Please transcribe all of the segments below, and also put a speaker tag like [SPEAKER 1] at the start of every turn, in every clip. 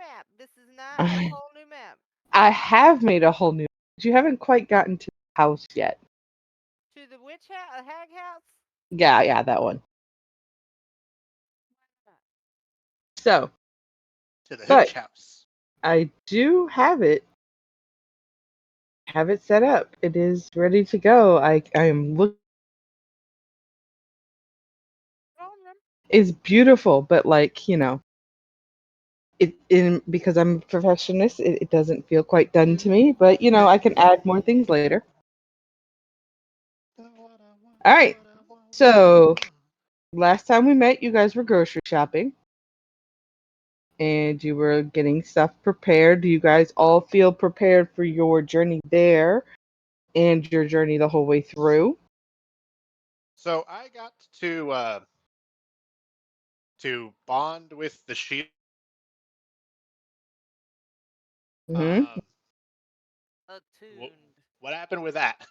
[SPEAKER 1] map. This is not a
[SPEAKER 2] I
[SPEAKER 1] whole new map.
[SPEAKER 2] have made a whole new. But you haven't quite gotten to the house yet.
[SPEAKER 1] To the witch house, hag house.
[SPEAKER 2] Yeah, that one. So,
[SPEAKER 3] To the
[SPEAKER 2] but
[SPEAKER 3] hooch house.
[SPEAKER 2] I do have it set up. It is ready to go. I am looking. Is beautiful, but like it in because I'm a perfectionist, it doesn't feel quite done to me. But I can add more things later. All right. So last time we met, you guys were grocery shopping, and you were getting stuff prepared. Do you guys all feel prepared for your journey there and your journey the whole way through?
[SPEAKER 3] So I got to bond with the shield.
[SPEAKER 2] Hmm.
[SPEAKER 3] Um, what,
[SPEAKER 1] Attuned.
[SPEAKER 3] what happened with that?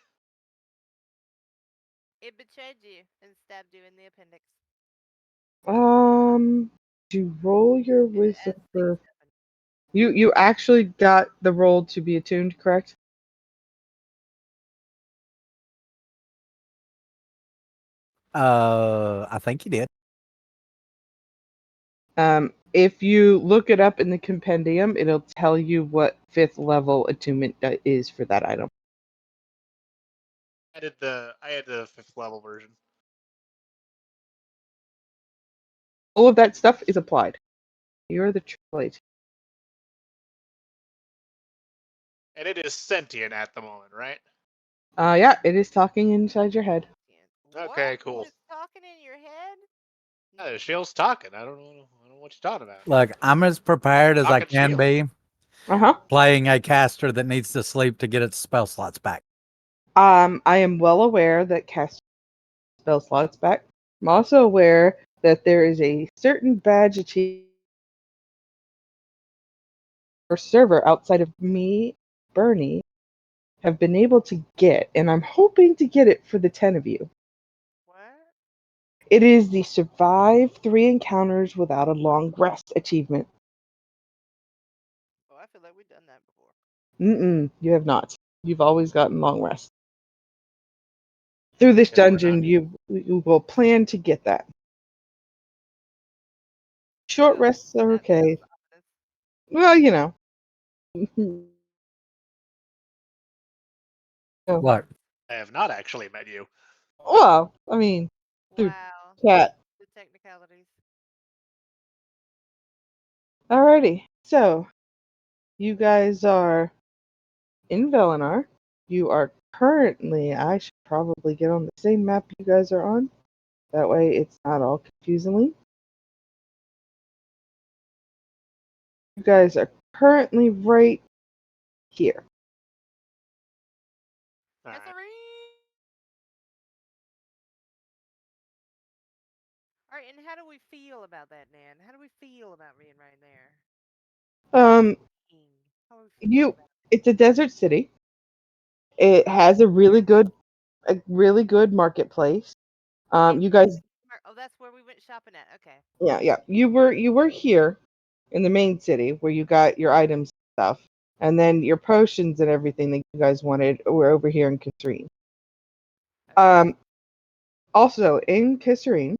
[SPEAKER 1] It betrayed you and stabbed you in the appendix.
[SPEAKER 2] To roll your
[SPEAKER 1] And
[SPEAKER 2] wisdom
[SPEAKER 1] as things
[SPEAKER 2] for
[SPEAKER 1] happen.
[SPEAKER 2] you actually got the roll to be attuned, correct?
[SPEAKER 4] I think you did.
[SPEAKER 2] If you look it up in the compendium, it'll tell you what 5th level attunement is for that item.
[SPEAKER 3] I had the 5th level version.
[SPEAKER 2] All of that stuff is applied. You're the triple.
[SPEAKER 3] And it is sentient at the moment, right?
[SPEAKER 2] Yeah, it is talking inside your head.
[SPEAKER 3] Okay,
[SPEAKER 1] What?
[SPEAKER 3] cool.
[SPEAKER 1] It's talking in your head?
[SPEAKER 3] Yeah, the shield's talking. I don't know what you're talking about.
[SPEAKER 4] Look, I'm as prepared as I
[SPEAKER 3] Talking
[SPEAKER 4] can
[SPEAKER 3] shield.
[SPEAKER 4] be,
[SPEAKER 2] Uh-huh.
[SPEAKER 4] playing a caster that needs to sleep to get its spell slots back.
[SPEAKER 2] I am well aware that cast spell slots back. I'm also aware that there is a certain badge achievement or server outside of me, Bernie, have been able to get, and I'm hoping to get it for the 10 of you.
[SPEAKER 1] What?
[SPEAKER 2] It is the Survive 3 Encounters Without a Long Rest achievement.
[SPEAKER 1] Oh, I feel like we've done that before.
[SPEAKER 2] You have not. You've always gotten long rest. Through this
[SPEAKER 3] Yeah, we're not.
[SPEAKER 2] dungeon, you will plan to get that. Short
[SPEAKER 1] Well,
[SPEAKER 2] rests are
[SPEAKER 1] that
[SPEAKER 2] okay.
[SPEAKER 1] sounds ominous.
[SPEAKER 2] Well. Oh.
[SPEAKER 4] Look,
[SPEAKER 3] I have not actually met you.
[SPEAKER 2] Well, I mean, through
[SPEAKER 1] Wow.
[SPEAKER 2] chat.
[SPEAKER 1] The technicalities.
[SPEAKER 2] Alrighty. So, you guys are in Velenar. You are currently, I should probably get on the same map you guys are on. That way it's not all confusingly. You guys are currently right here.
[SPEAKER 3] All right.
[SPEAKER 1] All right, and how do we feel about that, Nan? How do we feel about being right there?
[SPEAKER 2] Um,
[SPEAKER 1] How are we feeling
[SPEAKER 2] you,
[SPEAKER 1] about
[SPEAKER 2] it's a desert city. It has a really good marketplace.
[SPEAKER 1] it?
[SPEAKER 2] You guys,
[SPEAKER 1] Oh, that's where we went shopping at. Okay.
[SPEAKER 2] yeah. You were here in the main city where you got your items and stuff, and then your potions and everything that you guys wanted were over here in Kasserine.
[SPEAKER 1] Okay.
[SPEAKER 2] Also in Kasserine,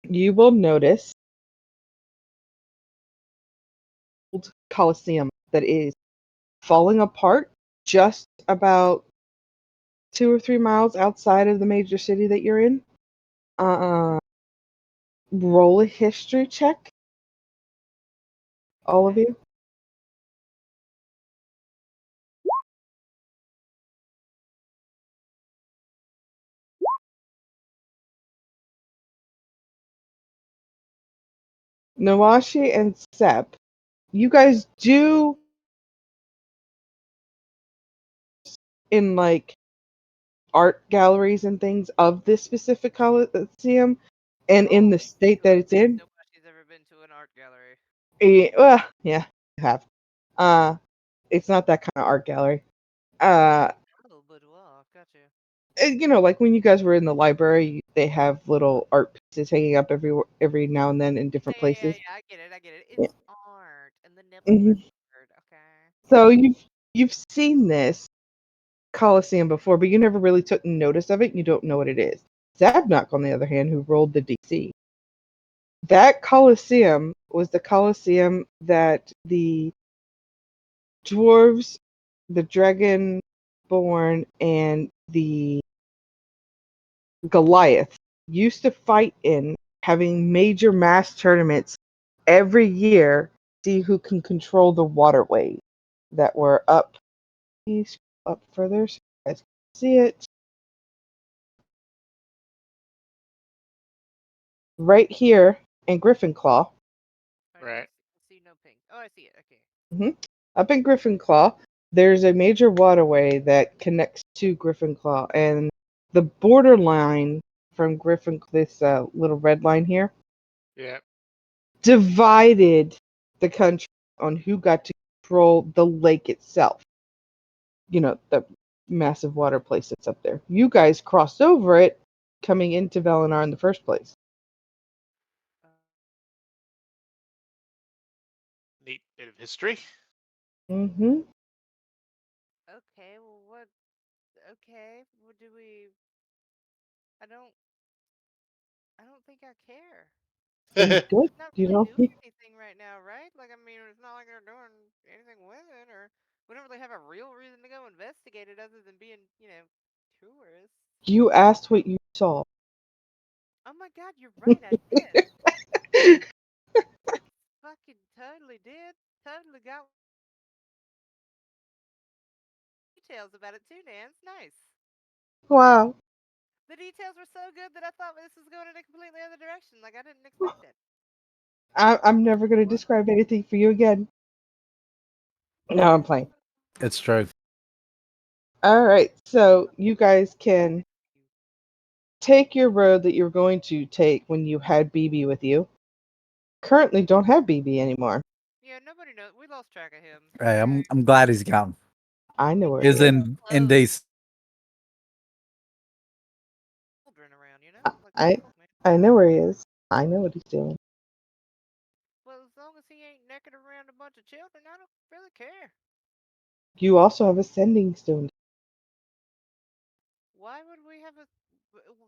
[SPEAKER 2] you will notice old Colosseum that is falling apart just about 2 or 3 miles outside of the major city that you're in. Uh, roll a history check, all of
[SPEAKER 1] Okay.
[SPEAKER 2] you. Nawashi and Sep, you guys do in like art galleries and things of this specific Coliseum, and in
[SPEAKER 1] Oh,
[SPEAKER 2] the state that it's in.
[SPEAKER 1] nobody's ever been to an art gallery.
[SPEAKER 2] Well, yeah, you have. Uh, it's not that kind of art gallery. Uh,
[SPEAKER 1] Oh, boudoir. Gotcha.
[SPEAKER 2] like when you guys were in the library, they have little art pieces hanging up every now and then in different
[SPEAKER 1] Yeah,
[SPEAKER 2] places.
[SPEAKER 1] I get it. I get it.
[SPEAKER 2] Yeah.
[SPEAKER 1] It's art, and the nipple
[SPEAKER 2] Mhm.
[SPEAKER 1] bird. Okay.
[SPEAKER 2] So you've seen this Coliseum before, but you never really took notice of it. You don't know what it is. Zabnock, on the other hand, who rolled the DC, that Coliseum was the Coliseum that the dwarves, the Dragonborn, and the Goliath used to fight in, having major mass tournaments every year, see who can control the waterways that were up. Please scroll up further so you guys can see it. Right here in Griffinclaw.
[SPEAKER 1] I
[SPEAKER 3] Right.
[SPEAKER 1] see no pink. Oh, I see it. Okay.
[SPEAKER 2] Up in Griffinclaw, there's a major waterway that connects to Griffinclaw, and the borderline from this little red line here,
[SPEAKER 3] Yeah.
[SPEAKER 2] divided the country on who got to control the lake itself. You know, the massive water place that's up there. You guys crossed over it coming into Velenar in the first place.
[SPEAKER 3] Neat bit of history.
[SPEAKER 2] Mm-hmm.
[SPEAKER 1] Okay. Well, what? Okay. What do we? I don't. I don't think I care.
[SPEAKER 2] Then good.
[SPEAKER 1] Not
[SPEAKER 2] You
[SPEAKER 1] really
[SPEAKER 2] know,
[SPEAKER 1] doing anything right now, right? Like, I mean, it's not like they're doing anything with it, or we don't really have a real reason to go investigate it other than being, tourists.
[SPEAKER 2] you asked what you saw.
[SPEAKER 1] Oh my God, you're right. I did. Fucking totally did. Totally got details about it too, Nan. It's nice.
[SPEAKER 2] Wow.
[SPEAKER 1] The details were so good that I thought this was going in a completely other direction. Like, I didn't expect it.
[SPEAKER 2] I'm never going to describe anything for you again. No, I'm playing.
[SPEAKER 4] It's true.
[SPEAKER 2] All right, so you guys can take your road that you're going to take when you had BB with you. Currently, don't have BB anymore.
[SPEAKER 1] Yeah, nobody knows. We lost track of him.
[SPEAKER 4] Hey, I'm glad he's gone.
[SPEAKER 2] I know where
[SPEAKER 4] He's
[SPEAKER 2] he is.
[SPEAKER 4] in DC.
[SPEAKER 1] Children around, Like,
[SPEAKER 2] I
[SPEAKER 1] fuck, man.
[SPEAKER 2] I know where he is. I know what he's doing.
[SPEAKER 1] Well, as long as he ain't necking around a bunch of children, I don't really care.
[SPEAKER 2] You also have a sending stone.
[SPEAKER 1] Why would we have a?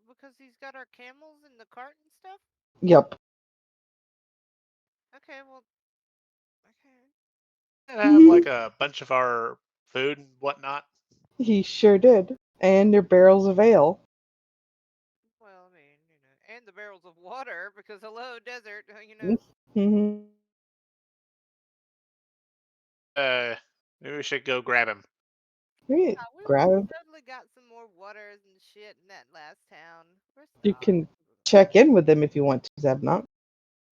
[SPEAKER 1] Because he's got our camels in the cart and stuff.
[SPEAKER 2] Yep.
[SPEAKER 1] Okay, well, okay.
[SPEAKER 3] And have like a bunch of our food and whatnot.
[SPEAKER 2] He sure did. And their barrels of ale.
[SPEAKER 1] Well, I mean, and the barrels of water because hello, desert,
[SPEAKER 2] Mm-hmm.
[SPEAKER 3] Maybe we should go grab him.
[SPEAKER 2] Great.
[SPEAKER 1] We
[SPEAKER 2] Grab him.
[SPEAKER 1] totally got some more waters and shit in that last town. We're
[SPEAKER 2] You
[SPEAKER 1] stopped.
[SPEAKER 2] can check in with them if you want to, Zebnot.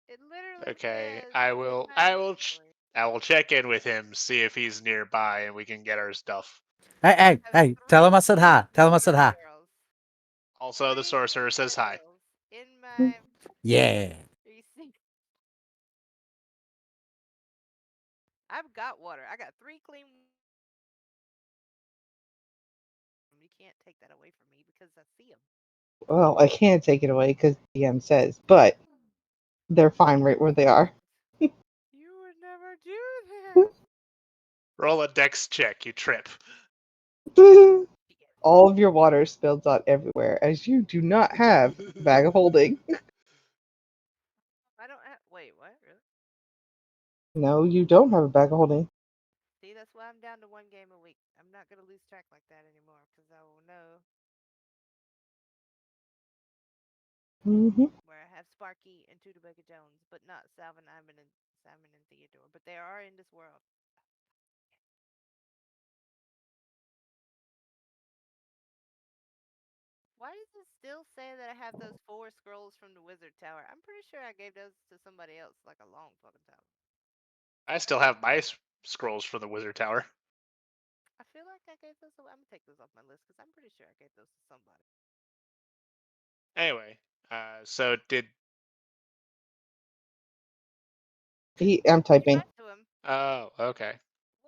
[SPEAKER 1] It literally
[SPEAKER 3] Okay,
[SPEAKER 1] says
[SPEAKER 3] I
[SPEAKER 1] in
[SPEAKER 3] will.
[SPEAKER 1] my inventory.
[SPEAKER 3] I will check in with him, see if he's nearby, and we can get our stuff.
[SPEAKER 4] Hey, tell him I said hi. Tell him I said hi.
[SPEAKER 1] Barrels.
[SPEAKER 3] Also, the
[SPEAKER 1] 3
[SPEAKER 3] sorcerer says hi.
[SPEAKER 1] barrels in my
[SPEAKER 4] Yeah.
[SPEAKER 1] receipt. I've got water. I got 3 clean. You can't take that away from me because I see them.
[SPEAKER 2] Well, I can't take it away because DM says, but they're fine right where they are.
[SPEAKER 1] You would never do that.
[SPEAKER 3] Roll a dex check. You trip.
[SPEAKER 2] All of your water spills out everywhere, as you do not have a bag of holding.
[SPEAKER 1] I don't have. Wait, what? Really?
[SPEAKER 2] No, you don't have a bag of holding.
[SPEAKER 1] See, that's why I'm down to 1 game a week. I'm not gonna lose track like that anymore because I will know
[SPEAKER 2] Mm-hmm.
[SPEAKER 1] where I have Sparky and Tudabaker Jones, but not Salvin, Simon, and Theodore. But they are in this world. Why does it still say that I have those 4 scrolls from the Wizard Tower? I'm pretty sure I gave those to somebody else like a long fucking time.
[SPEAKER 3] I still have my scrolls from the Wizard Tower.
[SPEAKER 1] I feel like I gave those away. I'm gonna take those off my list because I'm pretty sure I gave those to somebody.
[SPEAKER 3] Anyway, so did.
[SPEAKER 2] I'm typing.
[SPEAKER 1] Back to him.
[SPEAKER 3] Oh, okay.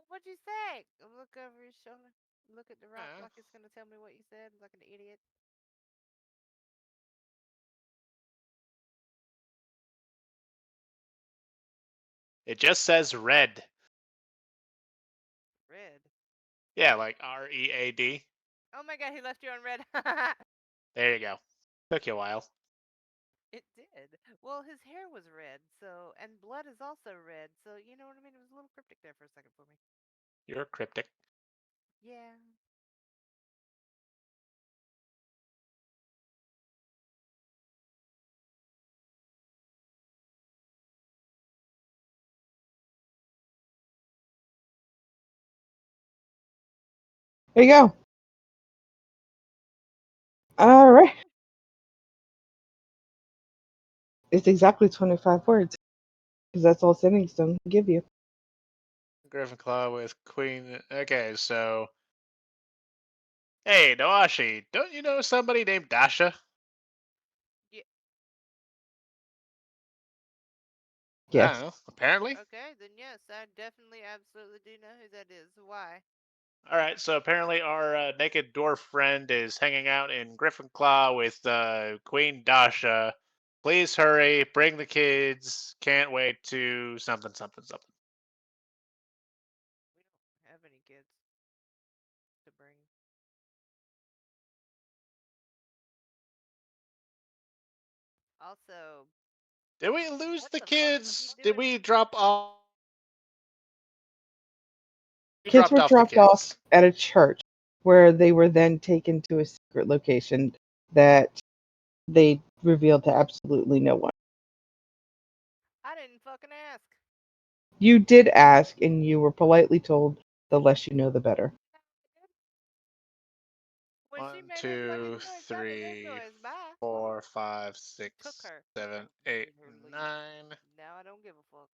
[SPEAKER 1] What'd you say? Look over his shoulder. Look at the rock
[SPEAKER 3] Uh.
[SPEAKER 1] like it's gonna tell me what you said, like an idiot.
[SPEAKER 3] It just says red.
[SPEAKER 1] Red.
[SPEAKER 3] Yeah, like READ.
[SPEAKER 1] Oh my god, he left you on red.
[SPEAKER 3] There you go. Took you a while.
[SPEAKER 1] It did. Well, his hair was red, so and blood is also red, so you know what I mean. It was a little cryptic there for a second for me.
[SPEAKER 3] You're cryptic.
[SPEAKER 1] Yeah.
[SPEAKER 2] There you go. All right. It's exactly 25 words because that's all Sending Stone can give you.
[SPEAKER 3] Gryffindor with Queen. Okay, so. Hey, Noashi, don't you know somebody named Dasha? I
[SPEAKER 2] Yes.
[SPEAKER 3] don't know. Apparently.
[SPEAKER 1] Okay, then yes, I definitely, absolutely do know who that is. Why?
[SPEAKER 3] All right, so apparently our naked dwarf friend is hanging out in Gryffindor with Queen Dasha. Please hurry, bring the kids. Can't wait to something, something, something.
[SPEAKER 1] We don't have any kids to bring. Also,
[SPEAKER 3] Did we lose
[SPEAKER 1] what
[SPEAKER 3] the
[SPEAKER 1] the fuck is
[SPEAKER 3] kids?
[SPEAKER 1] he
[SPEAKER 3] Did
[SPEAKER 1] doing?
[SPEAKER 3] we drop off? We
[SPEAKER 2] Kids
[SPEAKER 3] dropped
[SPEAKER 2] were
[SPEAKER 3] off the
[SPEAKER 2] dropped off
[SPEAKER 3] kids.
[SPEAKER 2] at a church where they were then taken to a secret location that they revealed to absolutely no one.
[SPEAKER 1] I didn't fucking ask.
[SPEAKER 2] You did ask, and you were politely told the less you know, the better.
[SPEAKER 1] When she
[SPEAKER 3] 1,
[SPEAKER 1] made her
[SPEAKER 3] 2,
[SPEAKER 1] fucking noise, that was his
[SPEAKER 3] 3,
[SPEAKER 1] noise. Bye.
[SPEAKER 3] 4, 5,
[SPEAKER 1] Took
[SPEAKER 3] 6,
[SPEAKER 1] her.
[SPEAKER 3] 7,
[SPEAKER 1] Made
[SPEAKER 3] 8,
[SPEAKER 1] her leave.
[SPEAKER 3] 9.
[SPEAKER 1] Now I don't give a fuck.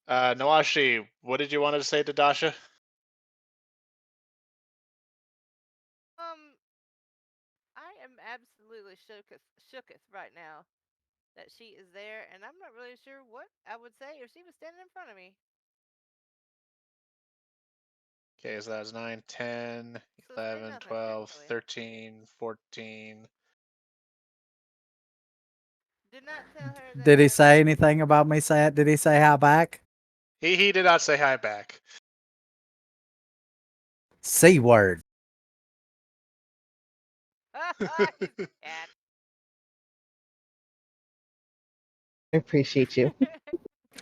[SPEAKER 3] Noashi, what did you want to say to Dasha?
[SPEAKER 1] I am absolutely shooketh right now that she is there, and I'm not really sure what I would say if she was standing in front of me.
[SPEAKER 3] Okay, so that was 9, 10,
[SPEAKER 1] So say
[SPEAKER 3] 11,
[SPEAKER 1] nothing,
[SPEAKER 3] 12,
[SPEAKER 1] actually.
[SPEAKER 3] 13, 14.
[SPEAKER 1] Did not tell her that
[SPEAKER 4] Did he
[SPEAKER 1] I.
[SPEAKER 4] say anything about me saying? Did he say hi back?
[SPEAKER 3] He did not say hi back.
[SPEAKER 4] C word.
[SPEAKER 1] He's a cat.
[SPEAKER 2] I appreciate you.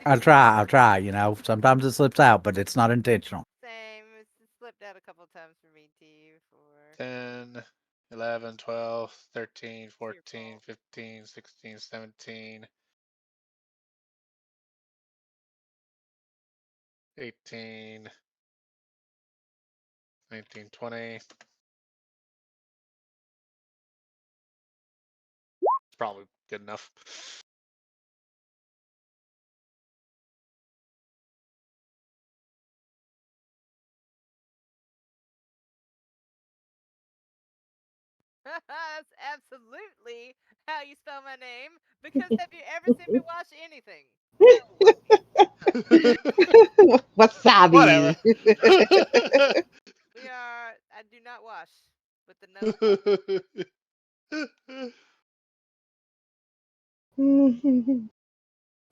[SPEAKER 4] I'll try, you know. Sometimes it slips out, but it's not intentional.
[SPEAKER 1] Same. It's slipped out a couple times for me too. For
[SPEAKER 3] 10, 11, 12, 13,
[SPEAKER 1] it's your
[SPEAKER 3] 14,
[SPEAKER 1] fault.
[SPEAKER 3] 15, 16, 17, 18, 19, 20. It's probably good enough.
[SPEAKER 1] That's absolutely how you spell my name. Because have you ever seen me wash anything?
[SPEAKER 2] Wasabi.
[SPEAKER 3] Whatever.
[SPEAKER 1] We are. I do not wash with the no.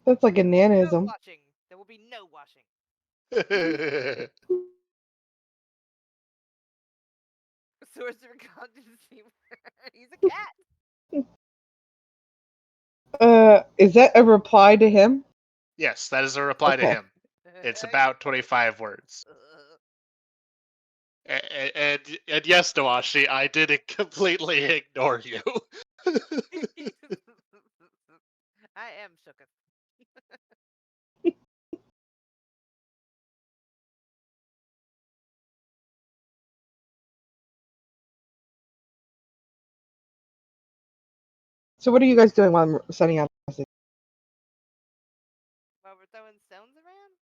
[SPEAKER 2] That's like a
[SPEAKER 1] No
[SPEAKER 2] nanism.
[SPEAKER 1] washing. There will be no washing. Sorcerer God didn't see. He's a cat.
[SPEAKER 2] Is that a reply to him?
[SPEAKER 3] Yes, that is a reply to
[SPEAKER 2] Okay.
[SPEAKER 3] him. It's about 25 words. And yes, Noashi, I did completely ignore you.
[SPEAKER 1] I am shooketh.
[SPEAKER 2] So what are you guys doing while I'm sending out the message?
[SPEAKER 1] While we're throwing stones around,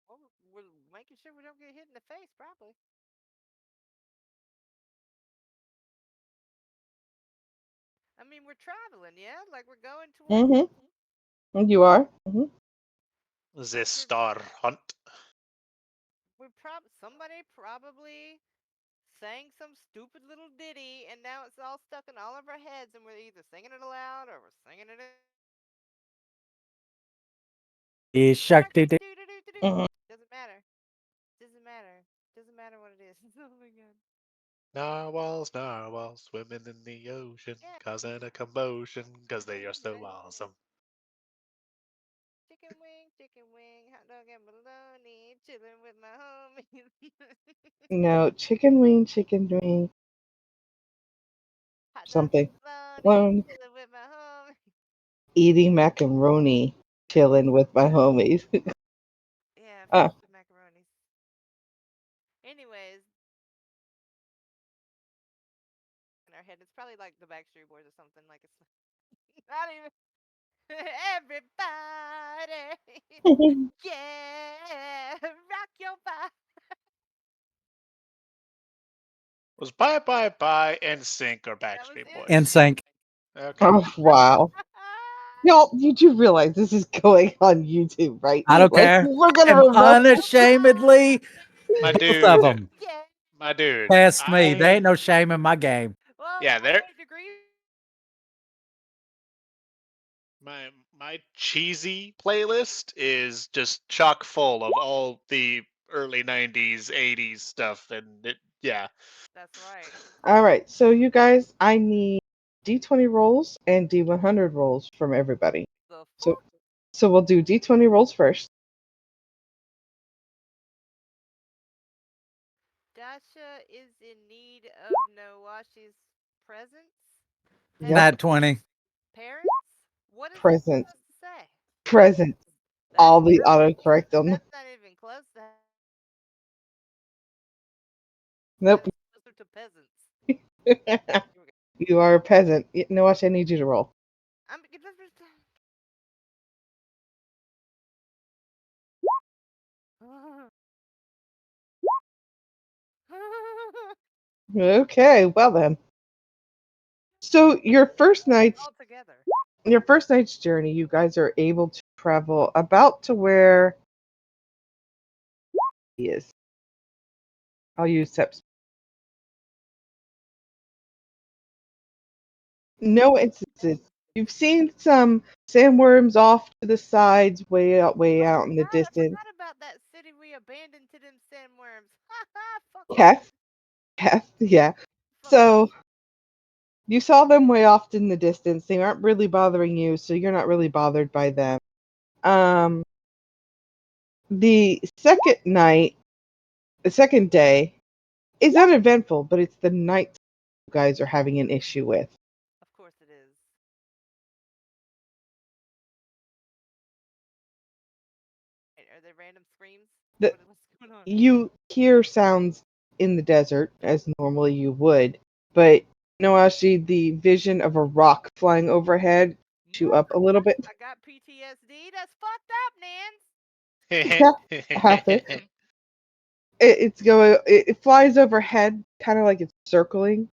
[SPEAKER 1] well, we're making sure we don't get hit in the face, probably. I mean, we're traveling, yeah? Like we're going towards.
[SPEAKER 2] Mm-hmm. You are? Mm-hmm.
[SPEAKER 3] The Star Hunt.
[SPEAKER 1] Somebody probably sang some stupid little ditty, and now it's all stuck in all of our heads, and we're either singing it aloud or we're singing it.
[SPEAKER 4] Shark doo doo.
[SPEAKER 2] Mhm.
[SPEAKER 1] Doesn't matter. Doesn't matter. Doesn't matter what it is. Oh my god.
[SPEAKER 3] Narwhals swimming in the ocean,
[SPEAKER 1] Yeah.
[SPEAKER 3] causing a commotion, because they are so awesome.
[SPEAKER 1] Chicken wing, hot dog and bologna, chilling with my homies.
[SPEAKER 2] No, chicken wing,
[SPEAKER 1] Hot dog
[SPEAKER 2] something.
[SPEAKER 1] and bologna,
[SPEAKER 2] Clone
[SPEAKER 1] chilling with my homies.
[SPEAKER 2] eating macaroni, chilling with my homies.
[SPEAKER 1] Yeah,
[SPEAKER 2] Uh,
[SPEAKER 1] fuck the macaronis. Anyways, in our head, it's probably like the Backstreet Boys or something. Like it's not even everybody. Yeah, rock your body.
[SPEAKER 3] Was Bye Bye Bye NSYNC or
[SPEAKER 1] That was
[SPEAKER 3] Backstreet
[SPEAKER 1] it.
[SPEAKER 3] Boys?
[SPEAKER 4] NSYNC.
[SPEAKER 3] Okay.
[SPEAKER 2] oh wow. Y'all, you do realize this is going on YouTube, right?
[SPEAKER 4] I don't
[SPEAKER 2] Like,
[SPEAKER 4] care.
[SPEAKER 2] we're gonna
[SPEAKER 4] I'm
[SPEAKER 2] remember.
[SPEAKER 4] unashamedly
[SPEAKER 3] My
[SPEAKER 4] both of
[SPEAKER 3] dude,
[SPEAKER 4] them.
[SPEAKER 1] Yeah.
[SPEAKER 3] my dude.
[SPEAKER 4] Past me. There ain't no shame in my game.
[SPEAKER 1] Well,
[SPEAKER 3] Yeah, there.
[SPEAKER 1] 98 degrees.
[SPEAKER 3] My cheesy playlist is just chock full of all the early '90s, '80s stuff, and yeah.
[SPEAKER 1] That's right.
[SPEAKER 2] All right, so you guys, I need D20 rolls and D100 rolls from everybody.
[SPEAKER 1] The
[SPEAKER 2] So,
[SPEAKER 1] fuck?
[SPEAKER 2] so we'll do D20 rolls first.
[SPEAKER 1] Dasha is in need of Nawashi's presence.
[SPEAKER 2] Yep.
[SPEAKER 4] Nat 20.
[SPEAKER 1] Parents? What is that
[SPEAKER 2] Present,
[SPEAKER 1] supposed to say?
[SPEAKER 2] present. All the autocorrect on.
[SPEAKER 1] That's not even close to.
[SPEAKER 2] Nope.
[SPEAKER 1] That is closer to peasants. Here we go.
[SPEAKER 2] You are a peasant. Noash, I need you to roll.
[SPEAKER 1] I'm.
[SPEAKER 2] Okay, well then. So your first night's journey, you guys are able to travel about to where he is. I'll use Sep's. No instances. You've seen some sandworms off to the sides, way out in the
[SPEAKER 1] God, I
[SPEAKER 2] distance.
[SPEAKER 1] forgot about that city we abandoned to them sandworms. Ha ha! Fuck
[SPEAKER 2] Yes, yes, yeah.
[SPEAKER 1] fuck
[SPEAKER 2] So you saw them way off in the distance. They aren't really bothering you, so you're not really bothered by them. Um, the the second day is uneventful, but it's the night you guys are having an issue with.
[SPEAKER 1] Of course it is. Are there random screams?
[SPEAKER 2] The,
[SPEAKER 1] What's going on?
[SPEAKER 2] you hear sounds in the desert as normally you would, but Noashi, the vision of a rock flying overhead you up a little bit.
[SPEAKER 1] I got PTSD. That's fucked up, Nance.
[SPEAKER 2] Yeah, have to. It flies overhead, kind of like it's circling,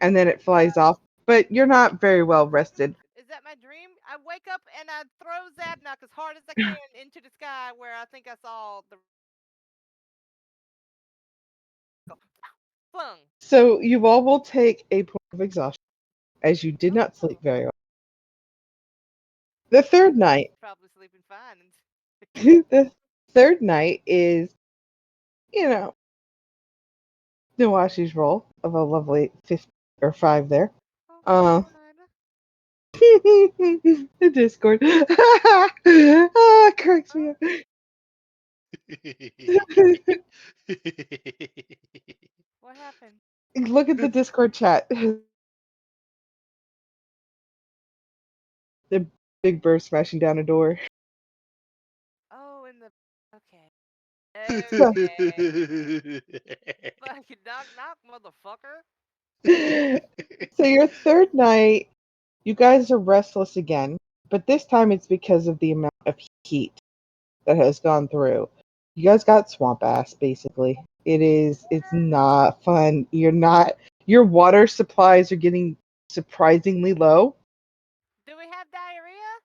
[SPEAKER 2] and then it flies off. But you're not very well rested.
[SPEAKER 1] Is that my dream? I wake up and I throw Zabnock as hard as I can into the sky where I think I saw the flung.
[SPEAKER 2] So you all will take a point of exhaustion, as you did not sleep very well. The third night,
[SPEAKER 1] Probably sleeping fine.
[SPEAKER 2] the third night is, you know, Nawashi's roll of a lovely 50 or 5 there. Uh, the Discord. Cracks me up.
[SPEAKER 1] What happened?
[SPEAKER 2] Look at the Discord chat. The big bird smashing down a door.
[SPEAKER 1] Oh, in the. Okay.
[SPEAKER 2] So,
[SPEAKER 1] Okay. Fucking knock knock, motherfucker.
[SPEAKER 2] so your third night, you guys are restless again, but this time it's because of the amount of heat that has gone through. You guys got swamp ass, basically. It's not fun. Your water supplies are getting surprisingly low.
[SPEAKER 1] Do we have diarrhea?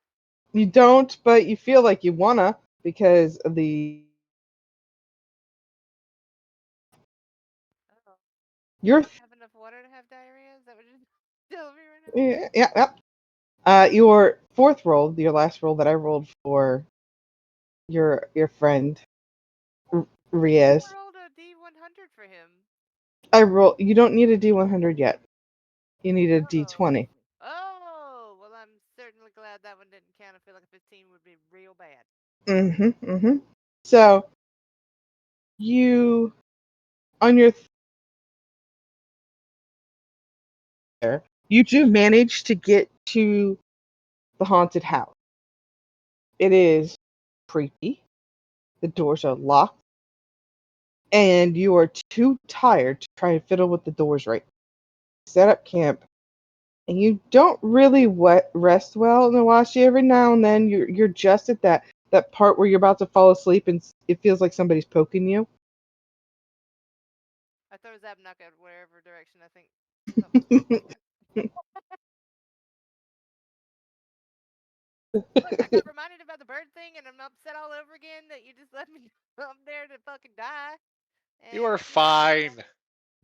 [SPEAKER 2] You don't, but you feel like you wanna because of the
[SPEAKER 1] Oh.
[SPEAKER 2] your
[SPEAKER 1] Have enough water to have diarrhea? Is that what you're telling me right now?
[SPEAKER 2] yeah. Your fourth roll, your last roll that I rolled for your friend
[SPEAKER 1] You
[SPEAKER 2] Riaz.
[SPEAKER 1] rolled a D100 for him.
[SPEAKER 2] I roll. You don't need a D100 yet. You need a D20.
[SPEAKER 1] Oh, well, I'm certainly glad that one didn't count. I feel like a 15 would be real bad.
[SPEAKER 2] So you on your there, you do manage to get to the haunted house. It is creepy. The doors are locked, and you are too tired to try and fiddle with the doors right. Set up camp, and you don't really rest well, Nawashi. Every now and then, you're just at that part where you're about to fall asleep, and it feels like somebody's poking you.
[SPEAKER 1] I throw Zabnock at wherever direction I think something's Look, I got reminded about the bird thing, and I'm upset all over again that you just let me up there to fucking die.
[SPEAKER 3] You
[SPEAKER 1] And
[SPEAKER 3] are fine.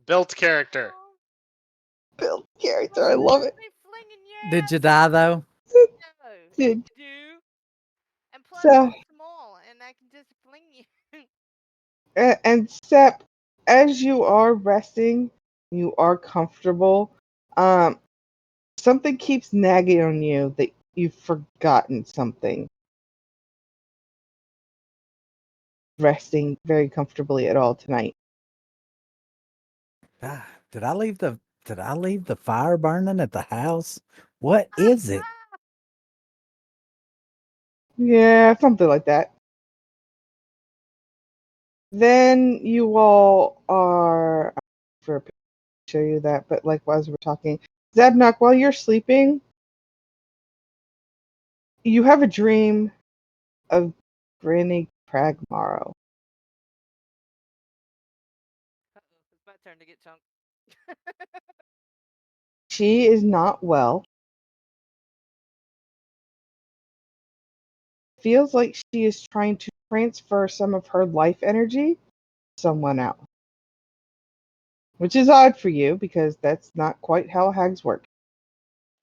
[SPEAKER 3] Built character.
[SPEAKER 1] Oh,
[SPEAKER 2] Build
[SPEAKER 1] well,
[SPEAKER 2] character, I love it.
[SPEAKER 1] be flinging your
[SPEAKER 4] Did you
[SPEAKER 1] ass.
[SPEAKER 4] die though?
[SPEAKER 1] No,
[SPEAKER 2] Dude.
[SPEAKER 1] you do. And plus,
[SPEAKER 2] So,
[SPEAKER 1] I'm small, and I can just fling you.
[SPEAKER 2] and Sep, as you are resting, you are comfortable. Something keeps nagging on you that you've forgotten something. Resting very comfortably at all tonight.
[SPEAKER 4] Ah, Did I leave the fire burning at the house? What is it?
[SPEAKER 2] Yeah, something like that. Then you all are for show you that, but like as we're talking, Zabnock, while you're sleeping, you have a dream of Granny Pragmaro.
[SPEAKER 1] It's my turn to get chunked.
[SPEAKER 2] She is not well. Feels like she is trying to transfer some of her life energy to someone else. Which is odd for you because that's not quite how hags work.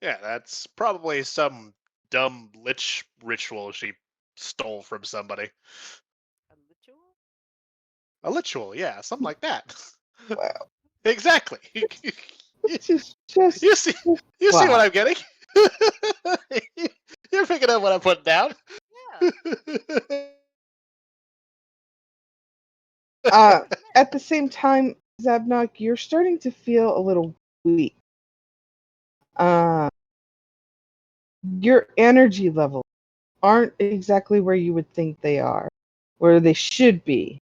[SPEAKER 3] Yeah, that's probably some dumb lich ritual she stole from somebody.
[SPEAKER 1] A ritual?
[SPEAKER 3] A ritual, yeah, something like that.
[SPEAKER 2] Wow.
[SPEAKER 3] Exactly.
[SPEAKER 2] Just
[SPEAKER 3] You see what
[SPEAKER 2] wow.
[SPEAKER 3] I'm getting? You're picking up what I'm putting down.
[SPEAKER 1] Yeah.
[SPEAKER 2] At the same time, Zabnock, you're starting to feel a little weak. Your energy levels aren't exactly where you would think they are, where they should be,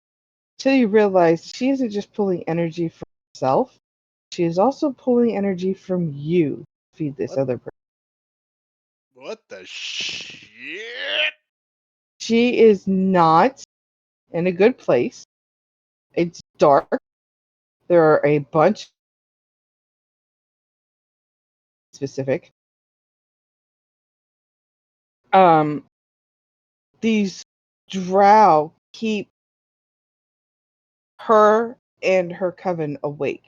[SPEAKER 2] till you realize she isn't just pulling energy from herself, she is also pulling energy from you to feed this
[SPEAKER 3] What?
[SPEAKER 2] other person.
[SPEAKER 3] What the shit?
[SPEAKER 2] She is not in a good place. It's dark. There are a bunch specific. These drow keep her and her coven awake.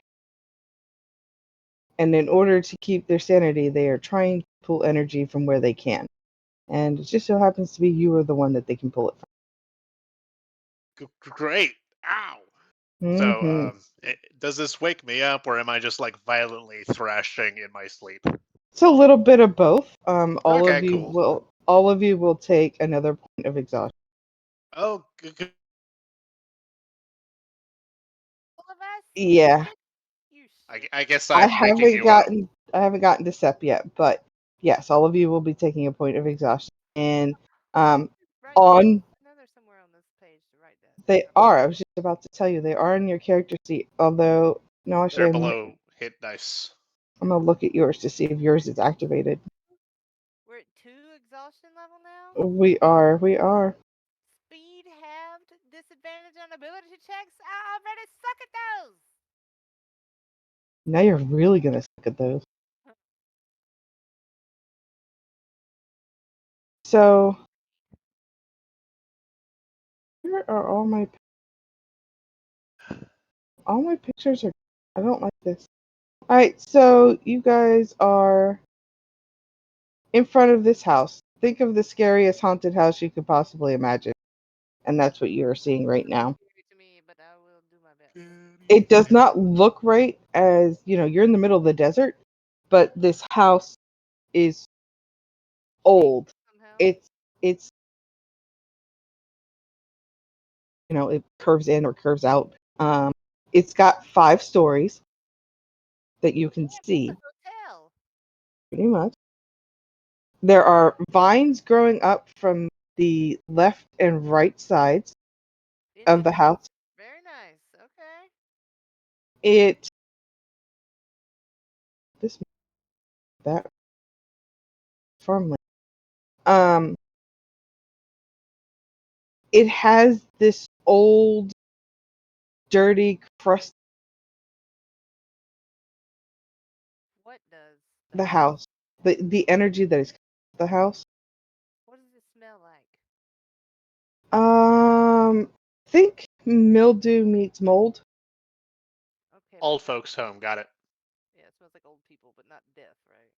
[SPEAKER 2] And in order to keep their sanity, they are trying to pull energy from where they can. And it just so happens to be you are the one that they can pull it
[SPEAKER 3] Great. Ow.
[SPEAKER 2] from.
[SPEAKER 3] So, does this wake me up, or am I just like violently thrashing in my sleep?
[SPEAKER 2] It's a little bit of both.
[SPEAKER 3] Okay, cool.
[SPEAKER 2] All of you will take another point of exhaustion.
[SPEAKER 3] Oh,
[SPEAKER 1] All of us?
[SPEAKER 2] Yeah,
[SPEAKER 1] You
[SPEAKER 3] I guess
[SPEAKER 2] I
[SPEAKER 3] I'm waking
[SPEAKER 2] haven't
[SPEAKER 3] you up.
[SPEAKER 2] gotten I haven't gotten to Sep yet, but yes, all of you will be taking a point of exhaustion. And
[SPEAKER 1] Right.
[SPEAKER 2] on
[SPEAKER 1] I know there's somewhere on this page to write that.
[SPEAKER 2] they are. I was just about to tell you they are in your character sheet. Although no, actually,
[SPEAKER 3] They're below hit dice.
[SPEAKER 2] I'm gonna look at yours to see if yours is activated.
[SPEAKER 1] We're at 2 exhaustion level now?
[SPEAKER 2] We are.
[SPEAKER 1] Speed halved, disadvantage on ability checks? I already suck at those!
[SPEAKER 2] Now you're really gonna suck at those. So here are all my pictures are. I don't like this. All right, so you guys are in front of this house. Think of the scariest haunted house you could possibly imagine. and that's what you're seeing right now.
[SPEAKER 1] Scary to me, but I will do my best.
[SPEAKER 2] It does not look right, as you're in the middle of the desert, but this house is old.
[SPEAKER 1] Somehow.
[SPEAKER 2] It's it curves in or curves out. It's got 5 stories that you can see,
[SPEAKER 1] Hotel.
[SPEAKER 2] pretty much. There are vines growing up from the left and right sides of the house.
[SPEAKER 1] Very nice. Okay.
[SPEAKER 2] It this that farmland. It has this old, dirty crust.
[SPEAKER 1] What does
[SPEAKER 2] The house, the energy that is the house.
[SPEAKER 1] What does it smell like?
[SPEAKER 2] Think mildew meets mold.
[SPEAKER 1] Okay.
[SPEAKER 3] Old folks' home. Got it.
[SPEAKER 1] Yeah, it smells like old people, but not death, right?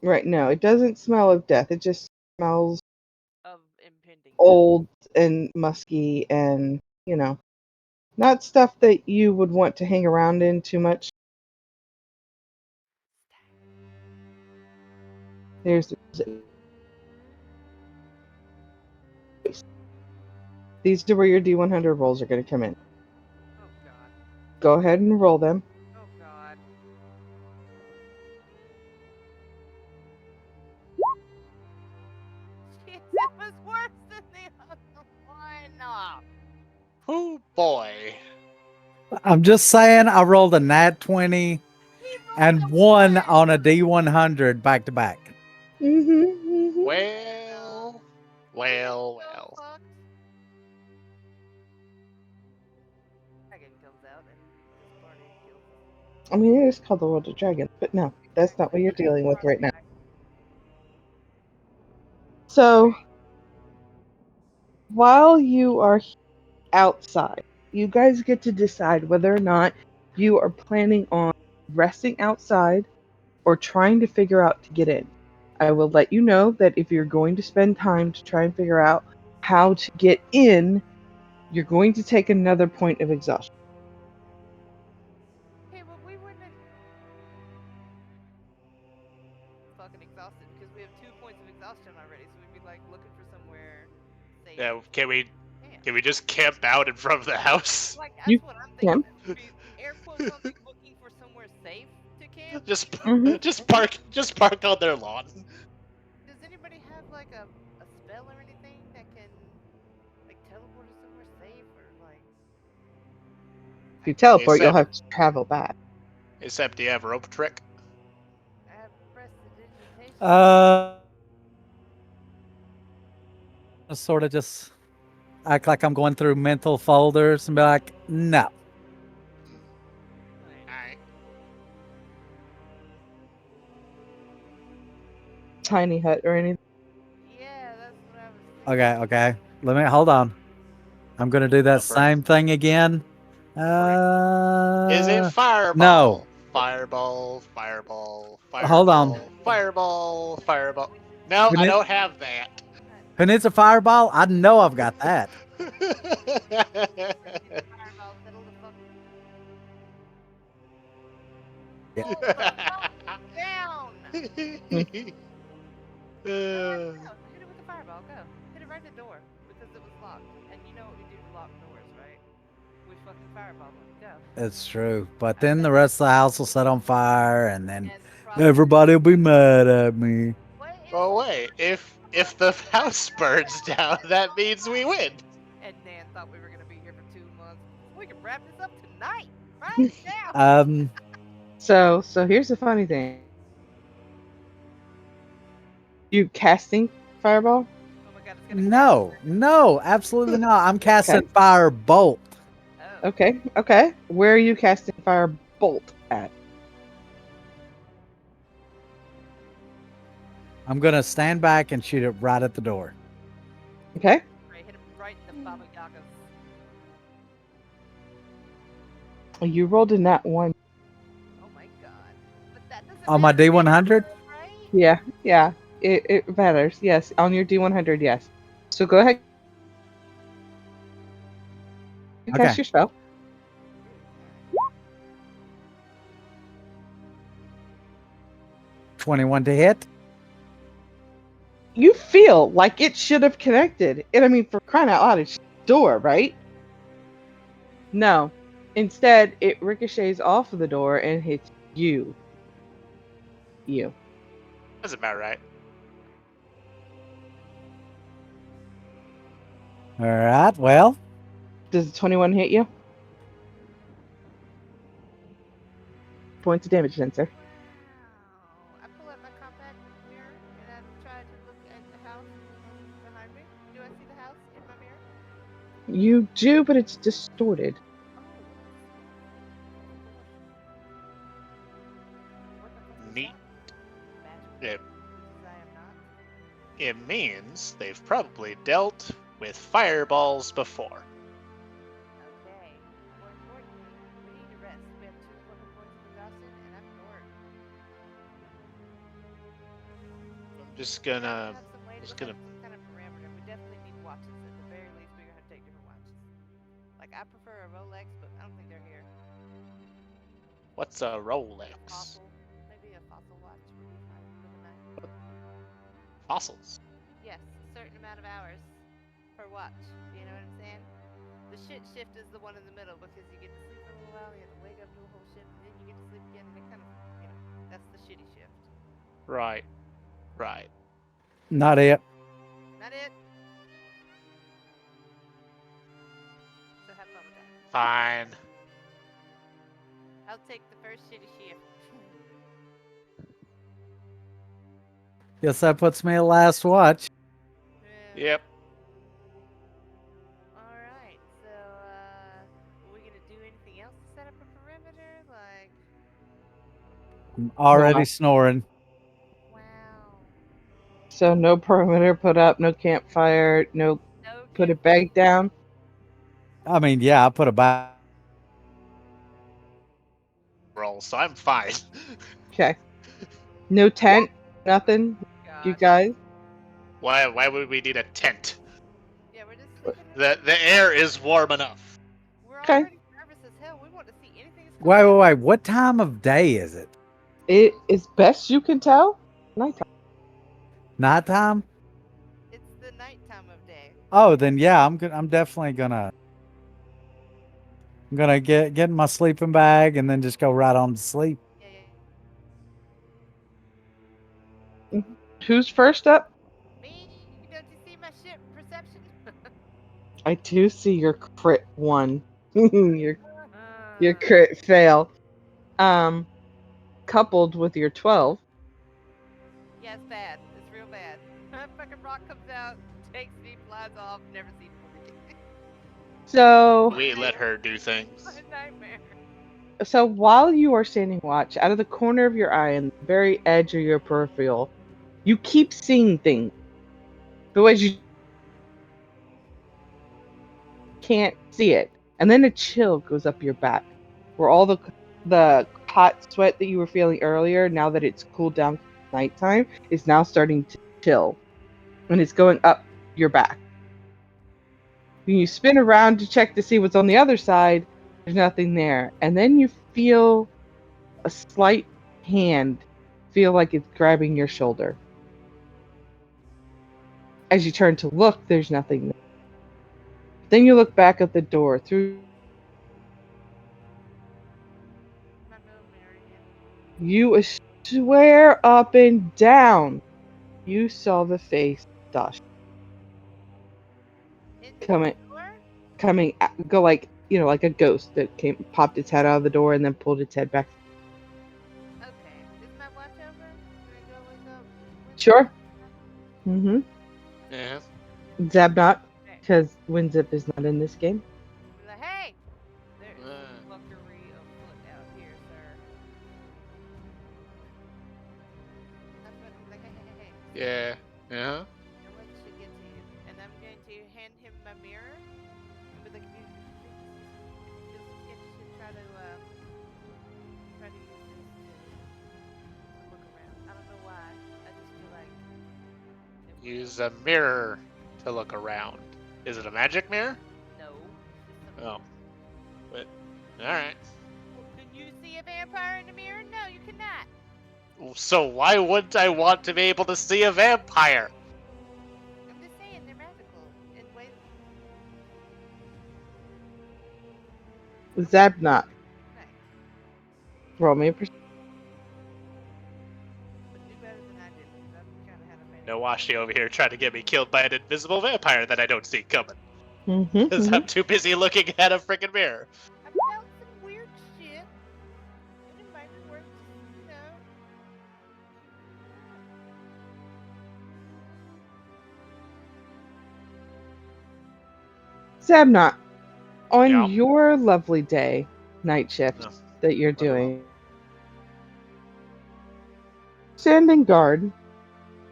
[SPEAKER 2] Right? No, it doesn't smell of death. It just smells
[SPEAKER 1] Of impending death.
[SPEAKER 2] old and musky, and not stuff that you would want to hang around in too much. There's these are where your D100 rolls are going to come in.
[SPEAKER 1] Oh God.
[SPEAKER 2] Go ahead and roll them.
[SPEAKER 1] Oh God. Jeez, it was worse than the other one.
[SPEAKER 3] Oh boy.
[SPEAKER 4] I'm just saying, I rolled a nat 20 and 1 on a D100 back to back.
[SPEAKER 3] Well.
[SPEAKER 1] Dragon comes out and this party kills us.
[SPEAKER 2] I mean, it is called the World of Dragons, but no, that's not what you're dealing with right now. So, while you are outside, you guys get to decide whether or not you are planning on resting outside or trying to figure out to get in. I will let you know that if you're going to spend time to try and figure out how to get in, you're going to take another point of exhaustion.
[SPEAKER 1] Okay, well we wouldn't fucking exhausted because we have 2 points of exhaustion already, so we'd be like looking for somewhere safe.
[SPEAKER 3] Yeah. Can we
[SPEAKER 1] Damn.
[SPEAKER 3] just camp out in front of the house?
[SPEAKER 1] Like
[SPEAKER 2] You
[SPEAKER 1] that's what I'm thinking.
[SPEAKER 2] can.
[SPEAKER 1] Be air quotes on looking for somewhere safe to camp.
[SPEAKER 3] Just
[SPEAKER 2] Mhm.
[SPEAKER 3] just park on their lawn.
[SPEAKER 1] Does anybody have like a spell or anything that can like teleport us somewhere safe or like?
[SPEAKER 2] If you teleport, you'll
[SPEAKER 3] Except-
[SPEAKER 2] have to travel back.
[SPEAKER 3] Except, do you have a rope trick?
[SPEAKER 1] I have prestidigitation.
[SPEAKER 4] Sort of just act like I'm going through mental folders and be like, no.
[SPEAKER 3] Alright.
[SPEAKER 2] Tiny hut or anything.
[SPEAKER 1] Yeah, that's what I was thinking.
[SPEAKER 4] Okay. Let me hold on. I'm gonna do that same thing again.
[SPEAKER 3] Is it fireball?
[SPEAKER 4] No.
[SPEAKER 3] Fireball.
[SPEAKER 4] Hold on.
[SPEAKER 3] Fireball. No,
[SPEAKER 4] Who
[SPEAKER 3] I
[SPEAKER 4] need-
[SPEAKER 3] don't have that.
[SPEAKER 4] Who needs a fireball? I know I've got that.
[SPEAKER 1] Fireball, settle the fuck
[SPEAKER 4] Yeah.
[SPEAKER 1] down.
[SPEAKER 3] Uh,
[SPEAKER 1] Hit it with the fireball. Go. Hit it right in the door because it was locked. And you know what we do to lock doors, right? We fucking fireball them. Go.
[SPEAKER 4] It's true. But then the rest of the house will set on fire and then
[SPEAKER 1] And probably
[SPEAKER 4] everybody will be mad at me.
[SPEAKER 1] what is
[SPEAKER 3] oh wait, if the house burns down, that means we win.
[SPEAKER 1] And Nan thought we were gonna be here for 2 months. We can wrap this up tonight, right now.
[SPEAKER 2] So here's the funny thing. You casting fireball?
[SPEAKER 1] Oh my god, it's gonna
[SPEAKER 4] No, absolutely not. I'm casting firebolt.
[SPEAKER 1] Oh.
[SPEAKER 2] Okay. Where are you casting firebolt at?
[SPEAKER 4] I'm gonna stand back and shoot it right at the door.
[SPEAKER 2] Okay.
[SPEAKER 1] Right, hit him right in the Baba Yagas.
[SPEAKER 2] You rolled in that one.
[SPEAKER 1] Oh my god. But that doesn't
[SPEAKER 4] On my
[SPEAKER 1] matter,
[SPEAKER 4] D100?
[SPEAKER 1] right?
[SPEAKER 2] Yeah. It matters. Yes, on your D100, yes. So go ahead. Cast
[SPEAKER 4] Okay.
[SPEAKER 2] your spell.
[SPEAKER 1] Okay.
[SPEAKER 4] 21 to hit.
[SPEAKER 2] You feel like it should have connected. And I mean, for crying out loud, it's a door, right? No. Instead, it ricochets off of the door and hits you. You.
[SPEAKER 3] That's about right.
[SPEAKER 4] All right. Well,
[SPEAKER 2] Does the 21 hit you? Points of damage then, sir.
[SPEAKER 1] Wow. I pull out my compact mirror and I try to look at the house behind me. Do I see the house in my mirror?
[SPEAKER 2] You do, but it's distorted.
[SPEAKER 1] Oh. What the fuck is
[SPEAKER 3] Neat.
[SPEAKER 1] that? Magical.
[SPEAKER 3] It,
[SPEAKER 1] Because I am not.
[SPEAKER 3] it means they've probably dealt with fireballs before.
[SPEAKER 1] Okay. More importantly, we need to rest. We have 2 fucking points of exhaustion and I'm bored.
[SPEAKER 3] I'm just
[SPEAKER 1] We have to
[SPEAKER 3] gonna.
[SPEAKER 1] have some way to
[SPEAKER 3] just
[SPEAKER 1] have
[SPEAKER 3] gonna-
[SPEAKER 1] some kind of parameter. We definitely need watches. At the very least, we're gonna have to take different watches. Like I prefer a Rolex, but I don't think they're here.
[SPEAKER 3] What's a
[SPEAKER 1] A
[SPEAKER 3] Rolex?
[SPEAKER 1] fossil, maybe a fossil watch would be fine for the night.
[SPEAKER 3] Fossils.
[SPEAKER 1] Yes, a certain amount of hours per watch. You know what I'm saying? The shit shift is the one in the middle because you get to sleep for a little while, you have to wake up, do a whole shift, and then you get to sleep again, and it kind of, that's the shitty shift.
[SPEAKER 3] Right. Right.
[SPEAKER 4] not it.
[SPEAKER 1] Not it. So have fun with that.
[SPEAKER 3] Fine.
[SPEAKER 1] I'll take the first shitty shift.
[SPEAKER 4] Guess that puts me at last watch.
[SPEAKER 3] Yep.
[SPEAKER 1] Alright, so, are we gonna do anything else to set up a perimeter? Like,
[SPEAKER 4] I'm already
[SPEAKER 2] Wow.
[SPEAKER 4] snoring.
[SPEAKER 1] wow.
[SPEAKER 2] So no perimeter put up, no campfire, no
[SPEAKER 1] No
[SPEAKER 2] put a
[SPEAKER 1] camp-
[SPEAKER 2] bag down.
[SPEAKER 4] I mean, yeah, I put a back.
[SPEAKER 3] Roll. So I'm fine.
[SPEAKER 2] Okay. No tent, nothing. You
[SPEAKER 1] Gosh.
[SPEAKER 2] guys.
[SPEAKER 3] Why would we need a tent?
[SPEAKER 1] Yeah, we're just sleeping in
[SPEAKER 3] The air is warm enough.
[SPEAKER 1] We're
[SPEAKER 2] Okay.
[SPEAKER 1] already nervous as hell. We want to see anything that's
[SPEAKER 4] Wait,
[SPEAKER 1] coming
[SPEAKER 4] wait,
[SPEAKER 1] up.
[SPEAKER 4] wait. What time of day is it?
[SPEAKER 2] It is best you can tell. Nighttime.
[SPEAKER 4] Nighttime?
[SPEAKER 1] It's the nighttime of day.
[SPEAKER 4] Oh, then yeah, I'm definitely gonna. I'm gonna get in my sleeping bag and then just go right on to sleep.
[SPEAKER 1] Yeah, yeah.
[SPEAKER 2] Who's first up?
[SPEAKER 1] Me? Don't you see my shit perception?
[SPEAKER 2] I do see your crit one. your crit fail. Coupled with your 12.
[SPEAKER 1] Yeah, it's bad. It's real bad. That fucking rock comes out, takes me, flies off, never seen it again.
[SPEAKER 2] So
[SPEAKER 3] We let her do things.
[SPEAKER 1] What a nightmare.
[SPEAKER 2] so while you are standing watch, out of the corner of your eye and the very edge of your peripheral, you keep seeing things. But as you can't see it. And then a chill goes up your back. Where all the hot sweat that you were feeling earlier, now that it's cooled down nighttime, is now starting to chill. And it's going up your back. When you spin around to check to see what's on the other side, there's nothing there. And then you feel a slight hand feel like it's grabbing your shoulder. As you turn to look, there's nothing there. Then you look back at the door through.
[SPEAKER 1] My millimeter again.
[SPEAKER 2] You swear up and down you saw the face of Dash
[SPEAKER 1] Into
[SPEAKER 2] coming,
[SPEAKER 1] the door?
[SPEAKER 2] go like, like a ghost that popped its head out of the door and then pulled its head back.
[SPEAKER 1] Okay. Is my watch over? Can I go wake up?
[SPEAKER 2] Sure. Mm-hmm.
[SPEAKER 3] Yeah.
[SPEAKER 2] Zabnot,
[SPEAKER 1] Okay.
[SPEAKER 2] because Winzip is not in this game.
[SPEAKER 1] Be like, hey! There is
[SPEAKER 3] Uh.
[SPEAKER 1] fuckery afoot out here, sir. That's what I'm like, hey.
[SPEAKER 3] Yeah. Yeah.
[SPEAKER 1] And what should get to you? And I'm going to hand him my mirror. And be like, if you feel some sketchy shit, try to use this to look around. I don't know why. I just feel like it would
[SPEAKER 3] Use a mirror to look around. Is it a magic mirror?
[SPEAKER 1] No. Just
[SPEAKER 3] Oh.
[SPEAKER 1] something
[SPEAKER 3] But all right.
[SPEAKER 1] Can you see a vampire in the mirror? No, you cannot.
[SPEAKER 3] So why wouldn't I want to be able to see a vampire?
[SPEAKER 1] I'm just saying they're magical in ways.
[SPEAKER 2] Zabnot,
[SPEAKER 1] Nice.
[SPEAKER 2] roll me a perception.
[SPEAKER 1] But do better than I did because I'm kind of had a fantasy.
[SPEAKER 3] No Washi over here trying to get me killed by an invisible vampire that I don't see coming.
[SPEAKER 2] Mm-hmm,
[SPEAKER 3] Because I'm too busy looking at a freaking mirror.
[SPEAKER 1] I felt some weird shit. And it might be worth, you know.
[SPEAKER 2] Zabnot, on
[SPEAKER 3] Yeah.
[SPEAKER 2] your lovely day, night shift
[SPEAKER 3] No.
[SPEAKER 2] that you're
[SPEAKER 3] Hello.
[SPEAKER 2] doing, standing guard,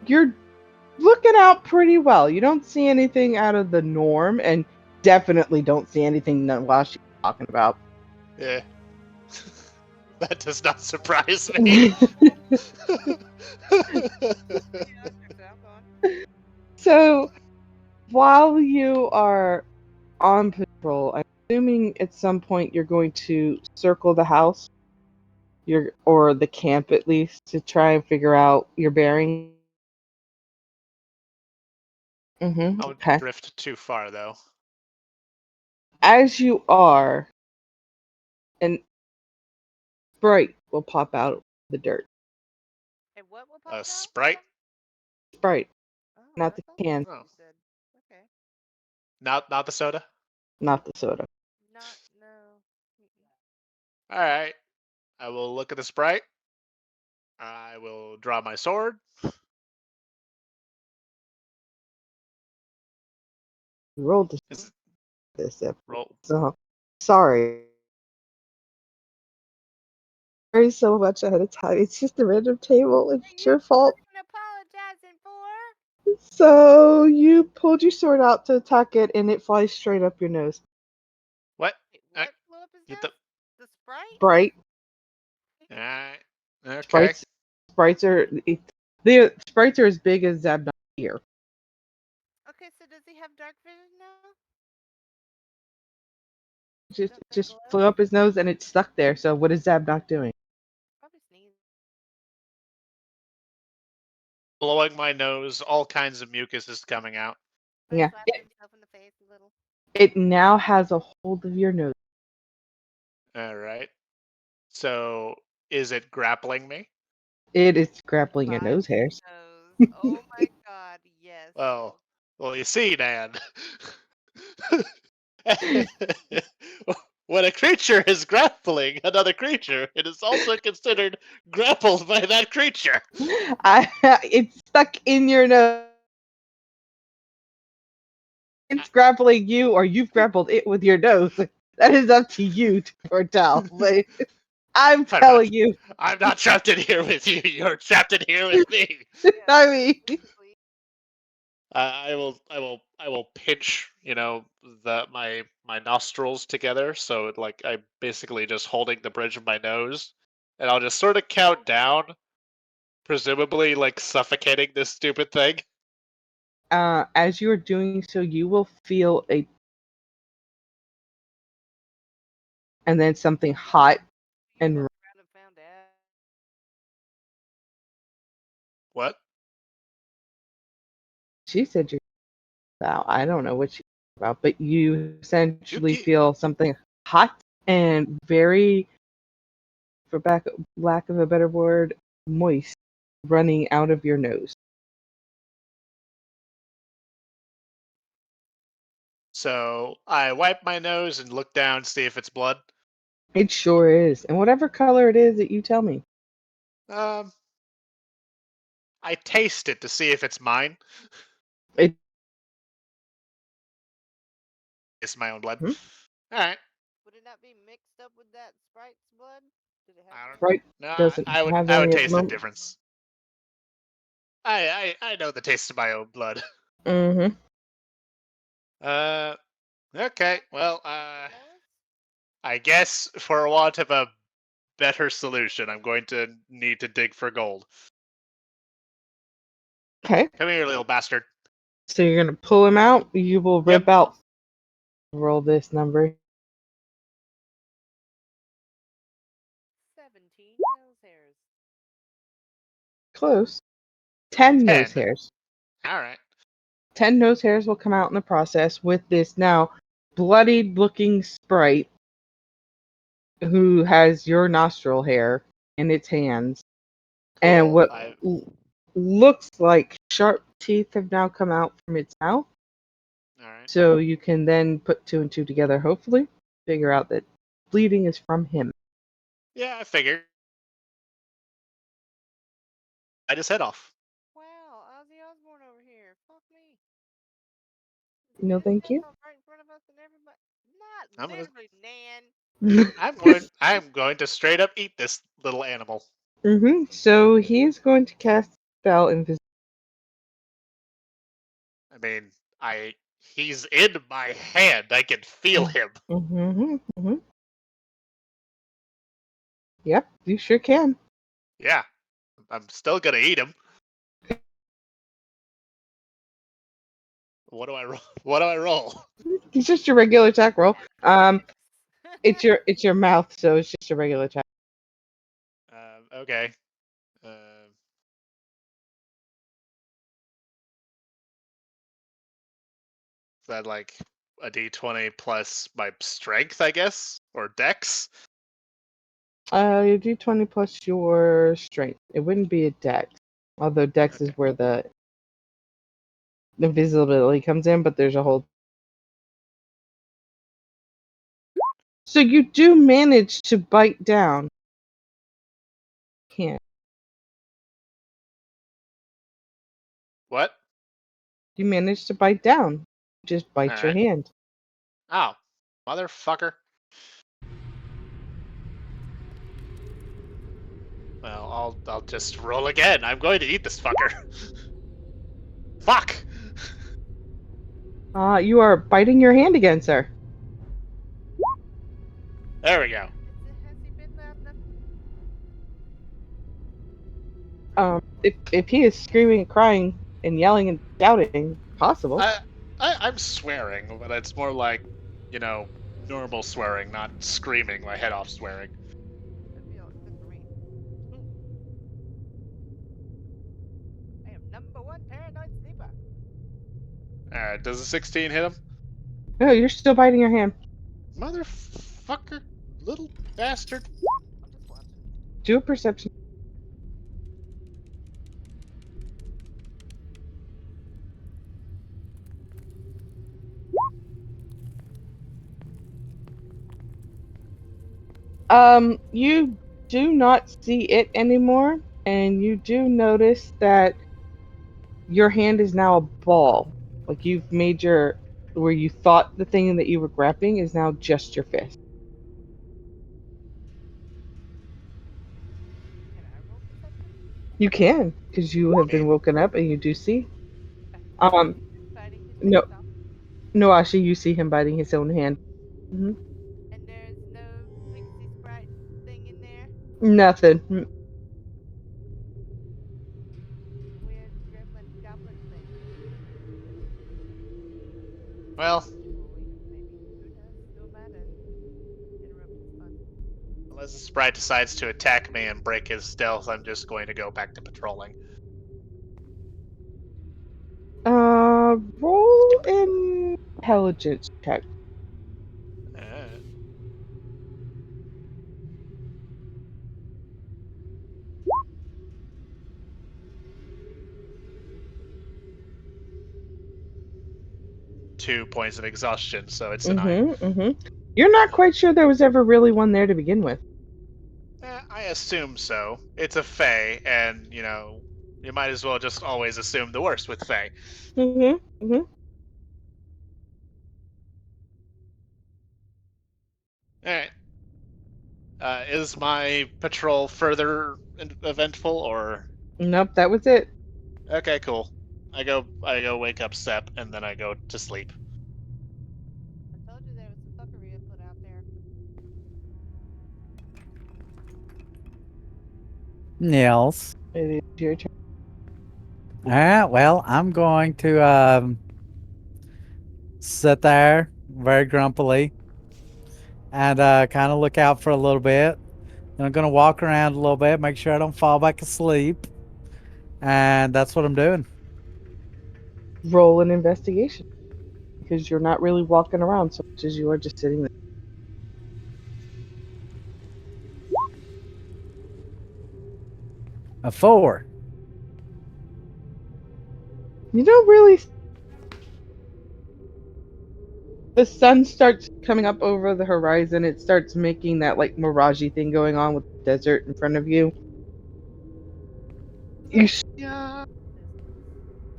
[SPEAKER 2] you're looking out pretty well. You don't see anything out of the norm, and definitely don't see anything that Washi's talking about.
[SPEAKER 3] Yeah. That does not surprise me.
[SPEAKER 1] Yeah, I'm going.
[SPEAKER 2] So, while you are on patrol, I'm assuming at some point you're going to circle the house, or the camp at least, to try and figure out your bearing. Mm-hmm.
[SPEAKER 3] Don't
[SPEAKER 2] Okay.
[SPEAKER 3] drift too far, though.
[SPEAKER 2] As you are, an sprite will pop out of the dirt.
[SPEAKER 1] And what will pop
[SPEAKER 3] A
[SPEAKER 1] out?
[SPEAKER 3] sprite?
[SPEAKER 2] Sprite,
[SPEAKER 1] Oh,
[SPEAKER 2] not
[SPEAKER 1] I
[SPEAKER 2] the
[SPEAKER 1] thought
[SPEAKER 2] can,
[SPEAKER 1] that's what
[SPEAKER 3] Oh.
[SPEAKER 1] you said. Okay.
[SPEAKER 3] Not the soda?
[SPEAKER 2] not the soda.
[SPEAKER 1] Not, no. Mm-mm.
[SPEAKER 3] Alright. I will look at the sprite. I will draw my sword.
[SPEAKER 2] You rolled
[SPEAKER 3] Is
[SPEAKER 2] this
[SPEAKER 3] roll.
[SPEAKER 2] so sorry. Sorry so much ahead of time. It's just a random table. It's your fault.
[SPEAKER 1] What apologizing for?
[SPEAKER 2] So you pulled your sword out to attack it, and it flies straight up your nose.
[SPEAKER 3] What?
[SPEAKER 1] Wait,
[SPEAKER 3] I-
[SPEAKER 1] what blew up his
[SPEAKER 3] Get
[SPEAKER 1] nose? The Sprite?
[SPEAKER 2] Sprite,
[SPEAKER 3] Alright. Okay.
[SPEAKER 2] sprites are the sprites are as big as Zabnot here.
[SPEAKER 1] Okay, so does he have dark vision now?
[SPEAKER 2] Just
[SPEAKER 1] Glow?
[SPEAKER 2] flew up his nose, and it's stuck there. So what is Zabnot doing?
[SPEAKER 1] Probably sneeze.
[SPEAKER 3] Blowing my nose, all kinds of mucus is coming out.
[SPEAKER 2] Yeah,
[SPEAKER 1] Slapping himself in the face a little.
[SPEAKER 2] it now has a hold of your nose.
[SPEAKER 3] Alright. So, is it grappling me?
[SPEAKER 2] It is grappling your
[SPEAKER 1] My
[SPEAKER 2] nose hairs.
[SPEAKER 1] nose. Oh my god, yes.
[SPEAKER 3] Well, you see, Dan. When a creature is grappling another creature, it is also considered grappled by that creature.
[SPEAKER 2] It's stuck in your nose. It's grappling you, or you've grappled it with your nose. That is up to you to foretell. But I'm telling you.
[SPEAKER 3] I'm not trapped in here with you. You're trapped in here with me.
[SPEAKER 2] I mean,
[SPEAKER 1] Basically.
[SPEAKER 3] I will pinch, my nostrils together, so like I'm basically just holding the bridge of my nose, and I'll just sort of count down, presumably like suffocating this stupid thing.
[SPEAKER 2] as you are doing so, you will feel and then something hot and
[SPEAKER 1] Fuck around and found out.
[SPEAKER 3] What?
[SPEAKER 2] she said you're about. I don't know what she's about, but you essentially
[SPEAKER 3] Yuki.
[SPEAKER 2] feel something hot and very, for lack of a better word, moist running out of your nose.
[SPEAKER 3] So I wipe my nose and look down, see if it's blood.
[SPEAKER 2] It sure is. And whatever color it is that you tell me.
[SPEAKER 3] I taste it to see if it's mine.
[SPEAKER 2] It
[SPEAKER 3] It's my own blood.
[SPEAKER 2] Hmm?
[SPEAKER 3] All right.
[SPEAKER 1] Would it not be mixed up with that Sprite's blood? Did it
[SPEAKER 3] I
[SPEAKER 1] have
[SPEAKER 3] don't.
[SPEAKER 2] Sprite
[SPEAKER 3] No,
[SPEAKER 2] doesn't
[SPEAKER 3] I would
[SPEAKER 2] have
[SPEAKER 3] I would
[SPEAKER 2] any at the
[SPEAKER 3] taste the
[SPEAKER 2] moment.
[SPEAKER 3] difference. I know the taste of my own blood.
[SPEAKER 2] Mm-hmm.
[SPEAKER 3] Okay. Well,
[SPEAKER 1] nose?
[SPEAKER 3] I guess for want of a better solution, I'm going to need to dig for gold.
[SPEAKER 2] Okay.
[SPEAKER 3] Come here, little bastard.
[SPEAKER 2] So you're gonna pull him out. You will rip
[SPEAKER 3] Yep.
[SPEAKER 2] out. Roll this number. Close. 10 nose
[SPEAKER 3] 10.
[SPEAKER 2] hairs.
[SPEAKER 3] All right.
[SPEAKER 2] 10 nose hairs will come out in the process with this now bloodied looking sprite who has your nostril hair in its hands. And
[SPEAKER 3] Cool.
[SPEAKER 2] what looks like sharp teeth have now come out from its mouth.
[SPEAKER 3] All right.
[SPEAKER 2] So you can then put 2 and 2 together, hopefully, figure out that bleeding is from him.
[SPEAKER 3] Yeah, I figured. I just head off.
[SPEAKER 1] Wow, Ozzy Osbourne over here. Fuck me.
[SPEAKER 2] No,
[SPEAKER 1] Did
[SPEAKER 2] thank
[SPEAKER 1] his
[SPEAKER 2] you.
[SPEAKER 1] head off right in front of us and everybody. Not
[SPEAKER 3] I'm gonna-
[SPEAKER 1] literally, Nan.
[SPEAKER 3] I'm going to straight up eat this little animal.
[SPEAKER 2] So he's going to cast spell invisibility.
[SPEAKER 3] I mean, he's in my hand. I can feel him.
[SPEAKER 2] Yep, you sure can.
[SPEAKER 3] Yeah. I'm still gonna eat him. What do I roll? What do I roll?
[SPEAKER 2] It's just your regular attack roll. It's your mouth, so it's just a regular attack.
[SPEAKER 3] Okay. Is that like a d20 plus my strength, I guess, or dex?
[SPEAKER 2] Your d20 plus your strength. It wouldn't be a dex, although dex is
[SPEAKER 3] Okay.
[SPEAKER 2] where the invisibility comes in. But there's a whole. So you do manage to bite down. Can't.
[SPEAKER 3] What?
[SPEAKER 2] You manage to bite down. Just bite your
[SPEAKER 3] Alright.
[SPEAKER 2] hand.
[SPEAKER 3] Ow, motherfucker. Well, I'll just roll again. I'm going to eat this fucker. Fuck.
[SPEAKER 2] You are biting your hand again, sir.
[SPEAKER 3] There we go.
[SPEAKER 1] Has he been loud enough?
[SPEAKER 2] If he is screaming and crying and yelling and shouting, possible.
[SPEAKER 3] I'm swearing, but it's more like, normal swearing, not screaming my head off swearing.
[SPEAKER 1] That'd be all good for me. I am #1 paranoid sleeper.
[SPEAKER 3] Alright, does a 16 hit him?
[SPEAKER 2] No, you're still biting your hand.
[SPEAKER 3] Motherfucker, little bastard.
[SPEAKER 1] I'm just watching.
[SPEAKER 2] Do a perception. You do not see it anymore, and you do notice that your hand is now a ball. Like you've made where you thought the thing that you were grabbing is now just your fist.
[SPEAKER 1] Can I roll perception?
[SPEAKER 2] You can, because you have been woken up and you do see.
[SPEAKER 1] Biting his
[SPEAKER 2] No.
[SPEAKER 1] face off.
[SPEAKER 2] No, actually, you see him biting his own hand.
[SPEAKER 1] And there's no Pixie Sprite thing in there.
[SPEAKER 2] Nothing.
[SPEAKER 1] Weird gremlin goblin thing.
[SPEAKER 3] Well,
[SPEAKER 1] Maybe. Who knows? Don't matter. Interruption's fun.
[SPEAKER 3] unless the sprite decides to attack me and break his stealth, I'm just going to go back to patrolling.
[SPEAKER 2] Roll intelligence check.
[SPEAKER 3] Uh, 2 points of exhaustion, so it's a 9.
[SPEAKER 2] You're not quite sure there was ever really one there to begin with.
[SPEAKER 3] I assume so. It's a Fae, and, you might as well just always assume the worst with Fae. Alright. Is my patrol further eventful, or?
[SPEAKER 2] Nope, that was it.
[SPEAKER 3] Okay, cool. I go wake up Sep, and then I go to sleep.
[SPEAKER 1] I told you there was some fuckery put out there.
[SPEAKER 4] Nils.
[SPEAKER 2] It is your turn.
[SPEAKER 4] Well, I'm going to sit there very grumpily and kind of look out for a little bit. And I'm going to walk around a little bit, make sure I don't fall back asleep. And that's what I'm doing.
[SPEAKER 2] Roll an investigation because you're not really walking around so much as you are just sitting there.
[SPEAKER 4] A 4.
[SPEAKER 2] You don't really. The sun starts coming up over the horizon. It starts making that like mirage thing going on with the desert in front of you.
[SPEAKER 3] Yeah.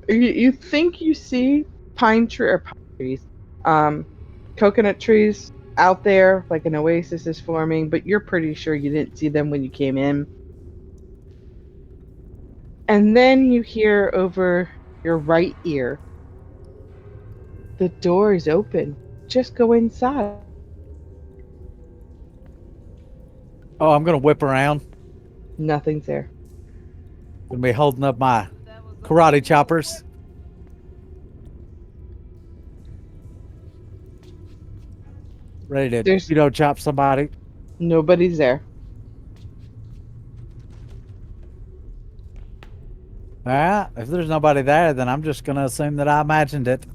[SPEAKER 2] You think you see pine trees, coconut trees out there, like an oasis is forming, but you're pretty sure you didn't see them when you came in. And then you hear over your right ear, the door is open. Just go inside.
[SPEAKER 4] Oh, I'm gonna whip around.
[SPEAKER 2] Nothing's there.
[SPEAKER 4] Gonna be holding up my
[SPEAKER 1] That was a
[SPEAKER 4] karate
[SPEAKER 1] whole
[SPEAKER 4] choppers. Ready to
[SPEAKER 2] There's-
[SPEAKER 4] chop somebody.
[SPEAKER 2] Nobody's there.
[SPEAKER 4] Ah, if there's nobody there, then I'm just gonna assume that I imagined it.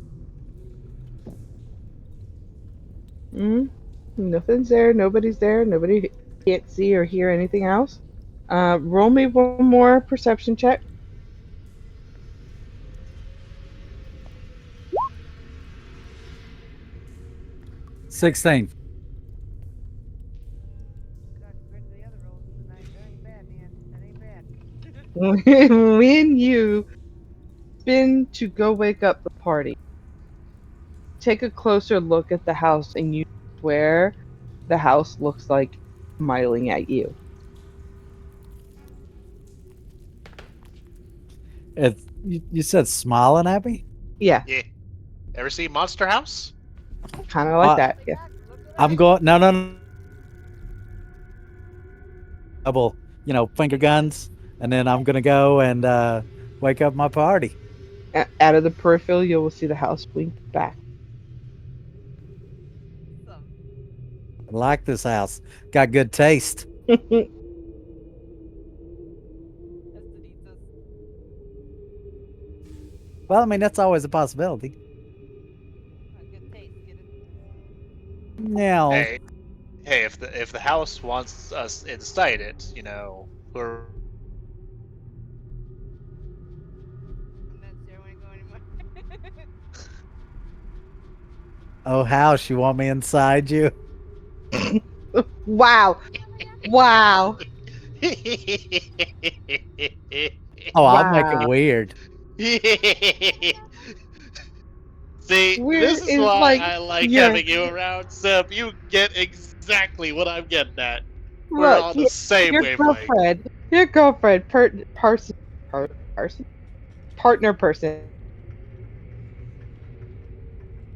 [SPEAKER 2] Nothing's there. Nobody's there. Nobody can't see or hear anything else. Roll me one more perception check.
[SPEAKER 4] 16.
[SPEAKER 1] God, compared to the other rolls tonight, that ain't bad, man. That ain't bad.
[SPEAKER 2] When you spin to go wake up the party, take a closer look at the house and you swear the house looks like smiling at you.
[SPEAKER 4] You said smiling at me?
[SPEAKER 2] Yeah,
[SPEAKER 3] Yeah. Ever see Monster House?
[SPEAKER 2] kind of like
[SPEAKER 4] Uh,
[SPEAKER 2] that. Yeah.
[SPEAKER 4] I'm going. No. Double, finger guns, and then I'm gonna go and wake up my party.
[SPEAKER 2] Out of the peripheral, you will see the house blink back.
[SPEAKER 1] Some.
[SPEAKER 4] I like this house. Got good taste.
[SPEAKER 1] That's Denita's.
[SPEAKER 4] Well, I mean that's always a possibility.
[SPEAKER 1] Good taste. Get it?
[SPEAKER 4] Now,
[SPEAKER 3] Hey, if the house wants us inside it, we're
[SPEAKER 1] I'm not sure when I go anymore.
[SPEAKER 4] oh house, you want me inside you?
[SPEAKER 2] Wow. Wow.
[SPEAKER 4] Oh, I'll make
[SPEAKER 2] Wow.
[SPEAKER 4] it weird.
[SPEAKER 3] See,
[SPEAKER 2] Where
[SPEAKER 3] this is
[SPEAKER 2] is,
[SPEAKER 3] why
[SPEAKER 2] like,
[SPEAKER 3] I like
[SPEAKER 2] your-
[SPEAKER 3] having you around, Seb. You get exactly what I'm getting at. We're
[SPEAKER 2] Look,
[SPEAKER 3] on the same
[SPEAKER 2] your
[SPEAKER 3] wavelength.
[SPEAKER 2] girlfriend, partner person.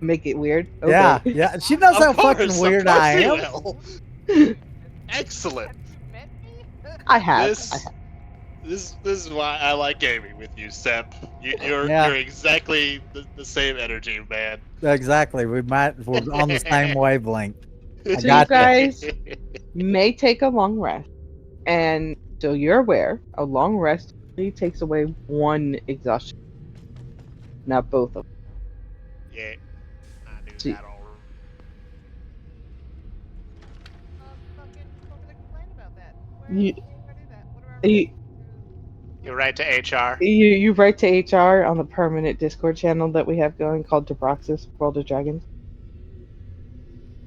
[SPEAKER 2] Make it weird. Okay.
[SPEAKER 4] Yeah. She knows how
[SPEAKER 3] Of course,
[SPEAKER 4] fucking weird I
[SPEAKER 3] he
[SPEAKER 4] am.
[SPEAKER 3] will. Excellent.
[SPEAKER 1] Have you met me?
[SPEAKER 2] I have.
[SPEAKER 3] This is why I like gaming with you, Seb. You're
[SPEAKER 4] Yeah.
[SPEAKER 3] exactly the same energy, man.
[SPEAKER 4] Exactly. We're on the same wavelength. I
[SPEAKER 2] So
[SPEAKER 4] got
[SPEAKER 2] you guys may take a long rest, and so you're aware, a long rest only takes away one exhaustion, not both of them.
[SPEAKER 3] Yeah, I knew
[SPEAKER 2] See-
[SPEAKER 3] that already.
[SPEAKER 1] Fucking gonna complain about that.
[SPEAKER 2] You-
[SPEAKER 1] Where I do that? What are
[SPEAKER 2] You,
[SPEAKER 3] You're right to HR.
[SPEAKER 2] you write to HR on the permanent Discord channel that we have going called Debraxis World of Dragons.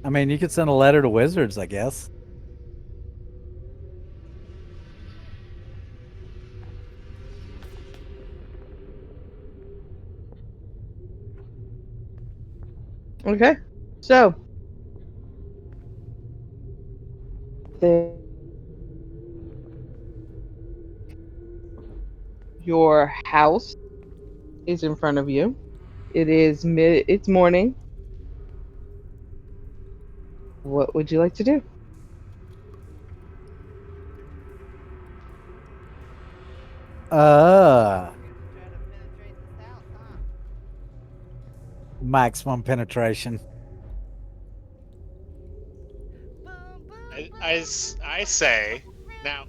[SPEAKER 4] I mean, you could send a letter to Wizards, I guess.
[SPEAKER 2] Okay, so your house is in front of you. It's morning. What would you like to do?
[SPEAKER 1] Try to penetrate this house, huh?
[SPEAKER 4] Maximum penetration.
[SPEAKER 1] Boom, boom,
[SPEAKER 3] I,
[SPEAKER 1] boom.
[SPEAKER 3] I, s- I say now.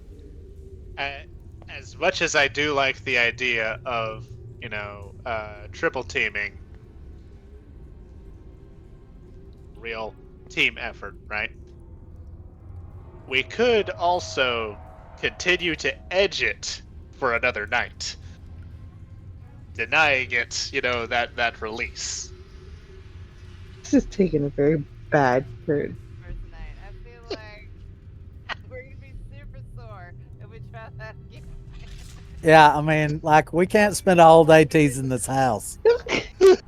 [SPEAKER 3] As much as I do like the idea of, triple teaming, real team effort, right? We could also continue to edge it for another night, denying it, that release.
[SPEAKER 2] This is taking a very bad turn.
[SPEAKER 1] First night. I feel like we're gonna be super sore if we try that again.
[SPEAKER 4] Yeah, I mean, like, we can't spend a whole day teasing this house.
[SPEAKER 2] Christ.
[SPEAKER 1] Sleeping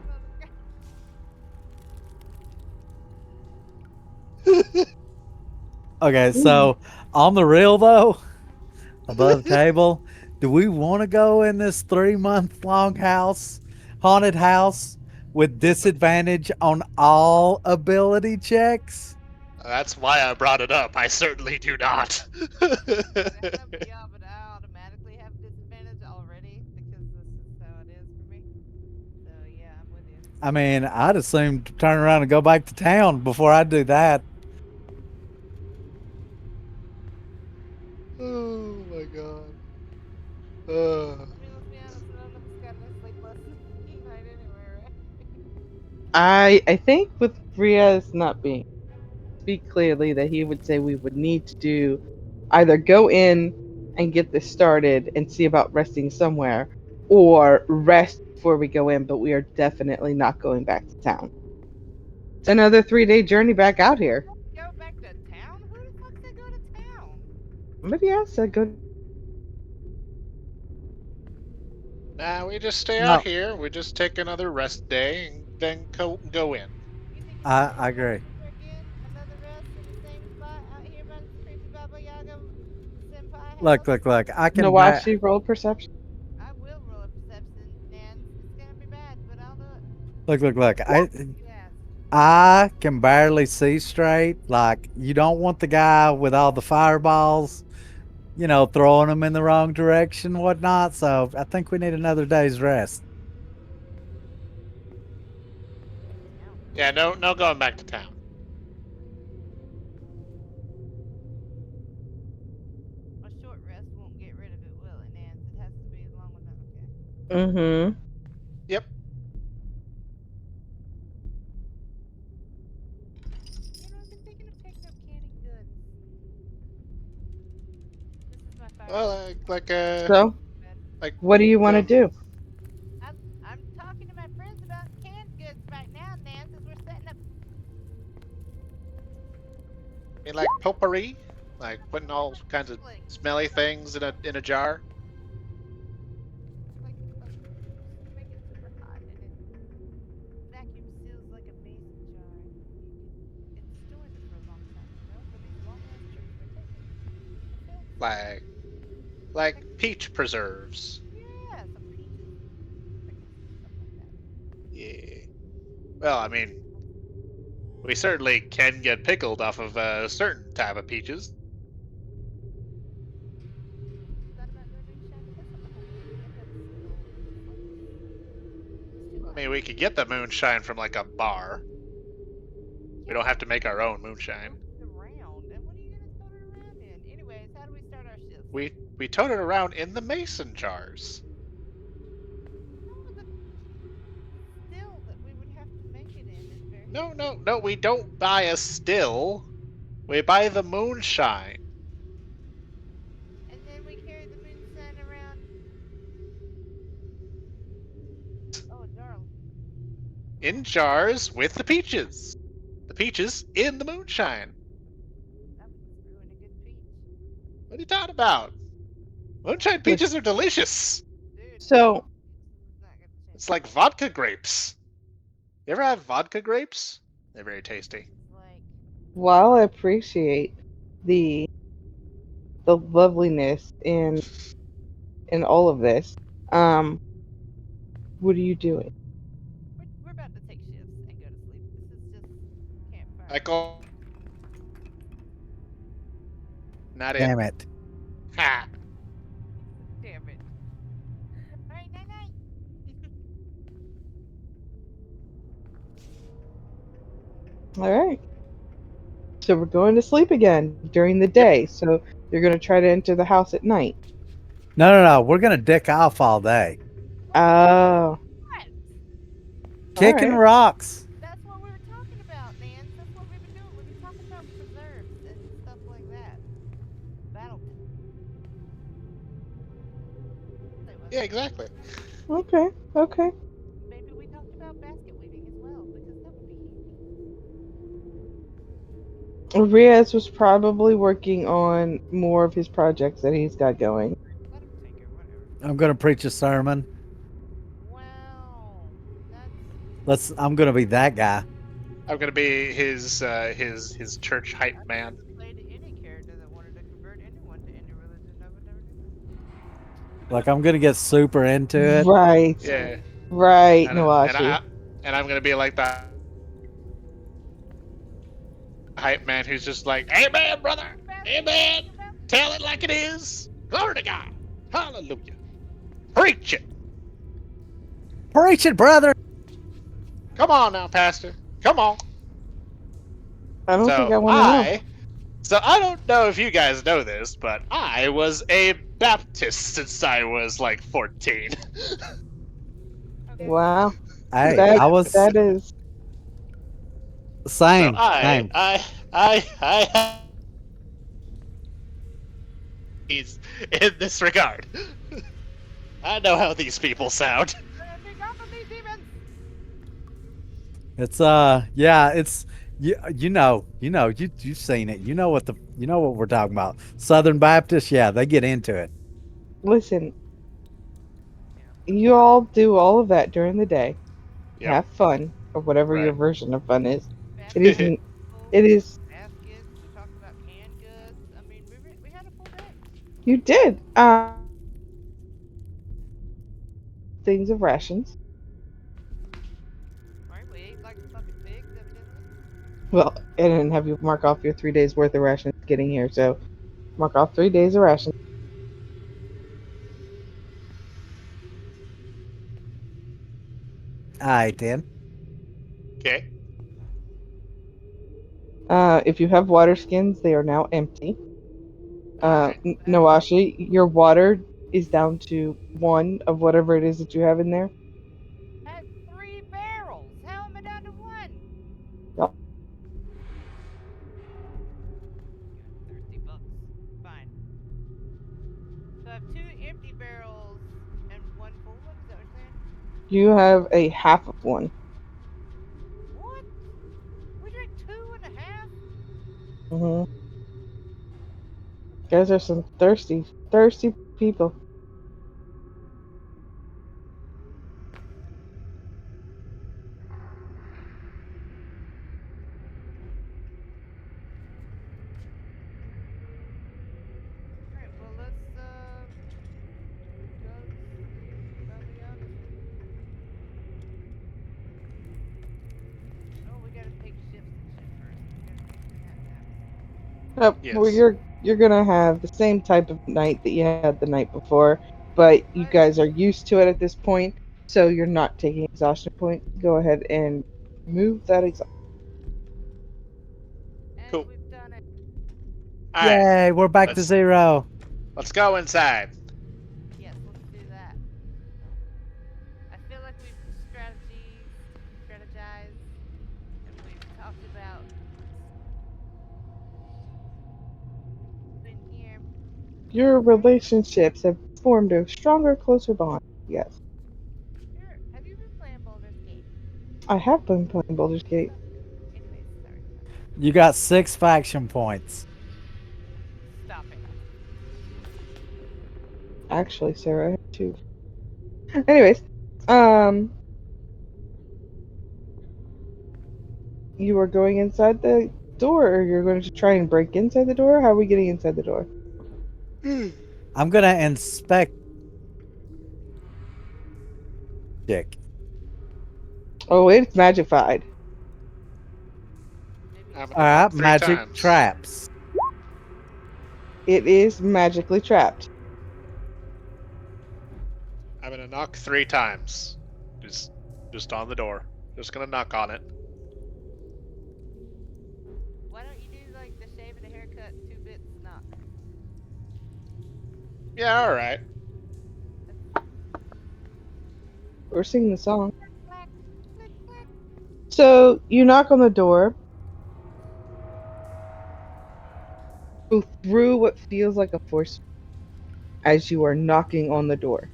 [SPEAKER 1] on the ground.
[SPEAKER 4] Okay, so on the real though, above the table, do we want to go in this 3-month long haunted house with disadvantage on all ability checks?
[SPEAKER 3] That's why I brought it up. I certainly do not.
[SPEAKER 1] Yeah, but I automatically have disadvantage already because this is how it is for me. So yeah, I'm with you.
[SPEAKER 4] I mean, I'd assume to turn around and go back to town before I do that.
[SPEAKER 3] Oh my god.
[SPEAKER 1] I mean, let's be honest, none of us got no sleep lessons tonight anyway, right?
[SPEAKER 2] I think with Riaz not being speak clearly that he would say we would need to do either go in and get this started and see about resting somewhere, or rest before we go in, but we are definitely not going back to town. It's another 3-day journey back out here.
[SPEAKER 1] Go back to town? Who the fuck said go to town?
[SPEAKER 2] Maybe I said go.
[SPEAKER 3] Nah, we just stay
[SPEAKER 4] No.
[SPEAKER 3] out here. We just take another rest day and then go in.
[SPEAKER 1] You think it's
[SPEAKER 4] I
[SPEAKER 1] gonna
[SPEAKER 4] agree.
[SPEAKER 1] be again? Another rest in the same spot out here by the creepy Baba Yaga senpai
[SPEAKER 4] Look,
[SPEAKER 1] house?
[SPEAKER 4] look. I can.
[SPEAKER 2] Nawashi roll perception.
[SPEAKER 1] I will roll a perception, and it's gonna be bad, but I'll do it.
[SPEAKER 4] Look.
[SPEAKER 1] Yes.
[SPEAKER 4] I can barely see straight. Like, you don't want the guy with all the fireballs, throwing them in the wrong direction, whatnot. So I think we need another day's rest.
[SPEAKER 3] Yeah, no going back to town.
[SPEAKER 1] A short rest won't get rid of it, will it, Nance? It has to be a long one. Okay.
[SPEAKER 2] Mm-hmm.
[SPEAKER 3] Yep.
[SPEAKER 1] I've been thinking of picking up candy goods. This is my fire.
[SPEAKER 3] Well,
[SPEAKER 2] So,
[SPEAKER 3] like
[SPEAKER 2] what do you want to do?
[SPEAKER 1] I'm talking to my friends about canned goods right now, Nance, as we're setting up.
[SPEAKER 3] like potpourri, like putting all kinds of smelly things in a jar.
[SPEAKER 1] Like, make it super hot, and it vacuum seals like a mason jar, and it stores it for a long time, for these long-ass trips we're taking.
[SPEAKER 3] Like peach preserves.
[SPEAKER 1] Yeah, some peaches, stuff like that.
[SPEAKER 3] Yeah. Well, I mean, we certainly can get pickled off of a certain type of peaches.
[SPEAKER 1] Thought about doing moonshine, but that's not the whole thing.
[SPEAKER 3] I mean, we could get the moonshine from like a bar. We don't have to make our own moonshine.
[SPEAKER 1] Around, and what are you gonna tote it around in? Anyways, how do we start our shifts?
[SPEAKER 3] We tote it around in the mason jars.
[SPEAKER 1] No, the still that we would have to make it in is very.
[SPEAKER 3] No, we don't buy a still. We buy the moonshine.
[SPEAKER 1] And then we carry the moonshine around. Oh, darling.
[SPEAKER 3] In jars with the peaches. The peaches in the moonshine.
[SPEAKER 1] That would ruin a good peach.
[SPEAKER 3] What are you talking about? Moonshine peaches are delicious.
[SPEAKER 1] Dude.
[SPEAKER 2] So,
[SPEAKER 1] It's not gonna change.
[SPEAKER 3] It's like vodka grapes. You ever had vodka grapes? They're very tasty.
[SPEAKER 1] It's like,
[SPEAKER 2] while I appreciate the loveliness in all of this, what are you doing?
[SPEAKER 1] we're about to take shifts and go to sleep. This is just campfire.
[SPEAKER 3] I call. Not
[SPEAKER 4] Damn
[SPEAKER 3] in.
[SPEAKER 4] it.
[SPEAKER 3] Ha!
[SPEAKER 1] Damn it. Alright, night night.
[SPEAKER 2] All right. So we're going to sleep again during the day. So you're going to try to enter the house at night.
[SPEAKER 4] No. We're gonna dick off all day,
[SPEAKER 2] Oh,
[SPEAKER 1] What?
[SPEAKER 4] kicking
[SPEAKER 2] right.
[SPEAKER 4] rocks.
[SPEAKER 1] That's what we were talking about, Nance. That's what we've been doing. We've been talking about preserves and stuff like that. Battle. Say what?
[SPEAKER 3] Yeah, exactly.
[SPEAKER 2] Okay, okay.
[SPEAKER 1] Maybe we talked about basket weaving as well, because that would be handy.
[SPEAKER 2] Riaz was probably working on more of his projects that he's got going.
[SPEAKER 1] Let him take it, whatever.
[SPEAKER 4] I'm gonna preach a sermon.
[SPEAKER 1] Wow. That's
[SPEAKER 4] I'm gonna be that guy.
[SPEAKER 3] I'm gonna be his church hype man.
[SPEAKER 1] played any character that wanted to convert anyone to any religion. I would never do that.
[SPEAKER 4] Like I'm gonna get super into it.
[SPEAKER 2] Right,
[SPEAKER 3] Yeah.
[SPEAKER 2] right,
[SPEAKER 3] And
[SPEAKER 2] Nawashi.
[SPEAKER 3] I'm gonna be like the hype man who's just like, "Amen, brother. Amen. Tell it like it is. Glory to God. Hallelujah. Preach it.
[SPEAKER 4] Preach it, brother.
[SPEAKER 3] Come on now, Pastor. Come on."
[SPEAKER 2] I don't
[SPEAKER 3] So
[SPEAKER 2] think I want to know.
[SPEAKER 3] So I don't know if you guys know this, but I was a Baptist since I was like 14.
[SPEAKER 1] Okay.
[SPEAKER 2] Wow,
[SPEAKER 4] Hey,
[SPEAKER 2] that,
[SPEAKER 4] I was
[SPEAKER 2] that is.
[SPEAKER 4] same.
[SPEAKER 3] So
[SPEAKER 4] Same.
[SPEAKER 3] I he's in this regard. I know how these people sound.
[SPEAKER 1] Be gone from these demons!
[SPEAKER 4] It's yeah, it's you've seen it. You know what we're talking about. Southern Baptist, yeah, they get into it.
[SPEAKER 2] Listen, you all do all of that during the day.
[SPEAKER 3] Yep.
[SPEAKER 2] Have fun, or whatever your
[SPEAKER 3] Right.
[SPEAKER 2] version of fun is.
[SPEAKER 1] Baskets,
[SPEAKER 2] It isn't. It is.
[SPEAKER 1] baskets, we talked about canned goods. I mean, we had a full day.
[SPEAKER 2] You did. Things of rations.
[SPEAKER 1] Right? We ate like fucking pigs, evidently.
[SPEAKER 2] Well, I didn't have you mark off your 3 days worth of rations getting here, so mark off 3 days of rations.
[SPEAKER 4] All right, then.
[SPEAKER 3] Okay.
[SPEAKER 2] If you have water skins, they are now empty.
[SPEAKER 3] Alright.
[SPEAKER 2] Nawashi, your water is down to 1 of whatever it is that you have in there.
[SPEAKER 1] I had 3 barrels. How am I down to 1?
[SPEAKER 2] Yep.
[SPEAKER 1] $30. Fine. So I have 2 empty barrels and 1 full one. Is that what you're saying?
[SPEAKER 2] You have a half of one.
[SPEAKER 1] What? We drank 2.5?
[SPEAKER 2] Mm-hmm. Guys are some thirsty people.
[SPEAKER 1] Alright, well let's go see about the others. Oh, we gotta take shifts and shit first. We gotta make sure that happens.
[SPEAKER 2] Well,
[SPEAKER 3] Yes.
[SPEAKER 2] you're gonna have the same type of night that you had the night before, but you
[SPEAKER 1] What?
[SPEAKER 2] guys are used to it at this point, so you're not taking exhaustion point. Go ahead and move that exhaustion.
[SPEAKER 1] And
[SPEAKER 3] Cool.
[SPEAKER 1] we've done it.
[SPEAKER 3] Alright.
[SPEAKER 4] Yay, we're back to
[SPEAKER 3] Let's-
[SPEAKER 4] 0.
[SPEAKER 3] Let's go inside.
[SPEAKER 1] Yes, let's do that. I feel like we've strategized, and we've talked about been here.
[SPEAKER 2] Your relationships have formed a stronger, closer bond. Yes,
[SPEAKER 1] Sure. Have you been playing Baldur's Gate?
[SPEAKER 2] I have been playing Baldur's Gate.
[SPEAKER 1] Anyways, sorry.
[SPEAKER 4] You got 6 faction points.
[SPEAKER 1] Stop it.
[SPEAKER 2] Actually, Sarah, I have 2. Anyways, you are going inside the door, or you're going to try and break inside the door? How are we getting inside the door?
[SPEAKER 4] I'm gonna inspect. Dick.
[SPEAKER 2] Oh, it's magified.
[SPEAKER 1] Maybe
[SPEAKER 3] I'm
[SPEAKER 4] All right,
[SPEAKER 3] 3
[SPEAKER 4] magic
[SPEAKER 3] times.
[SPEAKER 4] traps.
[SPEAKER 2] It is magically trapped.
[SPEAKER 3] I'm gonna knock 3 times. Just on the door. Just gonna knock on it.
[SPEAKER 1] why don't you do like
[SPEAKER 3] Yeah, all right.
[SPEAKER 2] We're singing the song.
[SPEAKER 1] Clack, click, clack.
[SPEAKER 2] So you knock on the door. Go through what feels like a force as you are knocking on the door.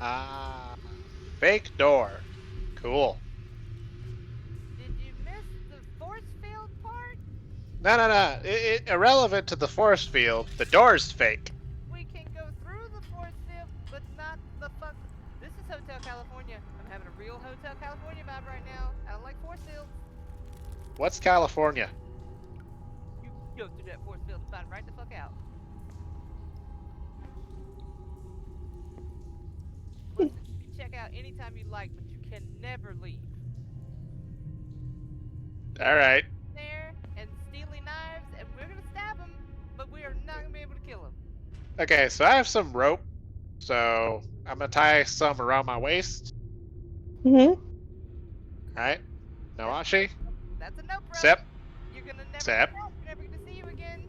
[SPEAKER 3] Ah, fake door. Cool.
[SPEAKER 1] Did you miss the force field part?
[SPEAKER 3] No. Irrelevant to the force field. The door's fake.
[SPEAKER 1] We can go through the force field, but not the fuck. This is Hotel California. I'm having a real Hotel California vibe right now. I don't like force fields.
[SPEAKER 3] What's California?
[SPEAKER 1] You go through that force field and find right the fuck out. Listen, you can check out anytime you like, but you can never leave.
[SPEAKER 3] All right.
[SPEAKER 1] There and stealing knives, and we're gonna stab him, but we are not gonna be able to kill him.
[SPEAKER 3] Okay, so I have some rope. So I'm gonna tie some around my waist.
[SPEAKER 2] Mm-hmm.
[SPEAKER 3] All right. Nawashi.
[SPEAKER 1] That's a no, bro.
[SPEAKER 3] Sep.
[SPEAKER 1] You're gonna never
[SPEAKER 3] Sep.
[SPEAKER 1] get out. We're never gonna see you again.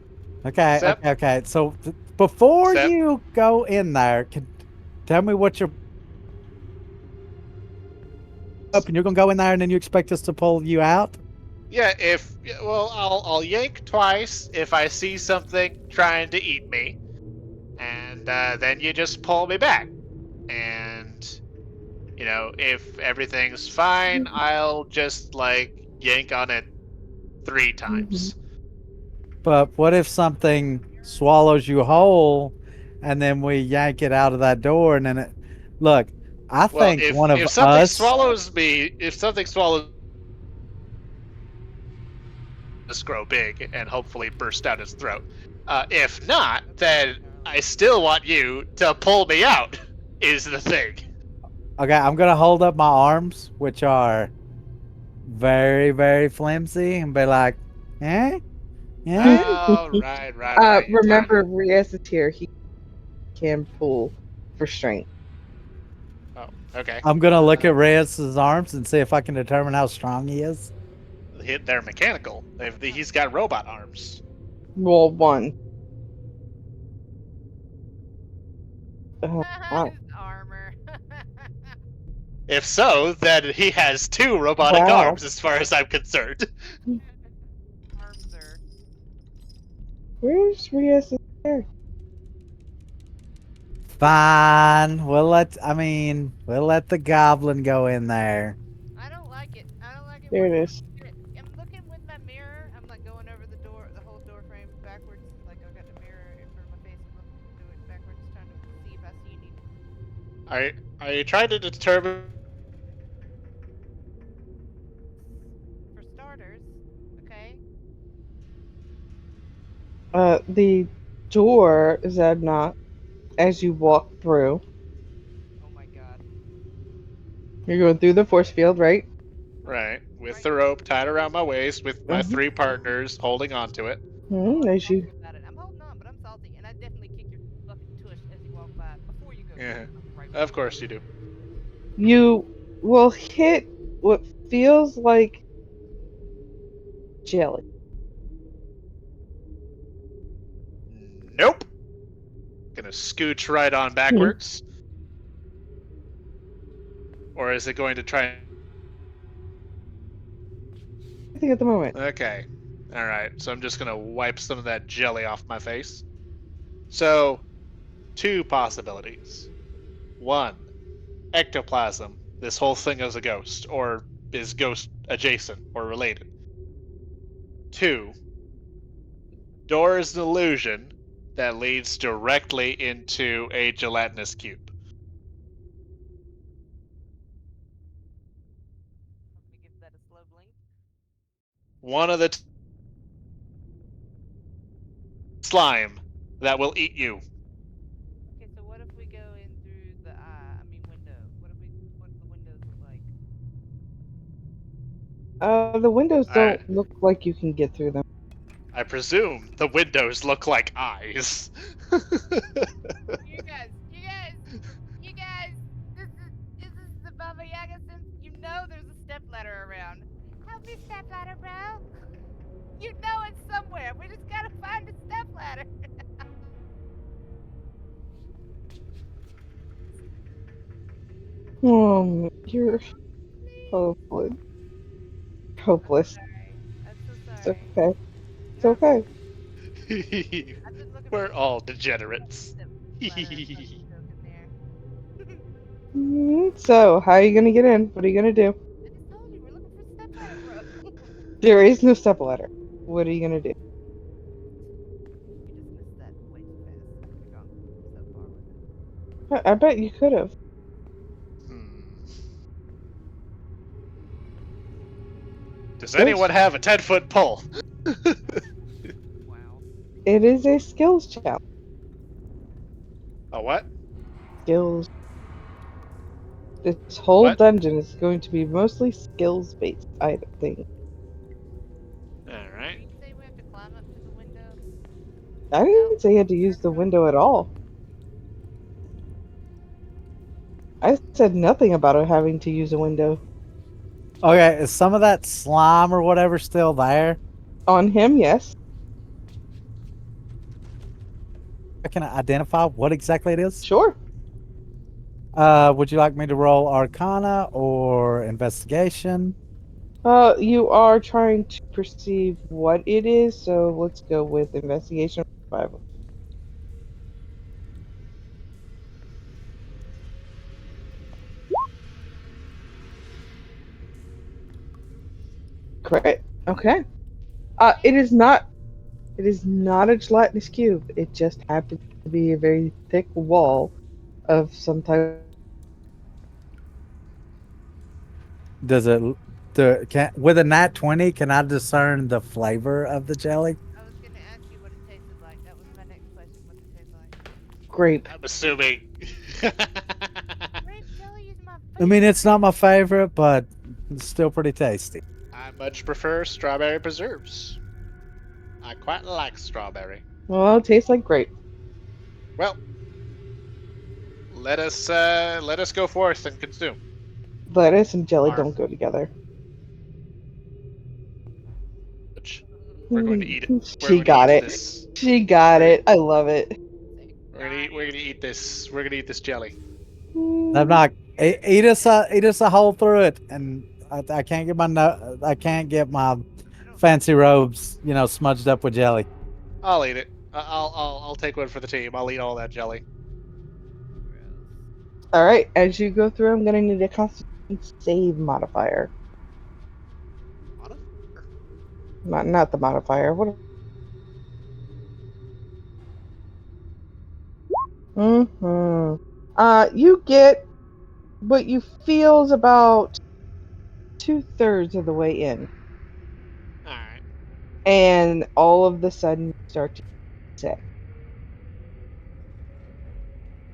[SPEAKER 4] Okay,
[SPEAKER 3] Sep.
[SPEAKER 4] okay. So before
[SPEAKER 3] Sep.
[SPEAKER 4] you go in there, tell me what you're up, and you're gonna go in there, and then you expect us to pull you out.
[SPEAKER 3] Yeah. I'll yank twice if I see something trying to eat me, and then you just pull me back. And if everything's fine, I'll just like yank on it 3 times.
[SPEAKER 4] But what if something swallows you whole, and then we yank it out of that door, and then it? Look, I
[SPEAKER 3] Well,
[SPEAKER 4] think
[SPEAKER 3] if
[SPEAKER 4] one of
[SPEAKER 3] if something
[SPEAKER 4] us.
[SPEAKER 3] swallows me, just grow big and hopefully burst down his throat. If not, then I still want you to pull me out. Is the thing.
[SPEAKER 4] Okay, I'm gonna hold up my arms, which are very, very flimsy, and be like, "Eh, yeah."
[SPEAKER 3] Oh, right.
[SPEAKER 2] Remember, Riaz is here. He can pull for strength.
[SPEAKER 3] Oh, okay.
[SPEAKER 4] I'm gonna look at Reyes's arms and see if I can determine how strong he is.
[SPEAKER 3] They're mechanical. He's got robot arms.
[SPEAKER 2] Roll 1. Wow.
[SPEAKER 1] His armor.
[SPEAKER 3] If so, then he has 2 robotic
[SPEAKER 2] Wow.
[SPEAKER 3] arms, as far as I'm concerned.
[SPEAKER 1] Armser.
[SPEAKER 2] Where's Riaz's hair?
[SPEAKER 4] Fine, we'll let the goblin go in there.
[SPEAKER 1] I don't like it. I don't like it.
[SPEAKER 2] There it
[SPEAKER 1] one
[SPEAKER 2] is.
[SPEAKER 1] bit. I'm looking with my mirror. I'm like going over the door, the whole door frame backwards. Like I've got the mirror in front of my face and looking through it backwards, trying to see if I see anything.
[SPEAKER 3] Are you trying to determine?
[SPEAKER 1] For starters, okay.
[SPEAKER 2] The door, Zadnot, as you walk through.
[SPEAKER 1] Oh my god.
[SPEAKER 2] You're going through the force field, right?
[SPEAKER 3] Right, with the rope tied around my waist, with my
[SPEAKER 2] Mhm.
[SPEAKER 3] 3 partners holding onto it.
[SPEAKER 2] As you.
[SPEAKER 1] About it. I'm holding on, but I'm salty, and I definitely kick your fucking tush as you walk by before you go.
[SPEAKER 3] Yeah,
[SPEAKER 1] Right
[SPEAKER 3] of course you do.
[SPEAKER 2] You will hit what feels like jelly.
[SPEAKER 3] Nope. Gonna scooch right on backwards. Or is it going to try?
[SPEAKER 2] I think at the moment.
[SPEAKER 3] Okay. Alright, so I'm just gonna wipe some of that jelly off my face. So, 2 possibilities. 1, ectoplasm. This whole thing is a ghost, or is ghost adjacent or related. 2, door is an illusion that leads directly into a gelatinous cube.
[SPEAKER 1] Let me give that a slow blink.
[SPEAKER 3] One of the slime that will eat you.
[SPEAKER 1] Okay, so what if we go in through the window? What if the windows look like?
[SPEAKER 2] The windows don't
[SPEAKER 3] Alright.
[SPEAKER 2] look like you can get through them.
[SPEAKER 3] I presume the windows look like eyes.
[SPEAKER 1] You guys, this is the Baba Yaga since you know there's a stepladder around. Help me, stepladder, bro. You know it's somewhere. We just gotta find a stepladder.
[SPEAKER 2] You're hopeless. Hopeless.
[SPEAKER 1] I'm so
[SPEAKER 2] It's
[SPEAKER 1] sorry.
[SPEAKER 2] okay. It's
[SPEAKER 1] You're
[SPEAKER 2] okay.
[SPEAKER 1] I've been looking
[SPEAKER 3] We're
[SPEAKER 1] for
[SPEAKER 3] all degenerates.
[SPEAKER 1] stepladder fucking joke in there.
[SPEAKER 2] So, how are you gonna get in? What are you gonna do?
[SPEAKER 1] I just told you we're looking for stepladder, bro.
[SPEAKER 2] There is no stepladder. What are you gonna do?
[SPEAKER 1] You dismissed that way too fast. I could have gone so far with it.
[SPEAKER 2] I bet you could have.
[SPEAKER 3] Hmm. Does
[SPEAKER 2] Skills.
[SPEAKER 3] anyone have a 10-foot pole?
[SPEAKER 1] Wow.
[SPEAKER 2] It is a skills challenge.
[SPEAKER 3] A what?
[SPEAKER 2] Skills. This whole
[SPEAKER 3] What?
[SPEAKER 2] dungeon is going to be mostly skills based, I think.
[SPEAKER 3] Alright.
[SPEAKER 1] Did you say we have to climb up to the window?
[SPEAKER 2] I didn't say you had to use the window at all. I said nothing about it having to use a window.
[SPEAKER 4] Okay, is some of that slime or whatever still there?
[SPEAKER 2] On him, yes.
[SPEAKER 4] Can I identify what exactly it is?
[SPEAKER 2] Sure.
[SPEAKER 4] Would you like me to roll Arcana or Investigation?
[SPEAKER 2] You are trying to perceive what it is, so let's go with investigation survival. Great. Okay. It is not. It is not a gelatinous cube. It just happens to be a very thick wall of some type.
[SPEAKER 4] Does it? With a nat 20, can I discern the flavor of the jelly?
[SPEAKER 1] I was gonna ask you what it tasted like. That was my next question. What it tasted like.
[SPEAKER 2] Grape.
[SPEAKER 3] I'm assuming.
[SPEAKER 1] Grape jelly is my favorite.
[SPEAKER 4] I mean, it's not my favorite, but it's still pretty tasty.
[SPEAKER 3] I much prefer strawberry preserves. I quite like strawberry.
[SPEAKER 2] Well, it tastes like grape.
[SPEAKER 3] Well, let us go forth and consume.
[SPEAKER 2] Lettuce and jelly
[SPEAKER 3] Arf.
[SPEAKER 2] don't go together.
[SPEAKER 3] Which we're going to eat it. We're
[SPEAKER 2] She
[SPEAKER 3] going to
[SPEAKER 2] got
[SPEAKER 3] eat
[SPEAKER 2] it.
[SPEAKER 3] This.
[SPEAKER 2] She got it. I love it.
[SPEAKER 3] We're gonna eat this. We're gonna eat this jelly.
[SPEAKER 4] I'm not. Eat us a hole through it, and I can't get I can't get my fancy robes, smudged up with jelly.
[SPEAKER 3] I'll eat it. I'll take one for the team. I'll eat all that jelly.
[SPEAKER 2] All right. As you go through, I'm gonna need a Constitution save modifier. Not the modifier. What? You get what you feel is about 2/3 of the way in,
[SPEAKER 3] All right.
[SPEAKER 2] and all of the sudden you start to sick.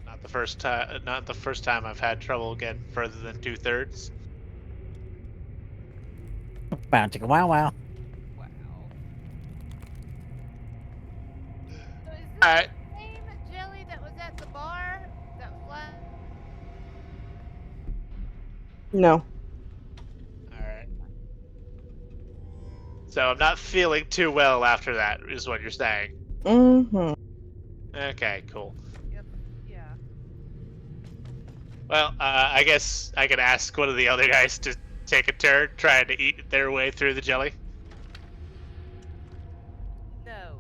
[SPEAKER 3] Not the first time. Not the first time I've had trouble getting further than 2/3.
[SPEAKER 4] Wow, chicka, wow, wow.
[SPEAKER 1] Wow. So is this
[SPEAKER 3] All right.
[SPEAKER 1] the same jelly that was at the bar? That flat?
[SPEAKER 2] No.
[SPEAKER 3] All right. So I'm not feeling too well after that, is what you're saying.
[SPEAKER 2] Mm-hmm.
[SPEAKER 3] Okay, cool.
[SPEAKER 1] Yep. Yeah.
[SPEAKER 3] Well, I guess I could ask one of the other guys to take a turn trying to eat their way through the jelly.
[SPEAKER 1] No.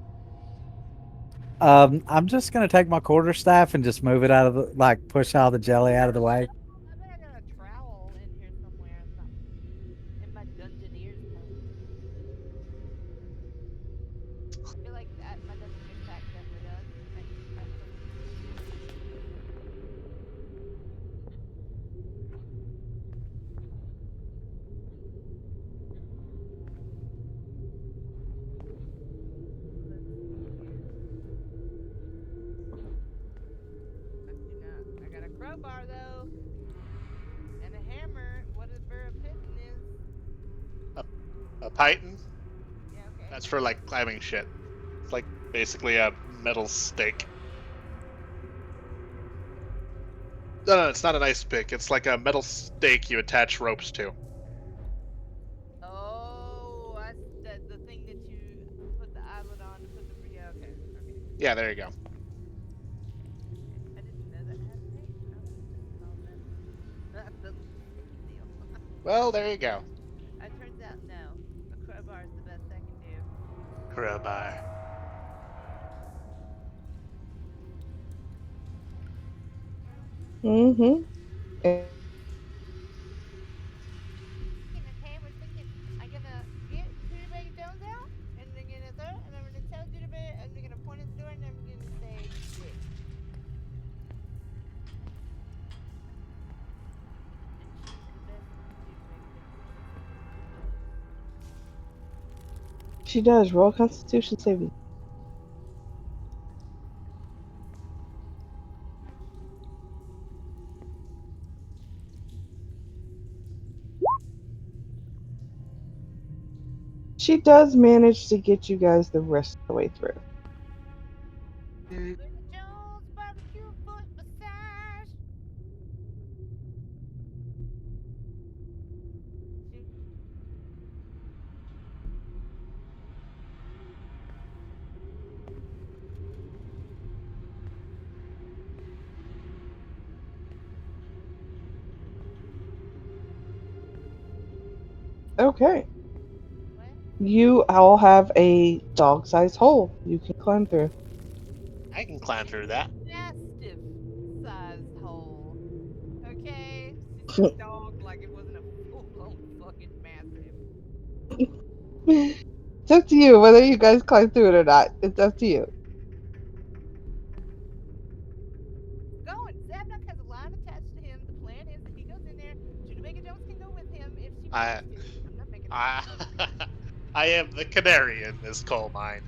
[SPEAKER 4] I'm just gonna take my quarterstaff and just move it out of the push all the jelly out of the way.
[SPEAKER 1] I bet I got a trowel in here somewhere. It's not in my Dungeoneer's pack. I feel like that my Dungeoneer's pack definitely does. I do not. I got a crowbar though, and a hammer. Whatever a piton is.
[SPEAKER 3] A python?
[SPEAKER 1] Yeah. Okay.
[SPEAKER 3] That's for like climbing shit. It's like basically a metal stake. No, it's not an ice pick. It's like a metal stake you attach ropes to.
[SPEAKER 1] Oh, the thing that you put the eyelet on to put the yeah. Okay. Okay.
[SPEAKER 3] Yeah, there you go.
[SPEAKER 1] I didn't know that had a name. I was just calling it.
[SPEAKER 3] Well, there you go.
[SPEAKER 1] It turns out no. A crowbar is the best I can do.
[SPEAKER 3] Crowbar.
[SPEAKER 2] Mm-hmm.
[SPEAKER 1] Okay, we're thinking I'm gonna get Judy Baker Jones out, and I'm gonna throw it, and I'm gonna tell Judy Baker, and I'm gonna point at the door, and I'm gonna say, "Quit." And she's the best Judy Baker Jones.
[SPEAKER 2] She does. Roll Constitution saving. She does manage to get you guys the rest of the way through.
[SPEAKER 1] Judy Baker Jones barbecue foot massage. She-
[SPEAKER 2] Okay.
[SPEAKER 1] What?
[SPEAKER 2] You all have a dog-sized hole you can climb through.
[SPEAKER 3] I can climb through that.
[SPEAKER 1] Mastiff sized hole. Okay? She said dog like it wasn't a full blown fucking massive.
[SPEAKER 2] It's up to you whether you guys climb through it or not. It's up to you.
[SPEAKER 1] Going. Zabnock has a line attached to him. The plan is that he goes in there. Judy Baker Jones can go with him if she
[SPEAKER 3] I-
[SPEAKER 1] wants to. I'm not making
[SPEAKER 3] I, I am the canary in this coal mine.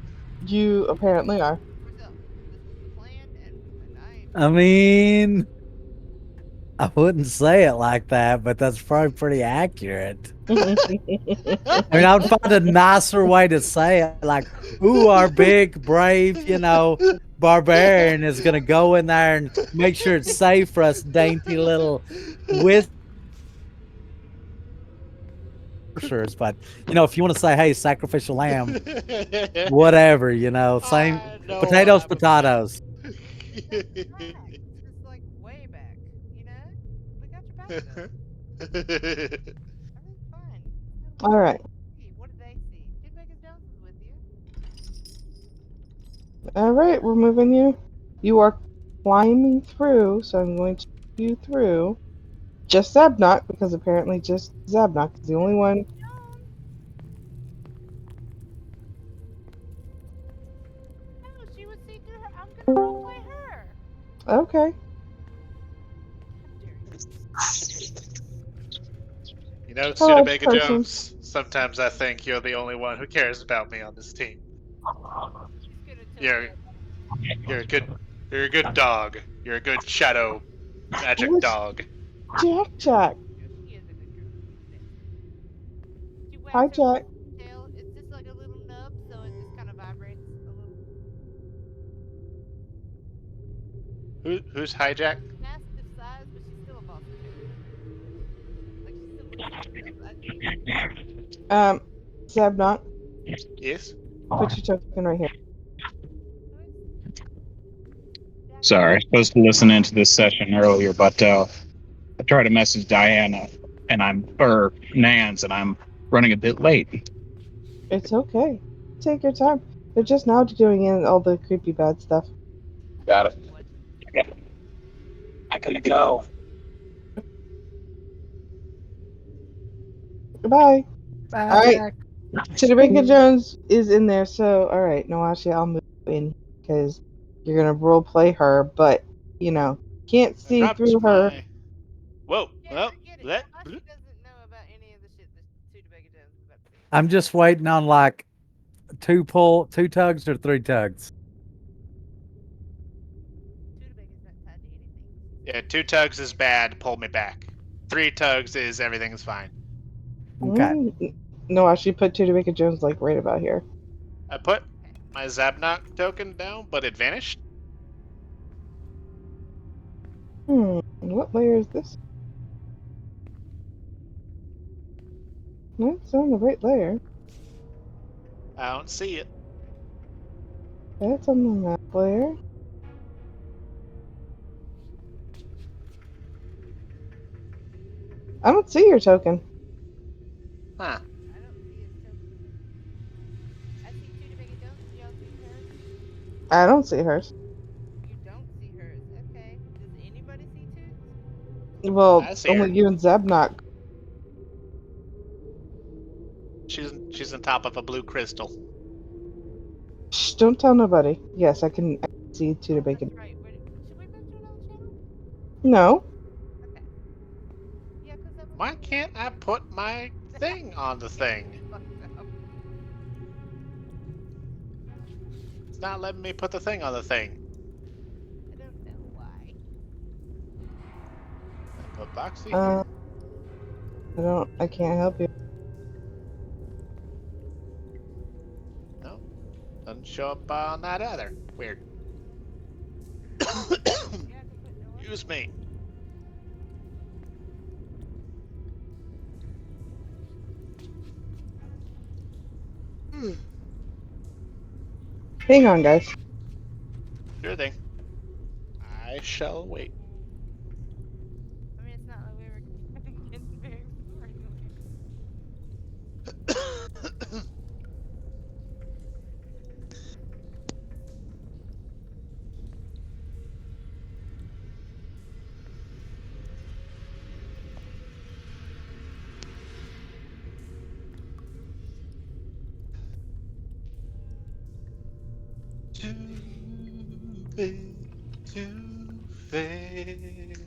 [SPEAKER 2] You apparently are.
[SPEAKER 1] myself. This was the plan, and I ain't.
[SPEAKER 4] I mean, I wouldn't say it like that, but that's probably pretty accurate. I mean, I would find a nicer way to say it, like, "Ooh, our big, brave, barbarian is gonna go in there and make sure it's safe for us, dainty little whiskers." But if you want to say, "Hey, sacrificial lamb," whatever, same
[SPEAKER 3] I know
[SPEAKER 4] potatoes,
[SPEAKER 3] I'm a-
[SPEAKER 4] potatoes.
[SPEAKER 1] That's right. It's just like way back. You know? We got your back though. Everything's fine.
[SPEAKER 2] All right.
[SPEAKER 1] What did they see? Judy Baker Jones is with you.
[SPEAKER 2] All right, we're moving you. You are climbing through, so I'm going to move you through. Just Zabnock, because apparently just Zabnock is the only one.
[SPEAKER 1] Jones. No, she would see through her. I'm gonna roleplay her.
[SPEAKER 2] Okay.
[SPEAKER 1] How dare you?
[SPEAKER 2] Hello,
[SPEAKER 3] Studebaker
[SPEAKER 2] person.
[SPEAKER 3] Jones, sometimes I think you're the only one who cares about me on this team.
[SPEAKER 1] She's gonna tell
[SPEAKER 3] You're-
[SPEAKER 1] you.
[SPEAKER 3] You're a good dog. You're a good shadow magic
[SPEAKER 2] What's-
[SPEAKER 3] dog.
[SPEAKER 2] Jack Jack.
[SPEAKER 1] She is a good girl. She wags
[SPEAKER 2] Hi,
[SPEAKER 1] her
[SPEAKER 2] Jack.
[SPEAKER 1] tail. It's just like a little nub, so it just kind of vibrates a little.
[SPEAKER 3] Who's hijack?
[SPEAKER 1] Mastiff size, but she's still a boss terrier. Like she's still.
[SPEAKER 2] Zabnock,
[SPEAKER 3] Yes.
[SPEAKER 2] put your token right here.
[SPEAKER 5] Sorry, I was listening to this session earlier, but I tried to message Diana or Nans, and I'm running a bit late.
[SPEAKER 2] It's okay. Take your time. They're just now doing in all the creepy bad stuff.
[SPEAKER 5] Got it.
[SPEAKER 1] What?
[SPEAKER 5] I gotta go.
[SPEAKER 2] Goodbye.
[SPEAKER 4] Bye,
[SPEAKER 2] All right.
[SPEAKER 4] Jack.
[SPEAKER 2] Studebaker Jones is in there, so all right. No, actually, I'll move in because you're gonna role play her, but can't see
[SPEAKER 3] Dropped
[SPEAKER 2] through her.
[SPEAKER 3] my- Whoa.
[SPEAKER 1] Yeah,
[SPEAKER 3] Well,
[SPEAKER 1] forget it.
[SPEAKER 3] that.
[SPEAKER 1] She doesn't know about any of the shit that Studebaker Jones is about to say.
[SPEAKER 4] I'm just waiting on like two tugs or three tugs.
[SPEAKER 1] Studebaker's not tied to anything.
[SPEAKER 3] Yeah, 2 tugs is bad. Pull me back. 3 tugs is everything's fine.
[SPEAKER 4] Okay.
[SPEAKER 2] No, actually, put Studebaker Jones like right about here.
[SPEAKER 3] I put my Zabnock token down, but it vanished.
[SPEAKER 2] What layer is this? No, it's on the right layer.
[SPEAKER 3] I don't see it.
[SPEAKER 2] That's on the map layer. I don't see your token.
[SPEAKER 3] Huh.
[SPEAKER 1] I don't see his token. I see Tuda Mega Jones. Do y'all see hers?
[SPEAKER 2] I don't see hers.
[SPEAKER 1] You don't see hers. Okay. Does anybody see Toots?
[SPEAKER 2] Well,
[SPEAKER 3] I see her.
[SPEAKER 2] only you and Zabnock.
[SPEAKER 3] She's on top of a blue crystal.
[SPEAKER 2] Shh, don't tell nobody. Yes, I can see Tuda
[SPEAKER 1] Oh,
[SPEAKER 2] Bacon.
[SPEAKER 1] that's right. Should we move to another channel?
[SPEAKER 2] No.
[SPEAKER 1] Okay. Yeah, because that was
[SPEAKER 3] Why
[SPEAKER 1] really
[SPEAKER 3] can't I put my thing on the thing?
[SPEAKER 1] fucked up.
[SPEAKER 3] It's not letting me put the thing on the thing.
[SPEAKER 1] I don't know why.
[SPEAKER 3] I put Boxy
[SPEAKER 2] Uh,
[SPEAKER 3] here.
[SPEAKER 2] I can't help you.
[SPEAKER 3] No, doesn't show up on that either. Weird.
[SPEAKER 1] Yeah, I can put no one.
[SPEAKER 3] Use me.
[SPEAKER 2] Hang on, guys.
[SPEAKER 3] Sure thing. I shall wait.
[SPEAKER 1] I mean, it's not like we were getting very far anyway.
[SPEAKER 3] Too big to fail.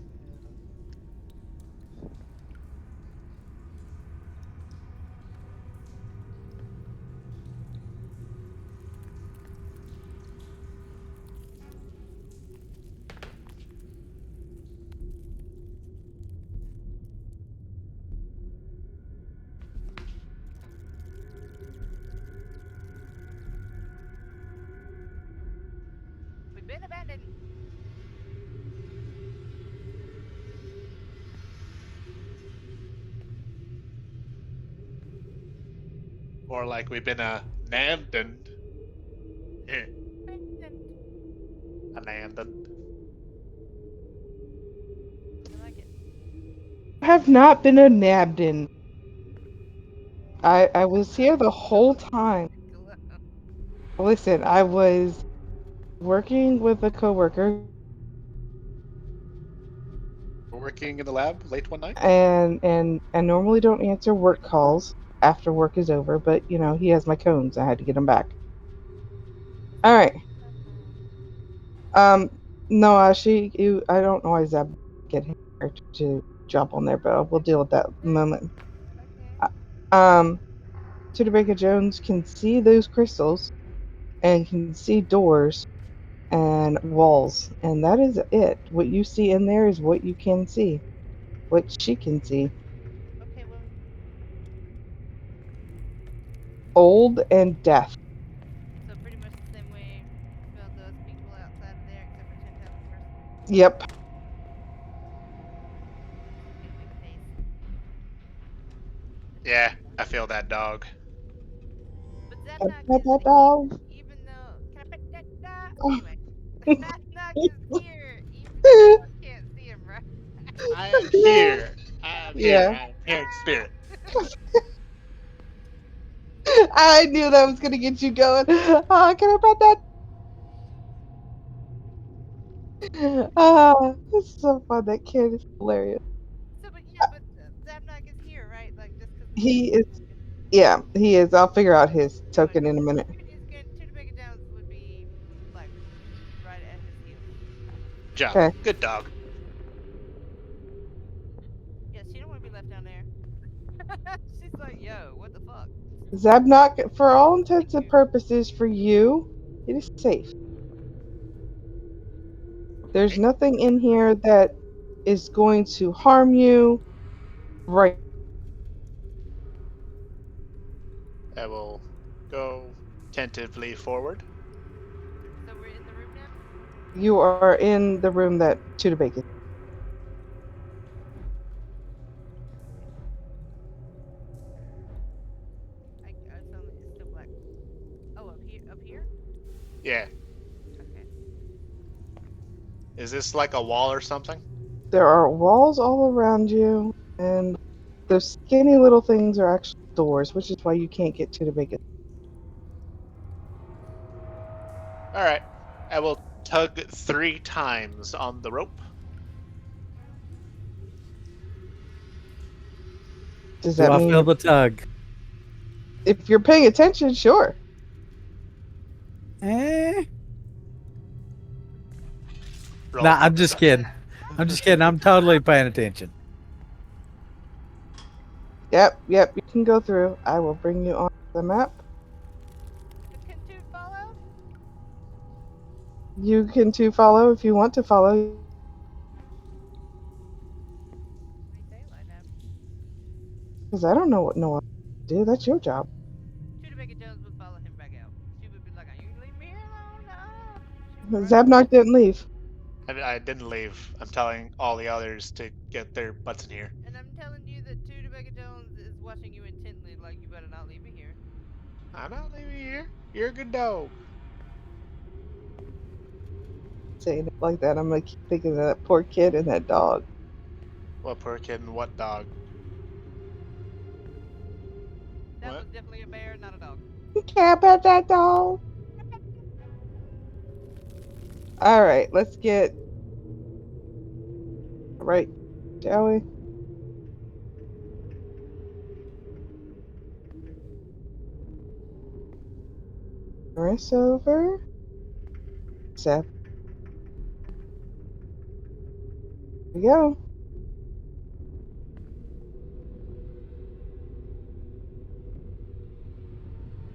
[SPEAKER 1] We've been abandoned.
[SPEAKER 3] Or like we've been abandoned.
[SPEAKER 1] Abandoned.
[SPEAKER 3] Abandoned.
[SPEAKER 1] I like it.
[SPEAKER 2] I have not been a Nabden. I was here the whole time. Listen, I was working with a coworker,
[SPEAKER 3] Working in the lab late one night.
[SPEAKER 2] and I normally don't answer work calls after work is over, but you know he has my cones. I had to get them back. All right. No, I don't know why Zeb get him to jump on there, but we'll deal with that in a moment.
[SPEAKER 1] Okay.
[SPEAKER 2] Studebaker Jones can see those crystals and can see doors and walls, and that is it. What you see in there is what you can see, what she can see.
[SPEAKER 1] Okay, well,
[SPEAKER 2] Old and death.
[SPEAKER 1] so pretty much the same way you felt those people outside of there, except for 10,000 first.
[SPEAKER 2] Yep.
[SPEAKER 1] Get a big face.
[SPEAKER 3] Yeah, I feel that dog.
[SPEAKER 1] But
[SPEAKER 2] Pet
[SPEAKER 1] Zabnock
[SPEAKER 2] that
[SPEAKER 1] is
[SPEAKER 2] dog.
[SPEAKER 1] even though can I pet that dog?
[SPEAKER 2] Oh.
[SPEAKER 1] Anyway, Zabnock is here, even though you can't see him, right?
[SPEAKER 3] I am here. I am here.
[SPEAKER 2] Yeah.
[SPEAKER 3] I am here in spirit.
[SPEAKER 2] I knew that was gonna get you going. Can I pet that? It's so fun. That kid is hilarious.
[SPEAKER 1] So, but yeah, but Zabnock is here, right? Like just because
[SPEAKER 2] He is. Yeah, he is. I'll figure out his token in a
[SPEAKER 1] Is
[SPEAKER 2] minute.
[SPEAKER 1] good. Tuda Jones would be like right at his heels.
[SPEAKER 3] Job.
[SPEAKER 2] Okay.
[SPEAKER 3] Good dog.
[SPEAKER 1] Yeah, she don't want to be left down there. She's like, yo, what the fuck?
[SPEAKER 2] Zabnock, for all intents and purposes, for you, it is safe. There's
[SPEAKER 3] Okay.
[SPEAKER 2] nothing in here that is going to harm you. Right.
[SPEAKER 3] I will go tentatively forward.
[SPEAKER 1] So we're in the room now.
[SPEAKER 2] You are in the room that Tudabake is.
[SPEAKER 1] It's still black. Oh, up here. Up here.
[SPEAKER 3] Yeah.
[SPEAKER 1] Okay.
[SPEAKER 3] Is this like a wall or something?
[SPEAKER 2] There are walls all around you, and those skinny little things are actually doors, which is why you can't get to the biggest.
[SPEAKER 3] All right. I will tug 3 times on the rope.
[SPEAKER 2] Does
[SPEAKER 4] Do
[SPEAKER 2] that
[SPEAKER 4] I
[SPEAKER 2] mean
[SPEAKER 4] feel the tug?
[SPEAKER 2] if you're paying attention, sure.
[SPEAKER 4] Eh.
[SPEAKER 3] Roll
[SPEAKER 4] Nah,
[SPEAKER 3] for
[SPEAKER 4] I'm just
[SPEAKER 3] perception.
[SPEAKER 4] kidding. I'm just kidding. I'm totally paying attention.
[SPEAKER 2] Yep, you can go through. I will bring you on the map.
[SPEAKER 1] Can two follow?
[SPEAKER 2] You can too follow if you want to follow.
[SPEAKER 1] Ain't daylight now.
[SPEAKER 2] Because I don't know what no one do. That's your job.
[SPEAKER 1] Studebaker Jones would follow him back out. She would be like, "Are you leave me alone? No." She would run.
[SPEAKER 2] Zabnock didn't leave.
[SPEAKER 3] I didn't leave. I'm telling all the others to get their butts in here.
[SPEAKER 1] And I'm telling you that Studebaker Jones is watching you intently, like you better not leave me here.
[SPEAKER 3] I'm not leaving you here. You're a good dog.
[SPEAKER 2] Saying it like that, I'm gonna keep thinking of that poor kid and that dog.
[SPEAKER 3] What poor kid and what dog?
[SPEAKER 1] That
[SPEAKER 3] What?
[SPEAKER 1] was definitely a bear, not a dog.
[SPEAKER 2] You care about that dog? All right, let's get right, shall we? Race over. Zap. Here we go.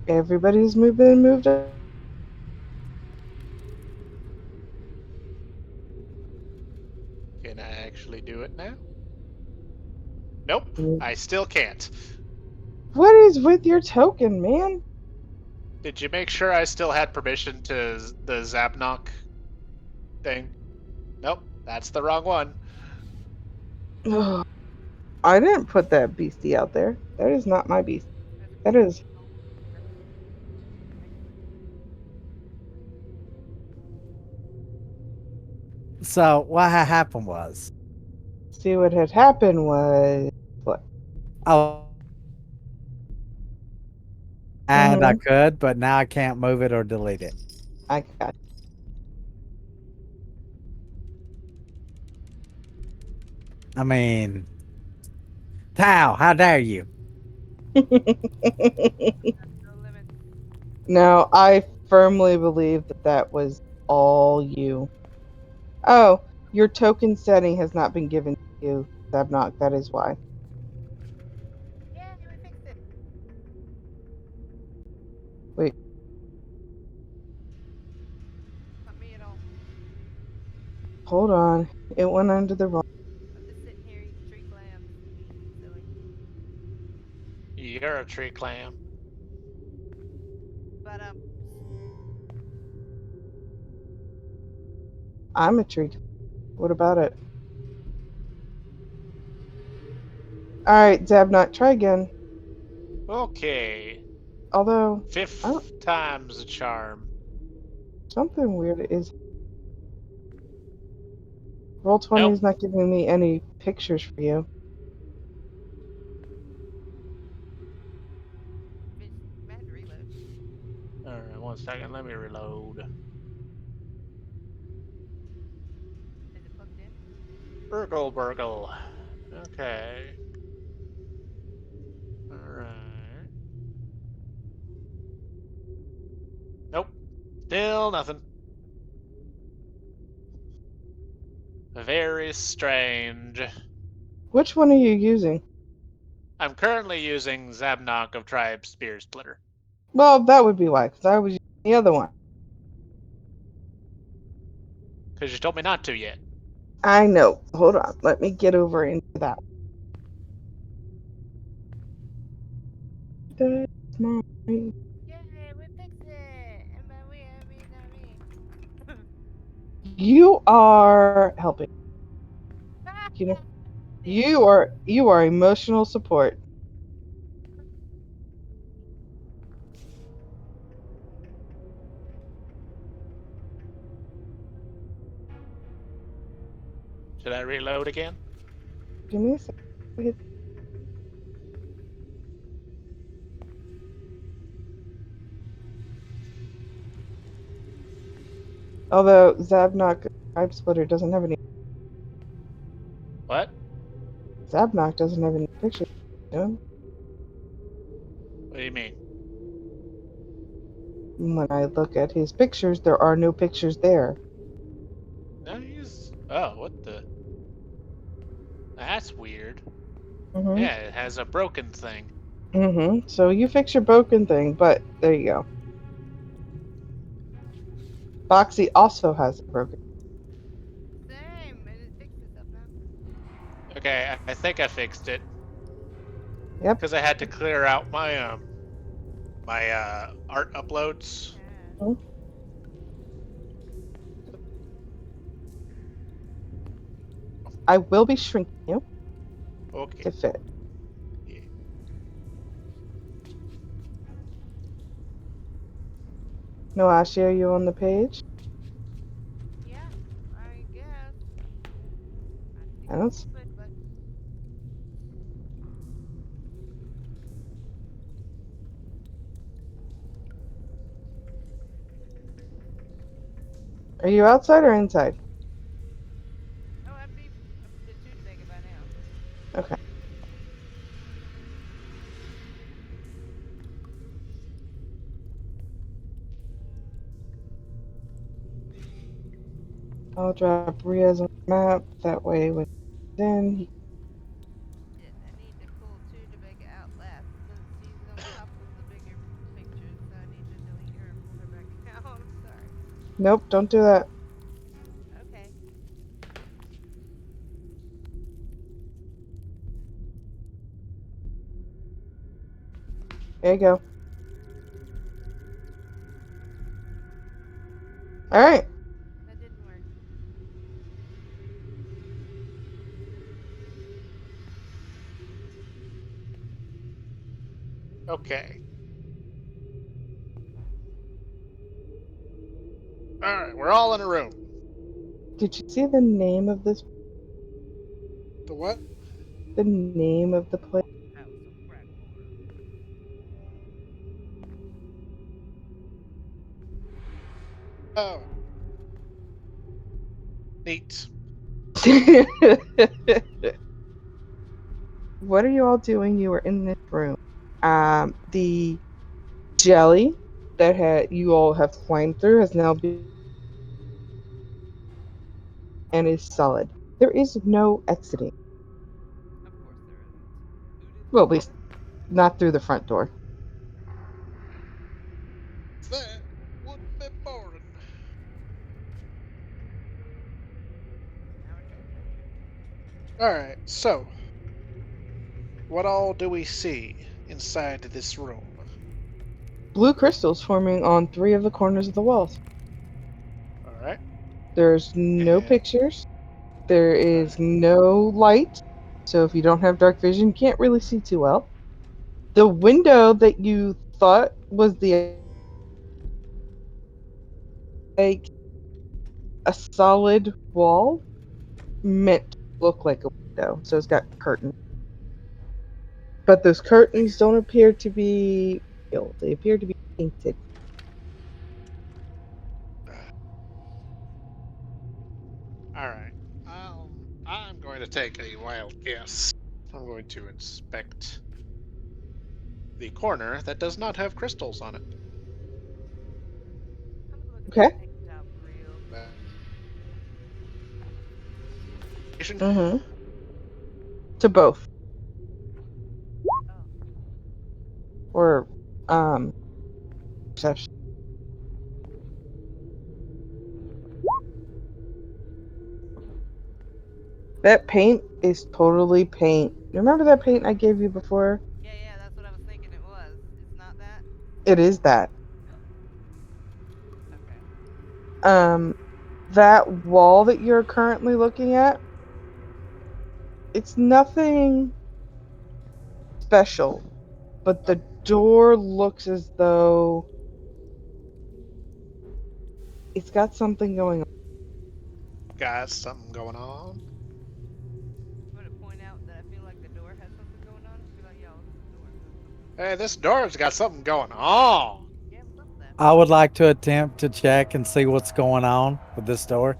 [SPEAKER 2] Everybody's moved up.
[SPEAKER 3] Can I actually do it now? Nope. I still can't.
[SPEAKER 2] What is with your token, man?
[SPEAKER 3] Did you make sure I still had permission to the Zabnock thing? Nope. That's the wrong one.
[SPEAKER 2] Ugh. I didn't put that beastie out there. That is not my beast. That is.
[SPEAKER 4] So what had happened was,
[SPEAKER 2] See, what had happened was.
[SPEAKER 4] oh, and I
[SPEAKER 2] Mhm.
[SPEAKER 4] could, but now I can't move it or delete it.
[SPEAKER 2] I got.
[SPEAKER 4] I mean, Tao, how dare you?
[SPEAKER 1] No limit.
[SPEAKER 2] No, I firmly believe that that was all you. Oh, your token setting has not been given to you, Zabnock. That is why.
[SPEAKER 1] Yeah, we fixed it.
[SPEAKER 2] Wait.
[SPEAKER 1] Not me at all.
[SPEAKER 2] Hold on. It went under the wrong.
[SPEAKER 1] I'm just sitting here eating tree clams. Silly.
[SPEAKER 3] You're a tree clam.
[SPEAKER 1] But
[SPEAKER 2] I'm a tree. What about it? All right, Zabnock, try again.
[SPEAKER 3] Okay.
[SPEAKER 2] Although
[SPEAKER 3] Fifth
[SPEAKER 2] Oh.
[SPEAKER 3] time's a charm.
[SPEAKER 2] something weird is. Roll20
[SPEAKER 3] Nope.
[SPEAKER 2] is not giving me any pictures for you.
[SPEAKER 1] I had to reload.
[SPEAKER 3] Alright, 1 second. Let me reload.
[SPEAKER 1] Is it plugged in?
[SPEAKER 3] Burgle. Okay. Alright. Nope. Still nothing. Very strange.
[SPEAKER 2] Which one are you using?
[SPEAKER 3] I'm currently using Zabnock of Tribe Spear Splitter.
[SPEAKER 2] Well, that would be why, because I was using the other one.
[SPEAKER 3] Because you told me not to yet.
[SPEAKER 2] I know. Hold on. Let me get over into that one. That's mine.
[SPEAKER 1] Yeah, we fixed it. And by we, I mean not me.
[SPEAKER 2] You are helping. You know, you are emotional support.
[SPEAKER 3] Should I reload again?
[SPEAKER 2] Give me a second. Although Zabnok Tribe Splitter doesn't have any.
[SPEAKER 3] What?
[SPEAKER 2] Zabnok doesn't have any pictures. Do
[SPEAKER 3] What do you mean?
[SPEAKER 2] him? When I look at his pictures, there are no pictures there.
[SPEAKER 3] No, he's. Oh, what the? That's weird.
[SPEAKER 2] Mm-hmm.
[SPEAKER 3] Yeah, it has a broken thing.
[SPEAKER 2] Mm-hmm. So you fix your broken thing, but there you go. Foxy also has a broken.
[SPEAKER 1] Same. I didn't fix this up now.
[SPEAKER 3] Okay, I think I fixed it.
[SPEAKER 2] Yep.
[SPEAKER 3] Because I had to clear out my art uploads.
[SPEAKER 1] Yeah.
[SPEAKER 2] I will be shrinking you
[SPEAKER 3] Okay.
[SPEAKER 2] to fit.
[SPEAKER 3] Yeah.
[SPEAKER 2] Noashi, are you on the page?
[SPEAKER 1] Yeah, I guess.
[SPEAKER 2] I don't s-
[SPEAKER 1] But
[SPEAKER 2] Are you outside or inside?
[SPEAKER 1] oh, I'd be up to 2 to make it by now.
[SPEAKER 2] Okay. I'll drop Riaz on the map. That way, when he's in, he
[SPEAKER 1] Shit, I need to pull 2 to make it outlast since she's on top of the bigger pictures, so I need to delete her and pull her back out. I'm sorry.
[SPEAKER 2] Nope, don't do that.
[SPEAKER 1] Okay.
[SPEAKER 2] There you go. All right.
[SPEAKER 1] That didn't work.
[SPEAKER 3] Okay. Alright, we're all in a room.
[SPEAKER 2] Did you see the name of this?
[SPEAKER 3] The what?
[SPEAKER 2] The name of the place?
[SPEAKER 1] House of Crackmore.
[SPEAKER 3] Oh. Neat.
[SPEAKER 2] What are you all doing? You were in this room. The jelly that you all have climbed through has now been and is solid. There is no exiting.
[SPEAKER 1] Of course there isn't.
[SPEAKER 2] Well, at least not through the front door.
[SPEAKER 3] That would be boring.
[SPEAKER 1] Now we're talking.
[SPEAKER 3] Alright, so. What all do we see inside this room?
[SPEAKER 2] Blue crystals forming on 3 of the corners of the walls.
[SPEAKER 3] Alright.
[SPEAKER 2] There's no
[SPEAKER 3] And-
[SPEAKER 2] pictures. There is no light. So if you don't have dark vision, you can't really see too well. The window that you thought was like a solid wall meant to look like a window. So it's got curtains. But those curtains don't appear to be real. They appear to be painted.
[SPEAKER 3] Alright. I'm going to take a wild guess. I'm going to inspect the corner that does not have crystals on it.
[SPEAKER 1] I'm gonna look at
[SPEAKER 2] Okay.
[SPEAKER 1] the paint job real quick.
[SPEAKER 2] Mm-hmm. To both.
[SPEAKER 1] Oh.
[SPEAKER 2] Or perception. That paint is totally paint. Remember that paint I gave you before?
[SPEAKER 1] Yeah, that's what I was thinking it was. It's not that?
[SPEAKER 2] It is that.
[SPEAKER 1] Okay.
[SPEAKER 2] That wall that you're currently looking at, it's nothing special, but the door looks as though it's got something going on.
[SPEAKER 3] Got something going on.
[SPEAKER 1] I'm gonna point out that I feel like the door has something going on. Be like, yo, this door has something.
[SPEAKER 3] Hey, this door's got something going on.
[SPEAKER 1] Yeah, what's up with
[SPEAKER 4] I would like to attempt to check and see what's going on with this door.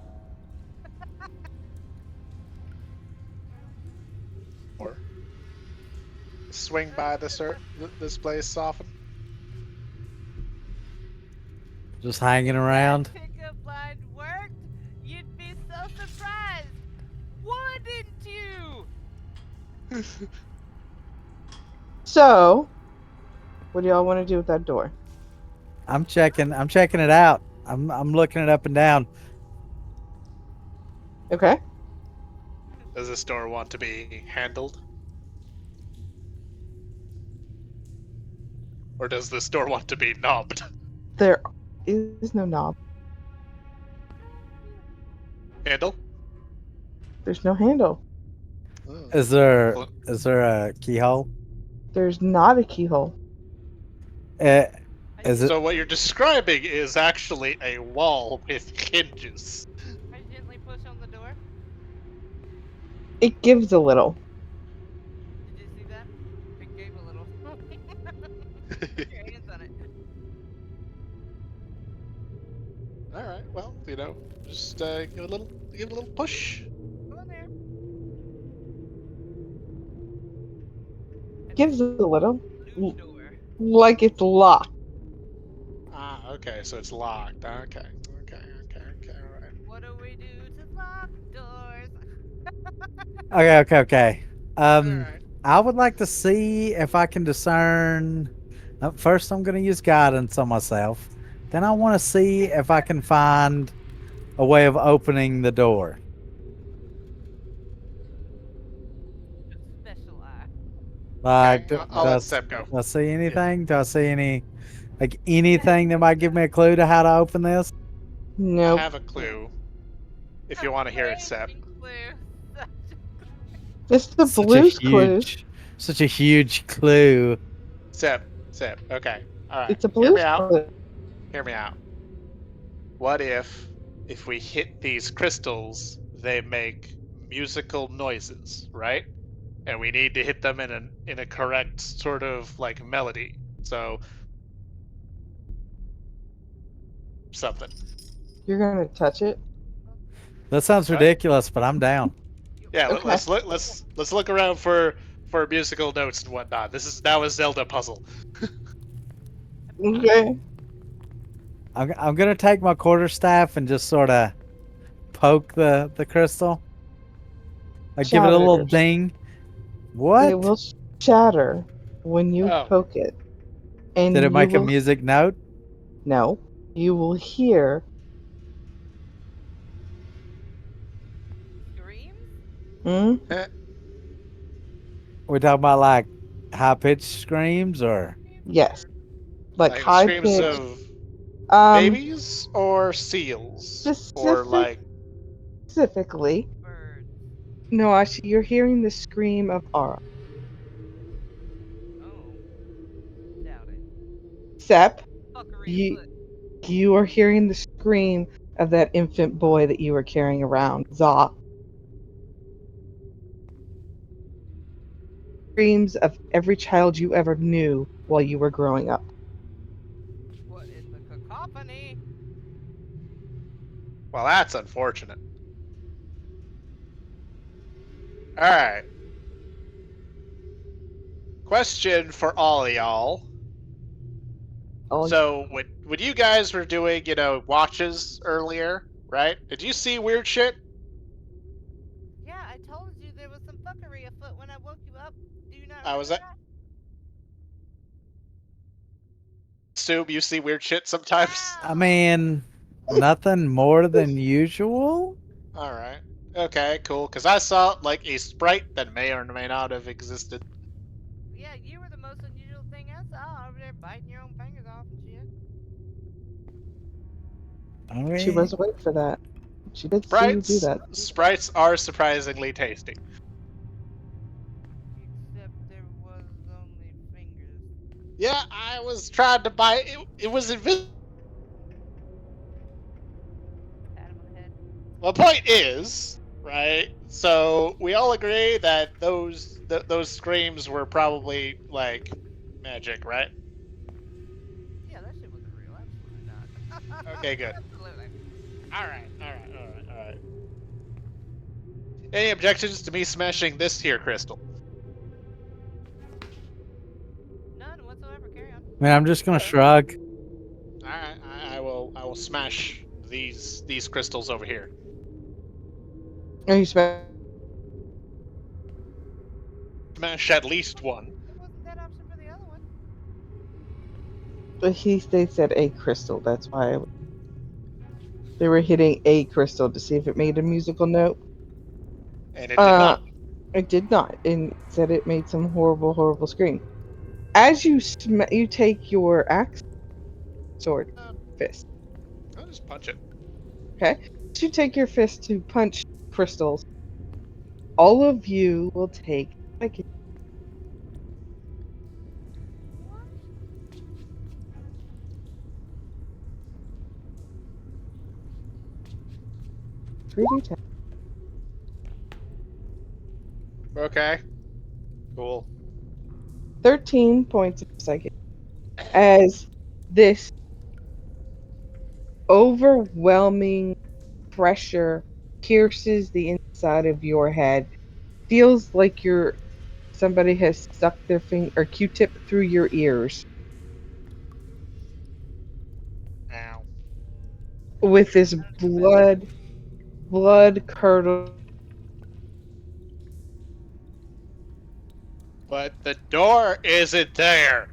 [SPEAKER 3] Or swing by this place often.
[SPEAKER 4] Just hanging around.
[SPEAKER 1] That pickup line worked. You'd be so surprised. Wouldn't you?
[SPEAKER 2] So, what do y'all want to do with that door?
[SPEAKER 4] I'm checking it out. I'm looking it up and down.
[SPEAKER 2] Okay.
[SPEAKER 3] Does this door want to be handled? Or does this door want to be knobbed?
[SPEAKER 2] There is no knob.
[SPEAKER 3] Handle?
[SPEAKER 2] There's no handle.
[SPEAKER 3] Oh.
[SPEAKER 4] Is there
[SPEAKER 3] Well-
[SPEAKER 4] a keyhole?
[SPEAKER 2] There's not a keyhole.
[SPEAKER 4] Is it?
[SPEAKER 3] So what you're describing is actually a wall with hinges.
[SPEAKER 1] I gently push on the door.
[SPEAKER 2] It gives a little.
[SPEAKER 1] Did you see that? It gave a little. Put your hands on it.
[SPEAKER 3] All right. Well, just give it a little push.
[SPEAKER 1] Go in there.
[SPEAKER 2] Gives a little.
[SPEAKER 1] Blue door.
[SPEAKER 2] Like it's locked.
[SPEAKER 3] Ah, okay. So it's locked. Okay. All right.
[SPEAKER 1] What do we do to lock doors?
[SPEAKER 4] Okay.
[SPEAKER 3] All right.
[SPEAKER 4] I would like to see if I can discern. First, I'm going to use guidance on myself. Then I want to see if I can find a way of opening the door.
[SPEAKER 1] Special eye.
[SPEAKER 4] Like,
[SPEAKER 3] Okay, I'll let Seb go.
[SPEAKER 4] do I see anything? Do I see anything that might give me a clue to how to open this?
[SPEAKER 2] Nope.
[SPEAKER 3] Have a clue. If you want to hear it, Seb.
[SPEAKER 2] It's the
[SPEAKER 4] Such a
[SPEAKER 2] blues clue.
[SPEAKER 4] Such a huge clue.
[SPEAKER 3] Seb. Okay. All right.
[SPEAKER 2] It's a
[SPEAKER 3] Hear
[SPEAKER 2] blues
[SPEAKER 3] me out.
[SPEAKER 2] clue.
[SPEAKER 3] Hear me out. What if we hit these crystals, they make musical noises, right? And we need to hit them in a correct sort of like melody. So something.
[SPEAKER 2] You're gonna touch it.
[SPEAKER 4] That sounds
[SPEAKER 3] What?
[SPEAKER 4] ridiculous, but I'm down.
[SPEAKER 3] Yeah,
[SPEAKER 2] Okay.
[SPEAKER 3] let's look around for musical notes and whatnot. This is now a Zelda puzzle.
[SPEAKER 2] Okay.
[SPEAKER 4] I'm gonna take my quarterstaff and just sort of poke the crystal. Like give it a little
[SPEAKER 2] Shatters.
[SPEAKER 4] ding. What?
[SPEAKER 2] It will shatter when you
[SPEAKER 3] Oh.
[SPEAKER 2] poke it. And
[SPEAKER 4] Did it
[SPEAKER 2] you
[SPEAKER 4] make a
[SPEAKER 2] will-
[SPEAKER 4] music note?
[SPEAKER 2] No. You will hear.
[SPEAKER 1] Screams?
[SPEAKER 2] Hmm?
[SPEAKER 4] We're talking about like high pitched screams or
[SPEAKER 2] Yes. Like
[SPEAKER 3] Like
[SPEAKER 2] high
[SPEAKER 3] screams
[SPEAKER 2] pitched.
[SPEAKER 3] of babies or seals or
[SPEAKER 2] specific-
[SPEAKER 3] like
[SPEAKER 2] Specifically.
[SPEAKER 1] Birds.
[SPEAKER 2] No, actually, you're hearing the scream of Aura.
[SPEAKER 1] Oh. Doubt it.
[SPEAKER 2] Sep,
[SPEAKER 1] Fuckery
[SPEAKER 2] Ye-
[SPEAKER 1] afoot.
[SPEAKER 2] you are hearing the scream of that infant boy that you were carrying around, Za. Screams of every child you ever knew while you were growing up.
[SPEAKER 1] What in the cacophony?
[SPEAKER 3] well, that's unfortunate. All right. Question for all of y'all.
[SPEAKER 2] Oh,
[SPEAKER 3] So when you guys were doing, watches earlier, right? Did you see weird shit?
[SPEAKER 1] Yeah, I told you there was some fuckery afoot when I woke you up. Do you not
[SPEAKER 3] I was
[SPEAKER 1] remember
[SPEAKER 3] Assume you see weird shit sometimes.
[SPEAKER 4] I mean nothing more than usual.
[SPEAKER 3] All right. Okay, cool. Because I saw like a sprite that may or may not have existed.
[SPEAKER 1] Yeah, you were the most unusual thing I saw over there biting your own fingers off and shit.
[SPEAKER 4] I mean,
[SPEAKER 2] she was awake for that. She did see you do that.
[SPEAKER 3] Sprites are surprisingly tasty.
[SPEAKER 1] Except there was only fingers.
[SPEAKER 3] Yeah, I was trying to buy it. It was invisible.
[SPEAKER 1] Pat him on the head.
[SPEAKER 3] The point is, right? So we all agree that those screams were probably like magic, right?
[SPEAKER 1] Yeah, that shit wasn't real. That's fine.
[SPEAKER 3] Okay, good.
[SPEAKER 1] Absolutely.
[SPEAKER 3] All right. Any objections to me smashing this here crystal?
[SPEAKER 1] None whatsoever. Carry on.
[SPEAKER 4] I mean, I'm just gonna shrug.
[SPEAKER 3] All right, I will smash these crystals over here.
[SPEAKER 2] And you spent
[SPEAKER 3] Smash at least one.
[SPEAKER 1] There wasn't that option for the other one.
[SPEAKER 2] they said a crystal. That's why they were hitting a crystal to see if it made a musical note.
[SPEAKER 3] And it did not.
[SPEAKER 2] It did not, and said it made some horrible, horrible scream. As you you take your axe, sword, fist.
[SPEAKER 3] I'll just punch it.
[SPEAKER 2] Okay. As you take your fist to punch crystals, all of you will take like three d10.
[SPEAKER 3] Okay. Cool.
[SPEAKER 2] 13 points of psychic as this overwhelming pressure pierces the inside of your head. Feels like somebody has stuck their finger or Q-tip through your ears
[SPEAKER 3] Ow.
[SPEAKER 2] with this blood curdle.
[SPEAKER 3] But the door isn't there.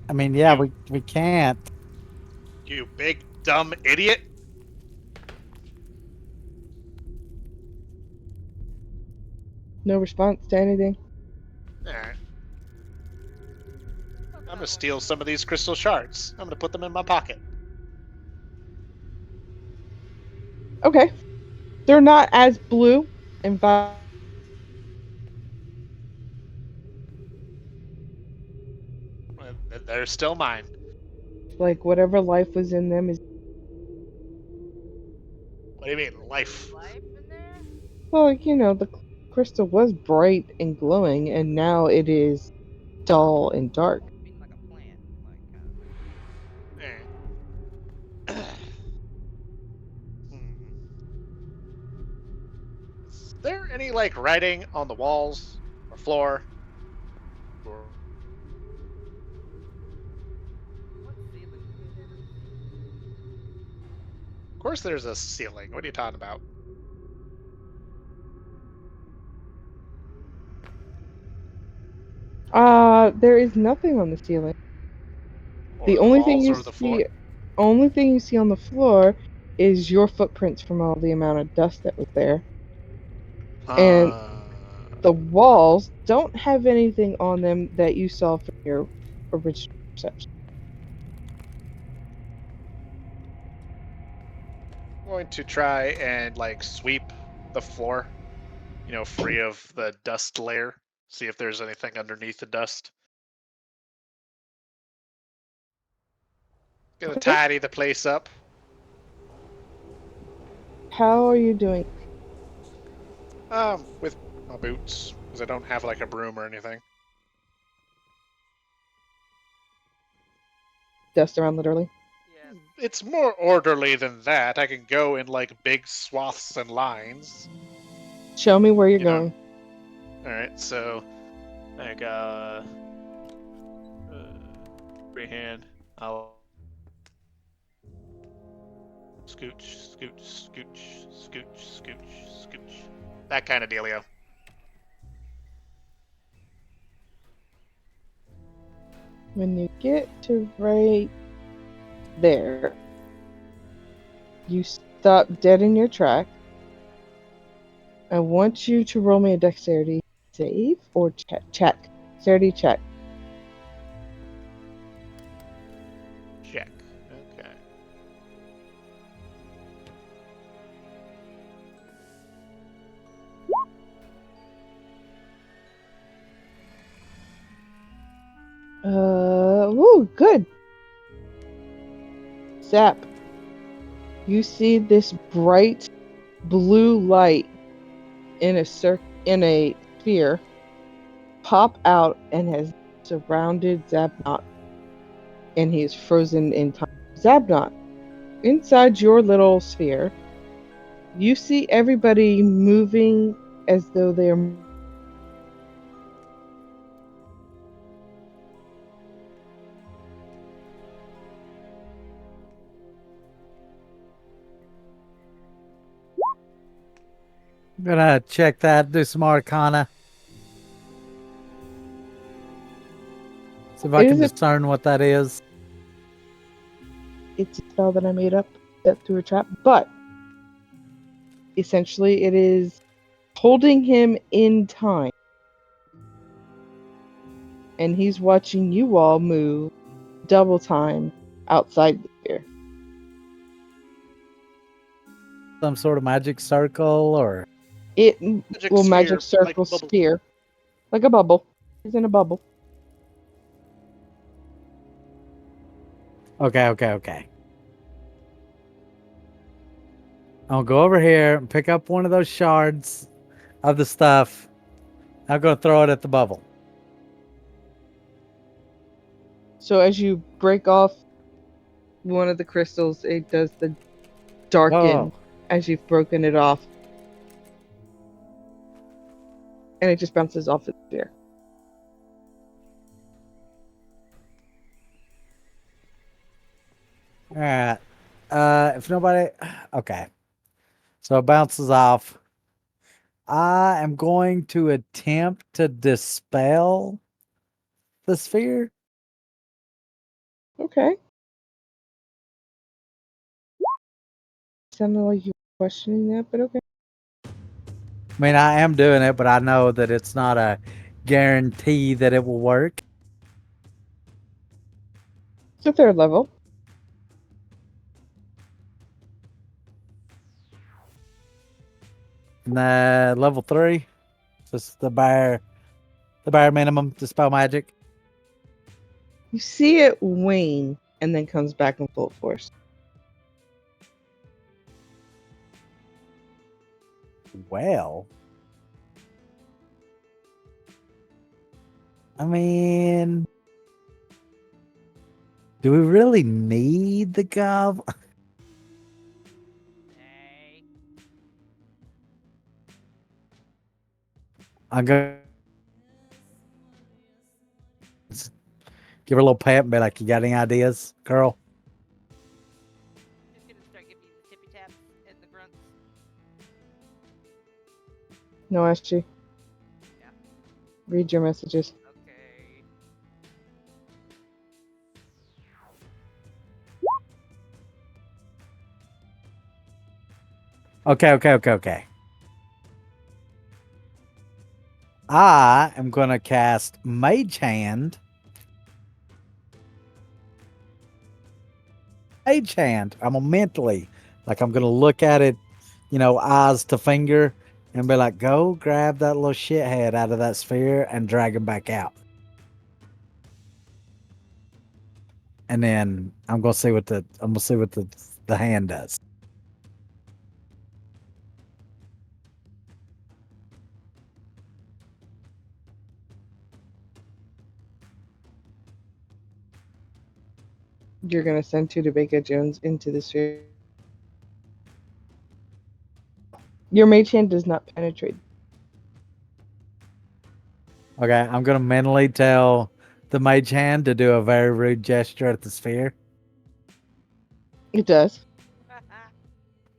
[SPEAKER 4] I mean, yeah, we can't.
[SPEAKER 3] You big dumb idiot.
[SPEAKER 2] No response to anything.
[SPEAKER 3] Alright. I'm gonna steal some of these crystal shards. I'm gonna put them in my pocket.
[SPEAKER 2] Okay. They're not as blue and
[SPEAKER 3] They're still mine.
[SPEAKER 2] like whatever life was in them is
[SPEAKER 3] What do you mean, life?
[SPEAKER 1] Life in there?
[SPEAKER 2] well, the crystal was bright and glowing and now it is dull and dark.
[SPEAKER 1] I mean, like a plant,
[SPEAKER 3] Is there any like writing on the walls or floor? Or
[SPEAKER 1] What ceiling do we have?
[SPEAKER 3] of course, there's a ceiling. What are you talking about?
[SPEAKER 2] There is nothing on the ceiling.
[SPEAKER 3] Or
[SPEAKER 2] The only thing
[SPEAKER 3] walls
[SPEAKER 2] you
[SPEAKER 3] or the floor?
[SPEAKER 2] see on the floor is your footprints from all the amount of dust that was there. And the walls don't have anything on them that you saw from your original perception.
[SPEAKER 3] I'm going to try and like sweep the floor, free of the dust layer. See if there's anything underneath the dust. Gonna
[SPEAKER 2] Okay.
[SPEAKER 3] tidy the place up.
[SPEAKER 2] How are you doing?
[SPEAKER 3] With my boots, because I don't have like a broom or anything.
[SPEAKER 2] Dust around, literally.
[SPEAKER 1] Yeah.
[SPEAKER 3] It's more orderly than that. I can go in like big swaths and lines.
[SPEAKER 2] Show me where you're
[SPEAKER 3] You know.
[SPEAKER 2] going.
[SPEAKER 3] Alright, so like freehand. I'll scooch, scooch, scooch, scooch, scooch, scooch. That kind of dealio.
[SPEAKER 2] When you get to right there, you stop dead in your track. I want you to roll me a dexterity save or check. Dexterity check.
[SPEAKER 3] Check. Okay.
[SPEAKER 2] Woo, good. Zap. You see this bright blue light in a sphere pop out and has surrounded Zabnot. and he is frozen in time. Zabnot, inside your little sphere, you see everybody moving as though they're
[SPEAKER 4] I'm gonna check that, do some arcana. See if I
[SPEAKER 2] It
[SPEAKER 4] can
[SPEAKER 2] is a-
[SPEAKER 4] discern what that is.
[SPEAKER 2] it's a spell that I made up set through a trap, but essentially it is holding him in time. And he's watching you all move double time outside the sphere.
[SPEAKER 4] Some sort of magic circle or
[SPEAKER 2] It
[SPEAKER 3] Magic
[SPEAKER 2] will
[SPEAKER 3] sphere,
[SPEAKER 2] magic
[SPEAKER 3] like
[SPEAKER 2] circle
[SPEAKER 3] bubble.
[SPEAKER 2] sphere. Like a bubble. He's in a bubble.
[SPEAKER 4] okay. I'll go over here and pick up one of those shards of the stuff. I'm gonna throw it at the bubble.
[SPEAKER 2] So as you break off one of the crystals, it does the darken
[SPEAKER 4] Whoa.
[SPEAKER 2] as you've broken it off. And it just bounces off the sphere.
[SPEAKER 4] All right. If nobody, okay. So it bounces off. I am going to attempt to dispel the sphere.
[SPEAKER 2] Okay. Sounded like you were questioning that, but okay.
[SPEAKER 4] I mean, I am doing it, but I know that it's not a guarantee that it will work.
[SPEAKER 2] It's a third level.
[SPEAKER 4] And level 3, just the bare minimum to spell magic.
[SPEAKER 2] You see it wane and then comes back in full force.
[SPEAKER 4] Well, I mean, do we really need the goblin?
[SPEAKER 1] Hey.
[SPEAKER 4] I'm gonna give her a little pat and be like, "You got any ideas, girl?"
[SPEAKER 1] Just gonna start giving you the tippy taps and the grunts.
[SPEAKER 2] No, SG.
[SPEAKER 1] Yeah.
[SPEAKER 2] Read your messages.
[SPEAKER 1] Okay.
[SPEAKER 4] Okay. I am gonna cast Mage Hand. Mage Hand. I'm gonna mentally, like, I'm gonna look at it, eyes to finger, and be like, "Go grab that little shithead out of that sphere and drag him back out." And then I'm gonna see what the hand does.
[SPEAKER 2] You're gonna send Tudabeka Jones into the sphere. Your mage hand does not penetrate.
[SPEAKER 4] Okay, I'm gonna mentally tell the Mage Hand to do a very rude gesture at the sphere.
[SPEAKER 2] It does.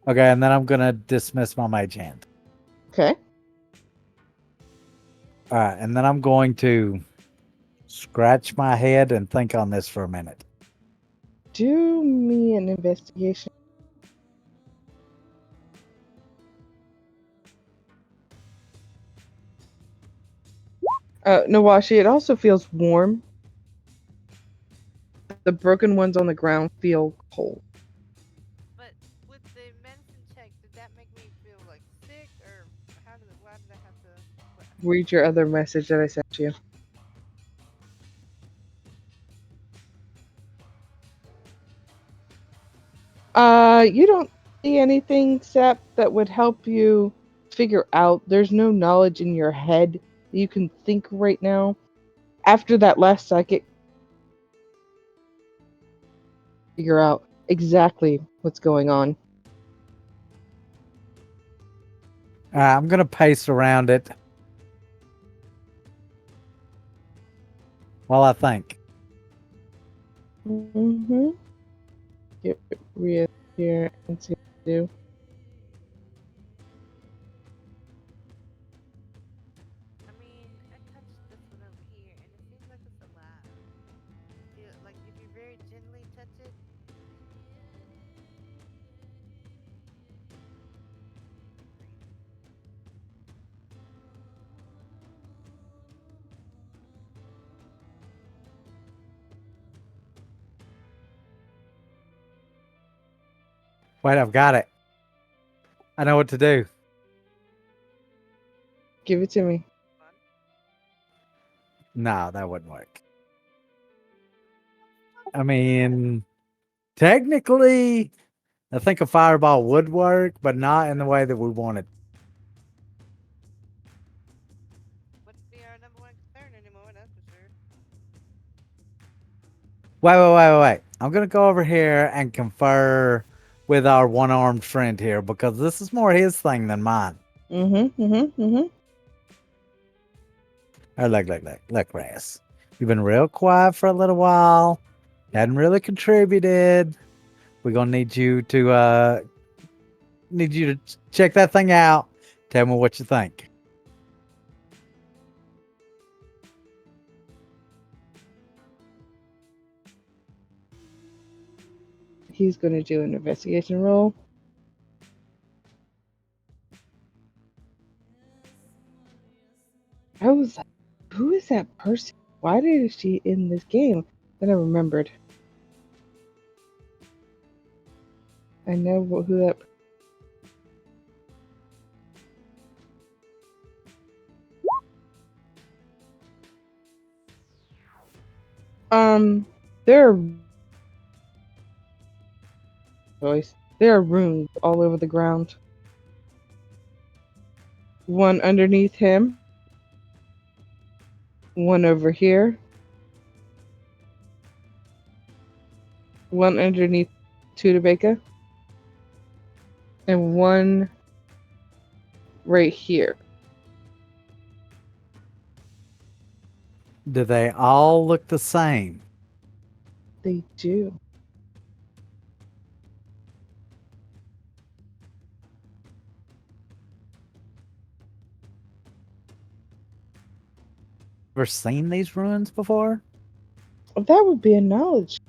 [SPEAKER 4] Okay, and then I'm gonna dismiss my Mage Hand.
[SPEAKER 2] Okay.
[SPEAKER 4] All right, and then I'm going to scratch my head and think on this for a minute.
[SPEAKER 2] Do me an investigation. Nawashi, it also feels warm. The broken ones on the ground feel cold.
[SPEAKER 1] But with the medicine check, did that make me feel like sick, or why did I have to?
[SPEAKER 2] Read your other message that I sent you. You don't see anything, Sep, that would help you figure out. There's no knowledge in your head that you can think right now. After that last psychic, figure out exactly what's going on.
[SPEAKER 4] I'm gonna pace around it while I think.
[SPEAKER 2] Mm-hmm. Get Rhea here and see what to do.
[SPEAKER 1] I mean, I touched this one over here, and it seems like it's alive. Feel like if you very gently touch it.
[SPEAKER 4] Wait, I've got it. I know what to do.
[SPEAKER 2] Give it to me.
[SPEAKER 1] Fun.
[SPEAKER 4] No, that wouldn't work. I mean, technically, I think a fireball would work, but not in the way that we wanted.
[SPEAKER 1] Wouldn't be our number one concern anymore, that's for sure.
[SPEAKER 4] Wait. I'm gonna go over here and confer with our one-armed friend here because this is more his thing than mine.
[SPEAKER 2] Mm-hmm.
[SPEAKER 4] Oh, look, Raz. You've been real quiet for a little while. Hadn't really contributed. We're gonna need you to check that thing out. Tell me what you think.
[SPEAKER 2] He's gonna do an investigation roll. I was like, who is that person? Why is she in this game? Then I remembered. I know who that. There are voice. There are runes all over the ground. One underneath him. One over here. One underneath Tudabeka. And one right here.
[SPEAKER 4] Do they all look the same?
[SPEAKER 2] They do.
[SPEAKER 4] Ever seen these ruins before?
[SPEAKER 2] That would be a knowledge.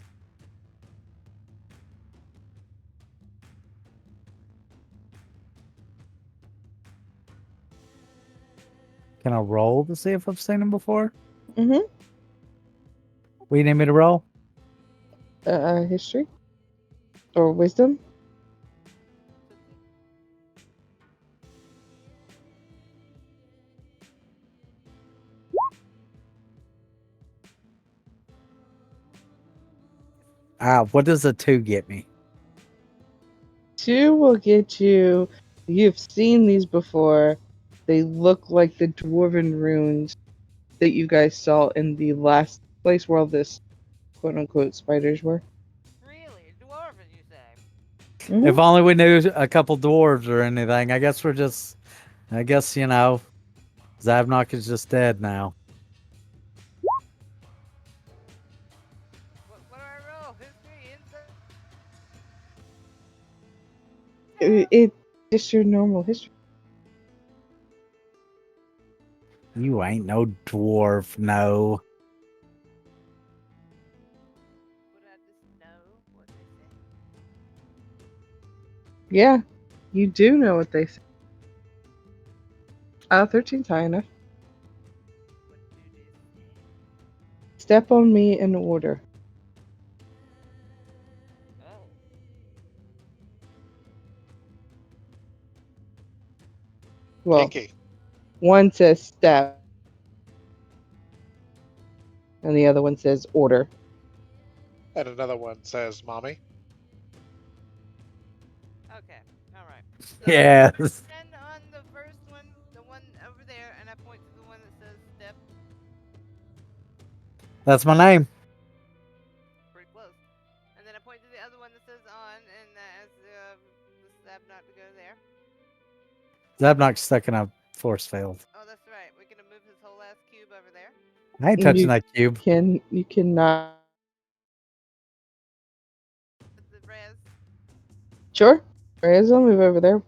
[SPEAKER 4] Can I roll to see if I've seen them before?
[SPEAKER 2] Mm-hmm.
[SPEAKER 4] What do you need me to roll?
[SPEAKER 2] History? Or wisdom?
[SPEAKER 4] What does a 2 get me?
[SPEAKER 2] 2 will get you. You've seen these before. They look like the dwarven runes that you guys saw in the last place where all this quote unquote spiders were.
[SPEAKER 1] Really? Dwarven, you say?
[SPEAKER 2] Mhm.
[SPEAKER 4] If only we knew a couple dwarves or anything. I guess Zavnok is just dead now.
[SPEAKER 1] What do I roll? History, insight?
[SPEAKER 2] It's just your normal history.
[SPEAKER 4] You ain't no dwarf, no.
[SPEAKER 1] Would I just know what they say?
[SPEAKER 2] Yeah, you do know what they say. 13's high enough.
[SPEAKER 1] What do they say?
[SPEAKER 2] Step on me in order.
[SPEAKER 1] Oh.
[SPEAKER 2] Well,
[SPEAKER 3] Pinky.
[SPEAKER 2] one says step, and the other one says order.
[SPEAKER 3] And another one says mommy.
[SPEAKER 1] Okay. All right. So
[SPEAKER 4] Yes.
[SPEAKER 1] stand on the first one, the one over there, and I point to the one that says step.
[SPEAKER 4] That's my name.
[SPEAKER 1] Pretty close. And then I point to the other
[SPEAKER 4] Zabnok's stuck in a force field.
[SPEAKER 1] Oh, that's right. We're gonna move his whole ass cube over there.
[SPEAKER 4] I ain't
[SPEAKER 2] And
[SPEAKER 4] touching
[SPEAKER 2] you
[SPEAKER 4] that cube.
[SPEAKER 2] You cannot.
[SPEAKER 1] With the res.
[SPEAKER 2] Sure. Reyes will move over there.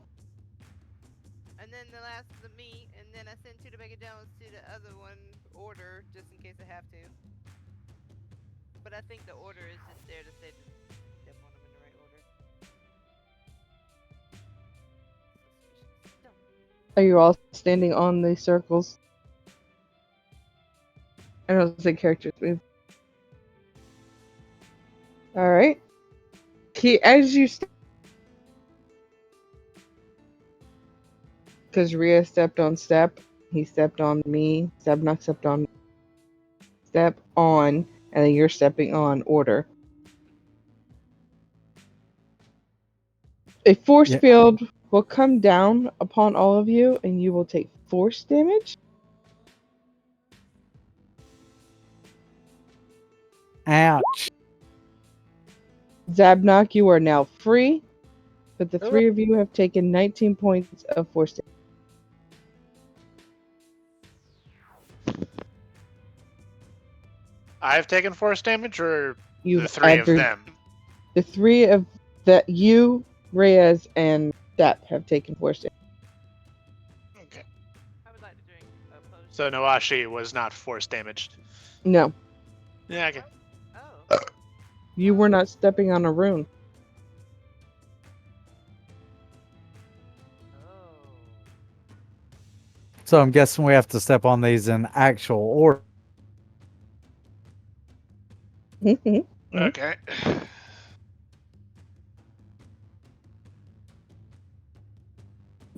[SPEAKER 1] And then the last is the meat, and then I send Tutabaga Jones to the other one order, just in case I have to. But I think the order is just there to say to step on them in the right order. Suspicious. Don't.
[SPEAKER 2] Are you all standing on the circles? I don't think characters move. All right. As you because Rhea stepped on step, he stepped on me. Zabnok stepped on step on, and then you're stepping on order. A force
[SPEAKER 4] Yeah.
[SPEAKER 2] field will come down upon all of you, and you will take force damage.
[SPEAKER 4] Ouch.
[SPEAKER 2] Zabnok, you are now free, but the three of you have taken 19 points of force damage.
[SPEAKER 3] I've taken force damage, or
[SPEAKER 2] You've
[SPEAKER 3] the three of
[SPEAKER 2] added-
[SPEAKER 3] them?
[SPEAKER 2] The three of that you, Reyes, and Step have taken force damage.
[SPEAKER 3] Okay.
[SPEAKER 1] I would like to drink a potion.
[SPEAKER 3] So Noashi was not force damaged.
[SPEAKER 2] No,
[SPEAKER 3] Yeah, okay.
[SPEAKER 1] Oh.
[SPEAKER 2] you were not stepping on a rune.
[SPEAKER 1] Oh.
[SPEAKER 4] So I'm guessing we have to step on these in actual order.
[SPEAKER 2] Mhm.
[SPEAKER 3] Okay.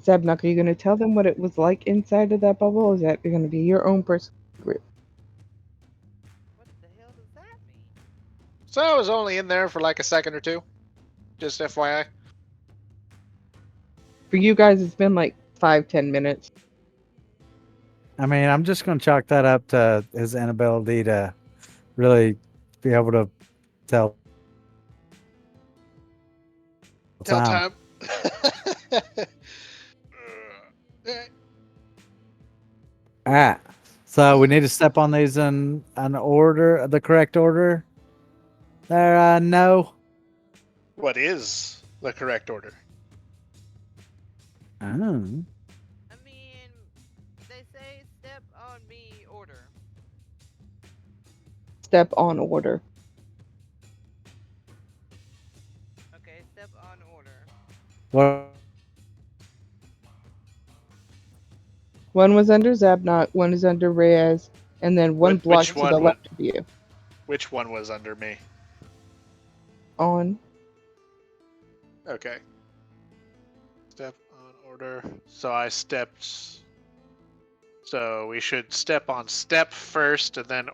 [SPEAKER 2] Zabnok, are you going to tell them what it was like inside of that bubble? Or is that going to be your own personal group?
[SPEAKER 1] What the hell does that mean?
[SPEAKER 3] So I was only in there for like a second or two. Just FYI.
[SPEAKER 2] For you guys, it's been like 5-10 minutes.
[SPEAKER 4] I mean, I'm just going to chalk that up to his inability to really be able to tell time. All right. So we need to step on these in an order, the correct order. There, no.
[SPEAKER 3] What is the correct order?
[SPEAKER 4] Oh.
[SPEAKER 1] I mean, they say step on me order.
[SPEAKER 2] Step on order.
[SPEAKER 1] Okay, step on order.
[SPEAKER 4] What?
[SPEAKER 2] One was under Zabnok, one is under Reyes, and then one
[SPEAKER 3] Which
[SPEAKER 2] block to
[SPEAKER 3] one
[SPEAKER 2] the
[SPEAKER 3] would-
[SPEAKER 2] left of you.
[SPEAKER 3] Which one was under me?
[SPEAKER 2] On.
[SPEAKER 3] Okay. Step on order. So I stepped. So we should step on step first, and then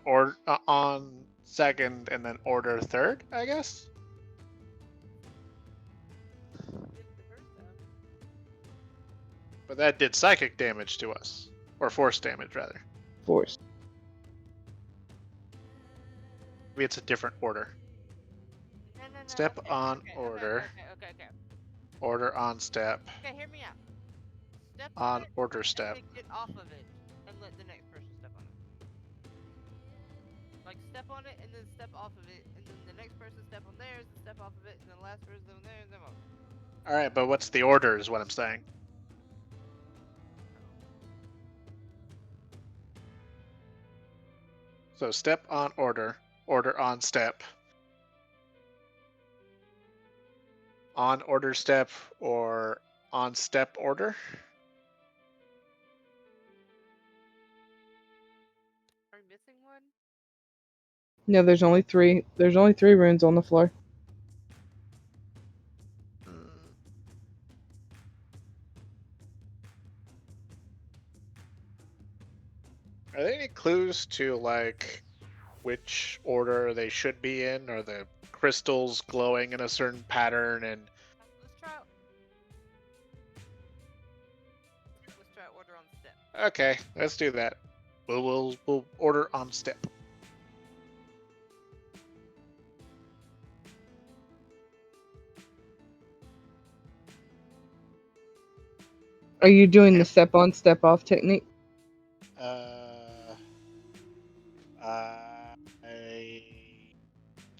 [SPEAKER 3] on second, and then order third, I guess.
[SPEAKER 1] Did the first time.
[SPEAKER 3] But that did psychic damage to us, or force damage rather.
[SPEAKER 2] Force.
[SPEAKER 3] Maybe it's a different order.
[SPEAKER 1] No, no, no.
[SPEAKER 3] Step
[SPEAKER 1] okay,
[SPEAKER 3] on
[SPEAKER 1] okay,
[SPEAKER 3] order.
[SPEAKER 1] Okay.
[SPEAKER 3] Order on step.
[SPEAKER 1] Okay, hear me out. Step
[SPEAKER 3] On
[SPEAKER 1] it,
[SPEAKER 3] order
[SPEAKER 1] and
[SPEAKER 3] step.
[SPEAKER 1] then get off of it, and let the next person step on it. Like step on it, and then step off of it, and then the next person step on theirs, and step off of it, and then the last person on theirs, and then off.
[SPEAKER 3] All right, but what's the order? Is what I'm saying. So step on order. Order on step. On order step or on step order.
[SPEAKER 1] Are we missing one?
[SPEAKER 2] No, there's only three. There's only 3 runes on the floor.
[SPEAKER 3] Are there any clues to like which order they should be in? Are the crystals glowing in a certain pattern? And
[SPEAKER 1] Let's try. Let's try order on step.
[SPEAKER 3] okay, let's do that. We'll order on step.
[SPEAKER 2] Are you doing the step on, step off technique?
[SPEAKER 3] I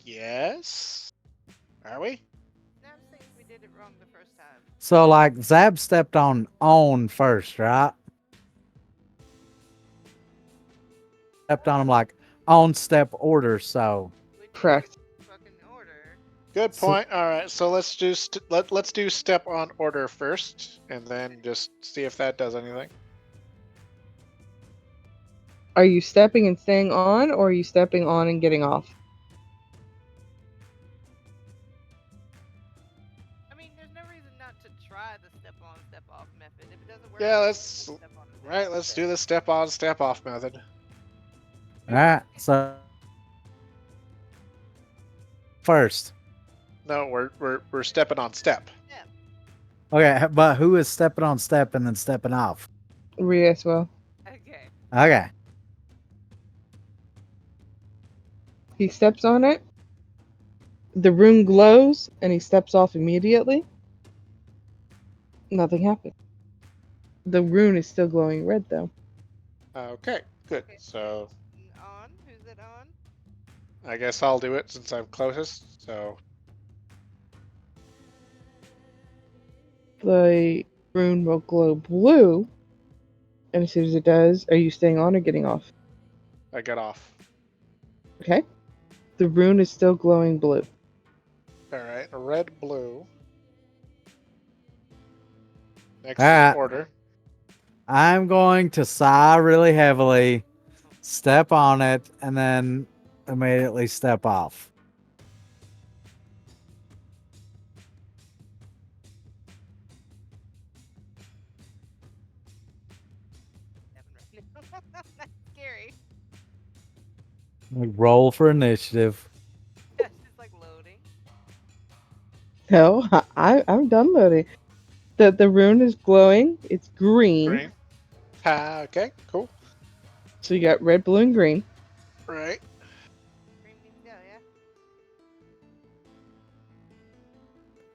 [SPEAKER 3] guess. Are we?
[SPEAKER 1] Snap thinks we did it wrong the first time.
[SPEAKER 4] So like Zab stepped on first, right? Stepped on him like on step order. So
[SPEAKER 1] We did
[SPEAKER 2] Correct.
[SPEAKER 1] fucking order.
[SPEAKER 3] Good
[SPEAKER 4] So-
[SPEAKER 3] point. All right, so let's do let's do step on order first, and then just see if that does anything.
[SPEAKER 2] Are you stepping and staying on, or are you stepping on and getting off?
[SPEAKER 1] I mean, there's no reason not to try the step on, step off method. If it doesn't work,
[SPEAKER 3] Yeah,
[SPEAKER 1] then
[SPEAKER 3] let's
[SPEAKER 1] step on and step
[SPEAKER 3] right.
[SPEAKER 1] off
[SPEAKER 3] Let's
[SPEAKER 1] instead.
[SPEAKER 3] do the step on, step off method.
[SPEAKER 4] all right. So first,
[SPEAKER 3] No, we're stepping on step.
[SPEAKER 4] okay, but who is stepping on step and then stepping off?
[SPEAKER 2] Rhea as well.
[SPEAKER 1] Okay.
[SPEAKER 4] Okay.
[SPEAKER 2] He steps on it. The room glows, and he steps off immediately. Nothing happens. The rune is still glowing red, though.
[SPEAKER 3] Okay, good.
[SPEAKER 1] Okay.
[SPEAKER 3] So
[SPEAKER 1] On? Who's it on?
[SPEAKER 3] I guess I'll do it since I'm closest. So
[SPEAKER 2] The rune will glow blue, and as soon as it does, are you staying on or getting off?
[SPEAKER 3] I get off.
[SPEAKER 2] Okay. The rune is still glowing blue.
[SPEAKER 3] All right, red, blue. Next
[SPEAKER 4] Ah.
[SPEAKER 3] in order.
[SPEAKER 4] I'm going to sigh really heavily, step on it, and then immediately step off.
[SPEAKER 1] That's scary.
[SPEAKER 4] Like, roll for initiative.
[SPEAKER 1] It's just like loading.
[SPEAKER 2] No, I'm done loading. The rune is glowing. It's green.
[SPEAKER 3] Green. Ah, okay, cool.
[SPEAKER 2] So you got red, blue, and green.
[SPEAKER 3] Right.
[SPEAKER 1] Green means go, yeah?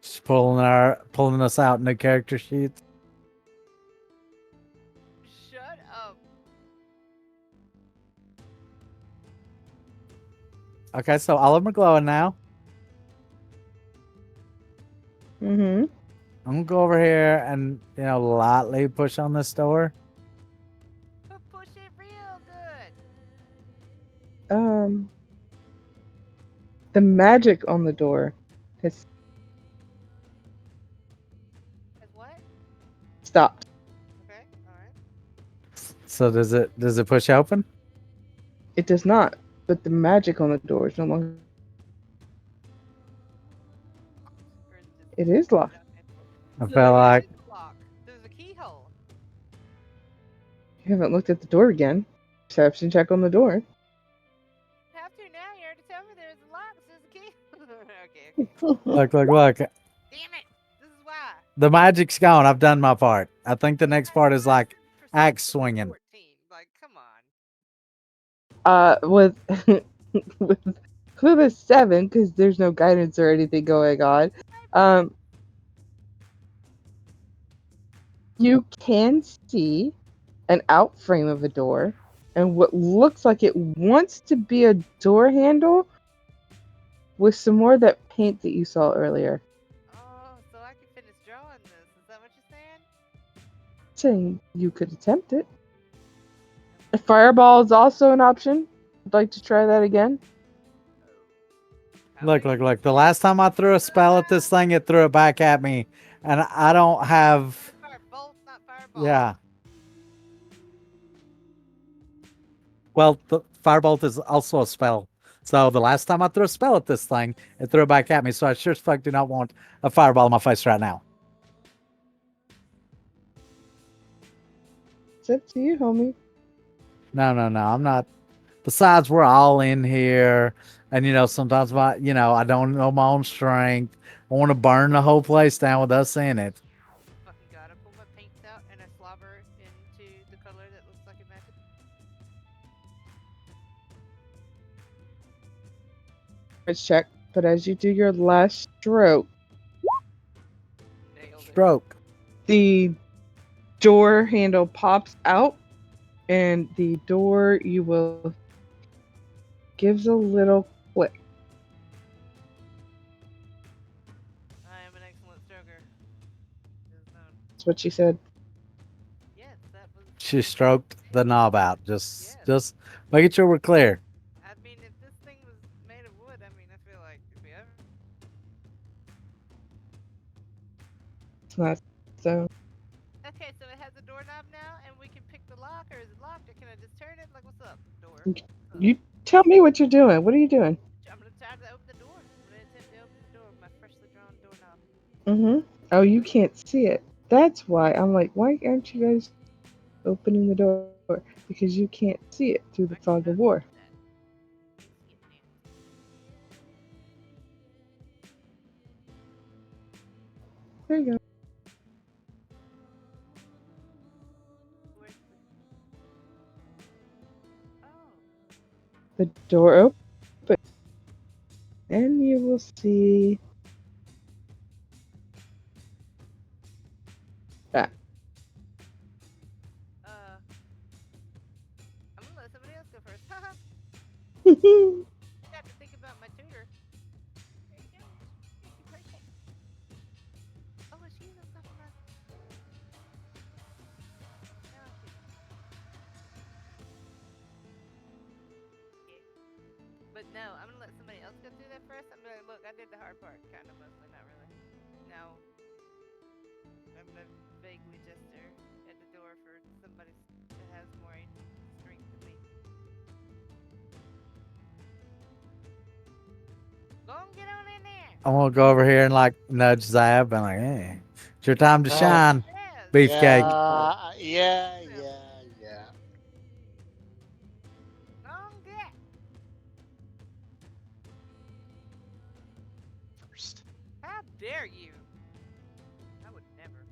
[SPEAKER 4] Just pulling us out in the character sheets.
[SPEAKER 1] Shut up.
[SPEAKER 4] Okay, so all of them are glowing now.
[SPEAKER 2] Mm-hmm.
[SPEAKER 4] I'm gonna go over here and lightly push on this door.
[SPEAKER 1] But push it real good.
[SPEAKER 2] The magic on the door has
[SPEAKER 1] As what?
[SPEAKER 2] stopped.
[SPEAKER 1] Okay, alright.
[SPEAKER 4] So does it push open?
[SPEAKER 2] It does not, but the magic on the door is no longer.
[SPEAKER 1] Or is
[SPEAKER 2] It is locked.
[SPEAKER 4] I
[SPEAKER 1] No,
[SPEAKER 4] feel like
[SPEAKER 1] it is locked. There's a keyhole.
[SPEAKER 2] You haven't looked at the door again. Perception check on the door.
[SPEAKER 1] You have to now. You already told me there's a lock. There's a key. okay.
[SPEAKER 4] look.
[SPEAKER 1] Damn it. This is why.
[SPEAKER 4] The magic's gone. I've done my part. I think the next part is like axe swinging.
[SPEAKER 1] 14. Like, come on.
[SPEAKER 2] With with a 7, because there's no guidance or anything going on. You can see an out frame of a door, and what looks like it wants to be a door handle with some more of that paint that you saw earlier.
[SPEAKER 1] Oh, so I can finish drawing this. Is that what you're saying?
[SPEAKER 2] Saying you could attempt it. A fireball is also an option. I'd like to try that again.
[SPEAKER 4] Look. The last time I threw a spell at this thing, it threw it back at me, and I don't have.
[SPEAKER 1] Firebolt, not fireball.
[SPEAKER 4] Yeah. Well, the firebolt is also a spell. So the last time I threw a spell at this thing, it threw it back at me. So I sure as fuck do not want a fireball in my face right now.
[SPEAKER 2] It's up to you, homie.
[SPEAKER 4] No, I'm not. Besides, we're all in here, and sometimes I don't know my own strength. I want to burn the whole place down with us in it.
[SPEAKER 1] Fucking gotta pull my paints out and I slobber into the color that looks like it matches.
[SPEAKER 2] Let's check. But as you do your last stroke,
[SPEAKER 1] Nailed it.
[SPEAKER 4] Stroke.
[SPEAKER 2] the door handle pops out, and the door you will gives a little click.
[SPEAKER 1] I am an excellent stroker. Is known.
[SPEAKER 2] That's what she said.
[SPEAKER 1] Yes, that was.
[SPEAKER 4] She stroked the knob out. Just
[SPEAKER 1] Yes.
[SPEAKER 4] just making sure we're clear.
[SPEAKER 1] I mean, if this thing was made of wood, I mean, I feel like if we ever.
[SPEAKER 2] It's not so.
[SPEAKER 1] Okay, so it has a doorknob now, and we can pick the lock, or is it locked, or can I just turn it? Like, what's up, door?
[SPEAKER 2] You tell me what you're doing. What are you doing?
[SPEAKER 1] I'm gonna try to open the door. I'm gonna attempt to open the door with my freshly drawn doorknob.
[SPEAKER 2] Mm-hmm. Oh, you can't see it. That's why I'm like, why aren't you guys opening the door? Because you can't see it through the
[SPEAKER 1] I
[SPEAKER 2] fog of
[SPEAKER 1] cannot
[SPEAKER 2] war.
[SPEAKER 1] do that. You see it now.
[SPEAKER 2] There you go.
[SPEAKER 1] Where's the... Oh.
[SPEAKER 2] The door open, and you will see that.
[SPEAKER 1] I'm gonna let somebody else go first. Haha. Got to think about my tutor. There you go. Thank you, perfect. Oh, is she on top of my... No, yeah. But no, I'm gonna let somebody else go through that first. I'm gonna look. I did the hard part, kind of, mostly, not really. Now, I'm gonna vaguely gesture at the door for somebody that has more strength than me. Go and get on in there.
[SPEAKER 4] I'm gonna go over here and like nudge Zab and like, hey, it's your time to shine,
[SPEAKER 1] Yes.
[SPEAKER 4] beefcake.
[SPEAKER 3] Yeah.
[SPEAKER 1] Go and get.
[SPEAKER 3] First.
[SPEAKER 1] How dare you? I would never.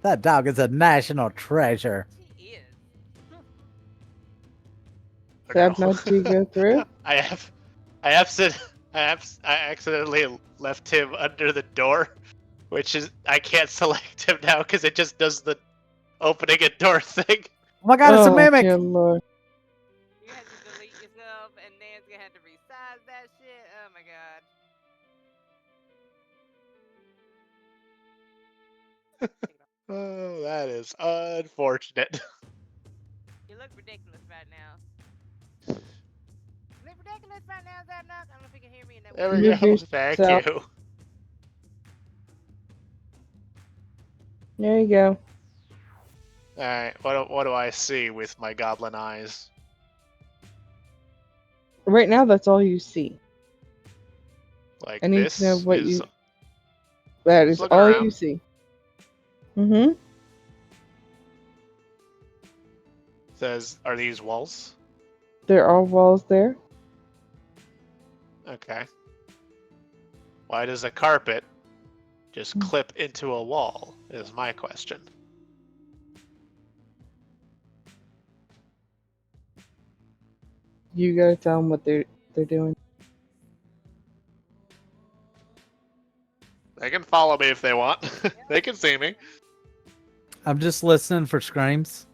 [SPEAKER 4] That dog is a national treasure.
[SPEAKER 1] She is.
[SPEAKER 2] Sab not you go through.
[SPEAKER 3] I accidentally left him under the door, which is I can't select him now because it just does the opening a door thing.
[SPEAKER 4] Oh my god, it's a
[SPEAKER 2] Oh,
[SPEAKER 4] mimic!
[SPEAKER 2] dear Lord.
[SPEAKER 1] You had to delete yourself, and Nan's gonna have to resize that shit. Oh my god.
[SPEAKER 3] Oh, that is unfortunate.
[SPEAKER 1] You look ridiculous right now. You look ridiculous right now, Zabnock. I don't know if you can hear me in that
[SPEAKER 3] There
[SPEAKER 1] way.
[SPEAKER 3] we
[SPEAKER 2] Move
[SPEAKER 3] go. Thank
[SPEAKER 2] yourself.
[SPEAKER 3] you.
[SPEAKER 2] There you go.
[SPEAKER 3] All right, what do I see with my goblin eyes?
[SPEAKER 2] Right now, that's all you see.
[SPEAKER 3] Like
[SPEAKER 2] I need
[SPEAKER 3] this
[SPEAKER 2] to know what
[SPEAKER 3] is
[SPEAKER 2] you. That
[SPEAKER 3] just
[SPEAKER 2] is
[SPEAKER 3] looking
[SPEAKER 2] all
[SPEAKER 3] around.
[SPEAKER 2] you see. Mm-hmm.
[SPEAKER 3] Says, are these walls?
[SPEAKER 2] There are walls there.
[SPEAKER 3] Okay. Why does a carpet just clip into a wall? Is my question.
[SPEAKER 2] You gotta tell them what they're doing.
[SPEAKER 3] They can follow me if they want. They can see me.
[SPEAKER 4] I'm just listening for screams.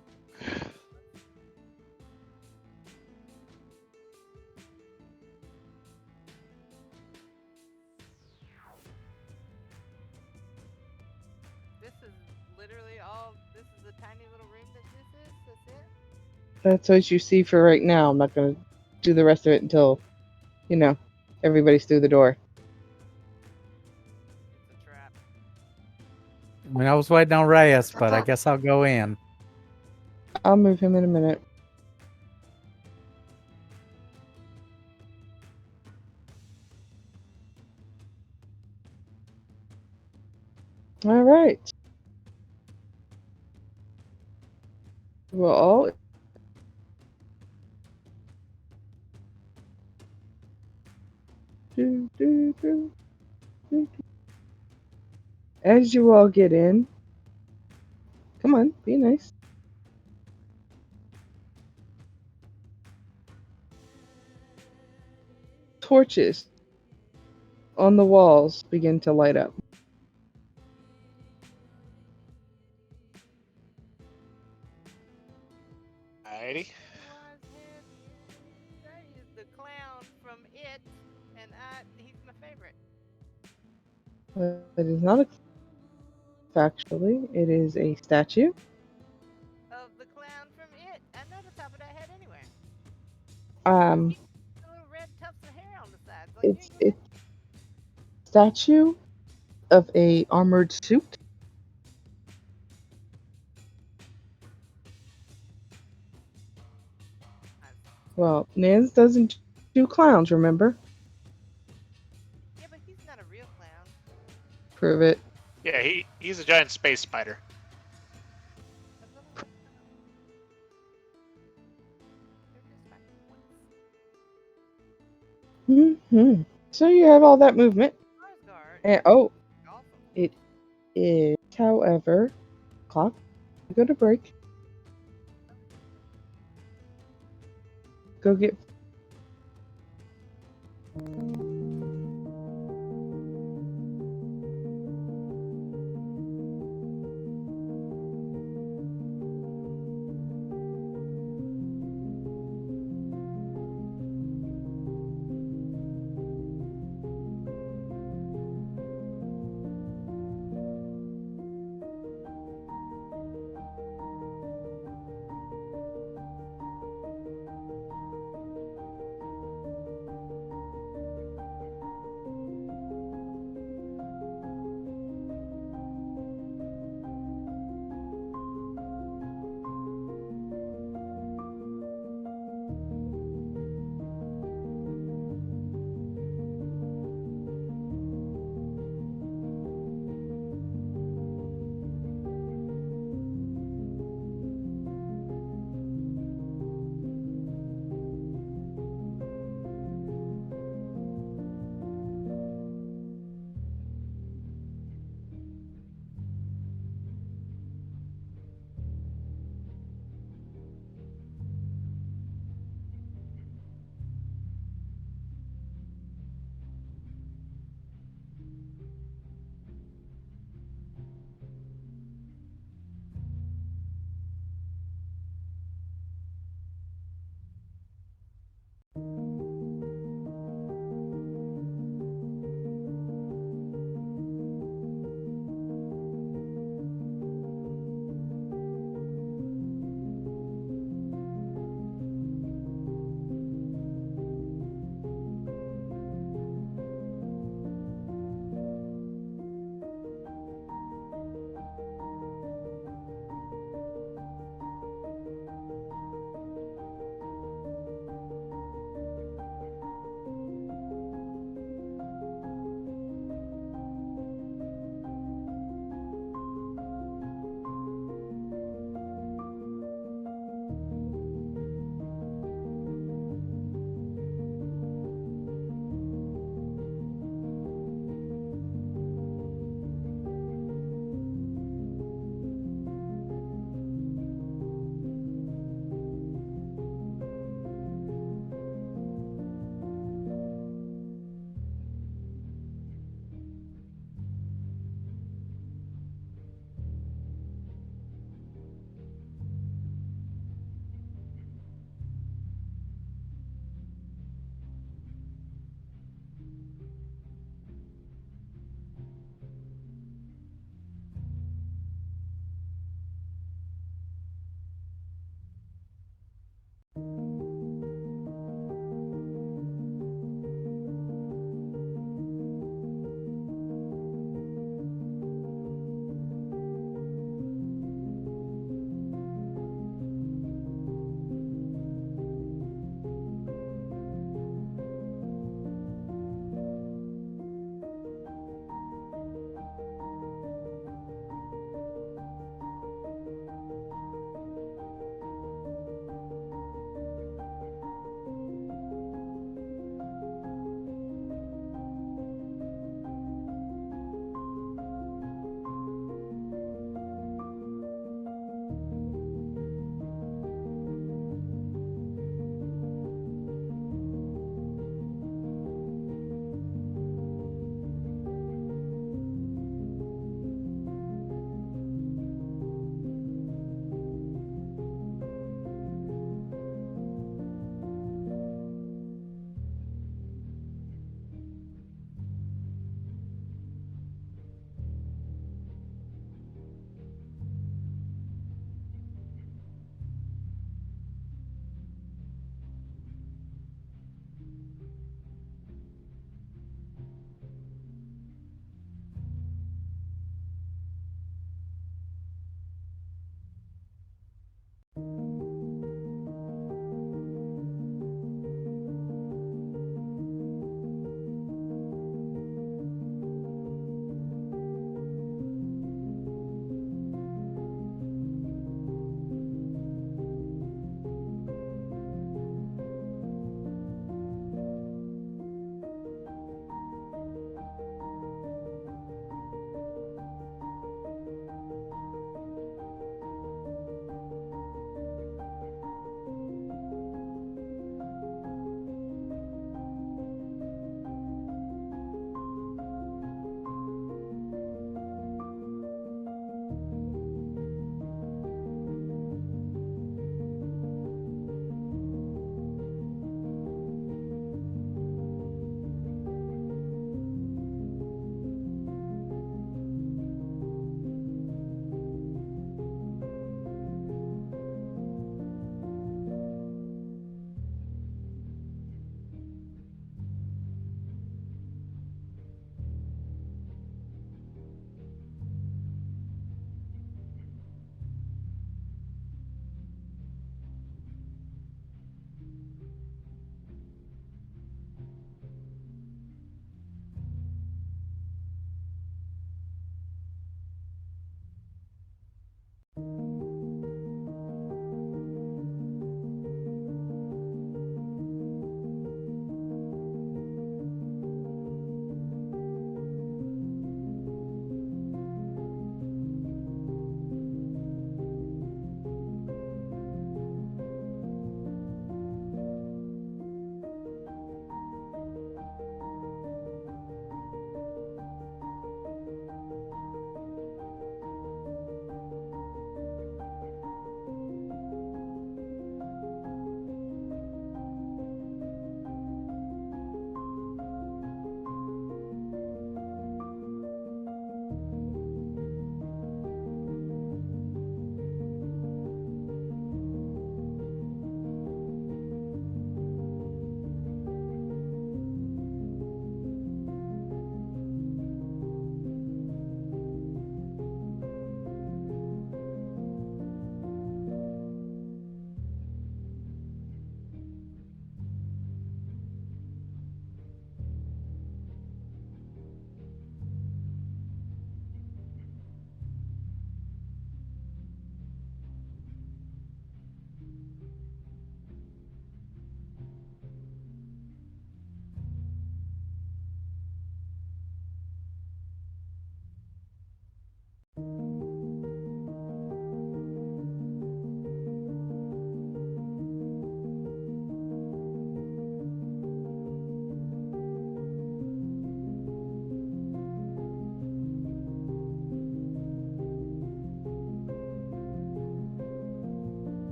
[SPEAKER 1] This is literally all. This is the tiny little room that this is. That's it.
[SPEAKER 2] That's what you see for right now. I'm not gonna do the rest of it until, everybody's through the door.
[SPEAKER 1] It's a trap.
[SPEAKER 4] I mean, I was waiting on Reyes, but I guess I'll go in.
[SPEAKER 2] I'll move him in a minute. All right. Well, all as you all get in, come on, be nice. Torches on the walls begin to light up.
[SPEAKER 1] he's my favorite.
[SPEAKER 2] It is not a factually. It is a statue.
[SPEAKER 1] Of the clown from It. I know the top of that head anywhere.
[SPEAKER 2] Um,
[SPEAKER 1] He's got little red tufts of hair on the sides. Like, you
[SPEAKER 2] it's
[SPEAKER 1] ain't gonna
[SPEAKER 2] it's statue of a armored suit. Well, Nance doesn't do clowns, remember?
[SPEAKER 1] Yeah, but he's not a real clown.
[SPEAKER 2] Prove it.
[SPEAKER 3] Yeah, he's a giant space spider.
[SPEAKER 1] A little red clown. They're just fucking points.
[SPEAKER 2] So you have all that movement.
[SPEAKER 1] Skarsgård
[SPEAKER 2] And
[SPEAKER 1] is
[SPEAKER 2] oh,
[SPEAKER 1] awesome.
[SPEAKER 2] it is, however, clock. Go to break. Go get.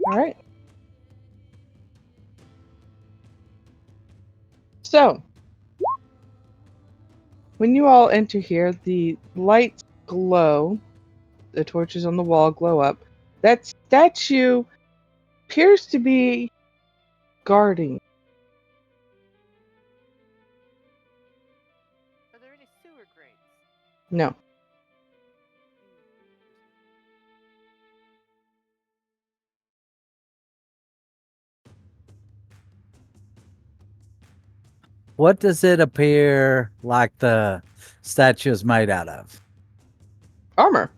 [SPEAKER 2] All right. So, when you all enter here, the lights glow. The torches on the wall glow up. That statue appears to be guarding.
[SPEAKER 1] Are there any sewer grates?
[SPEAKER 2] No.
[SPEAKER 4] What does it appear like the statue is made out of?
[SPEAKER 2] Armor.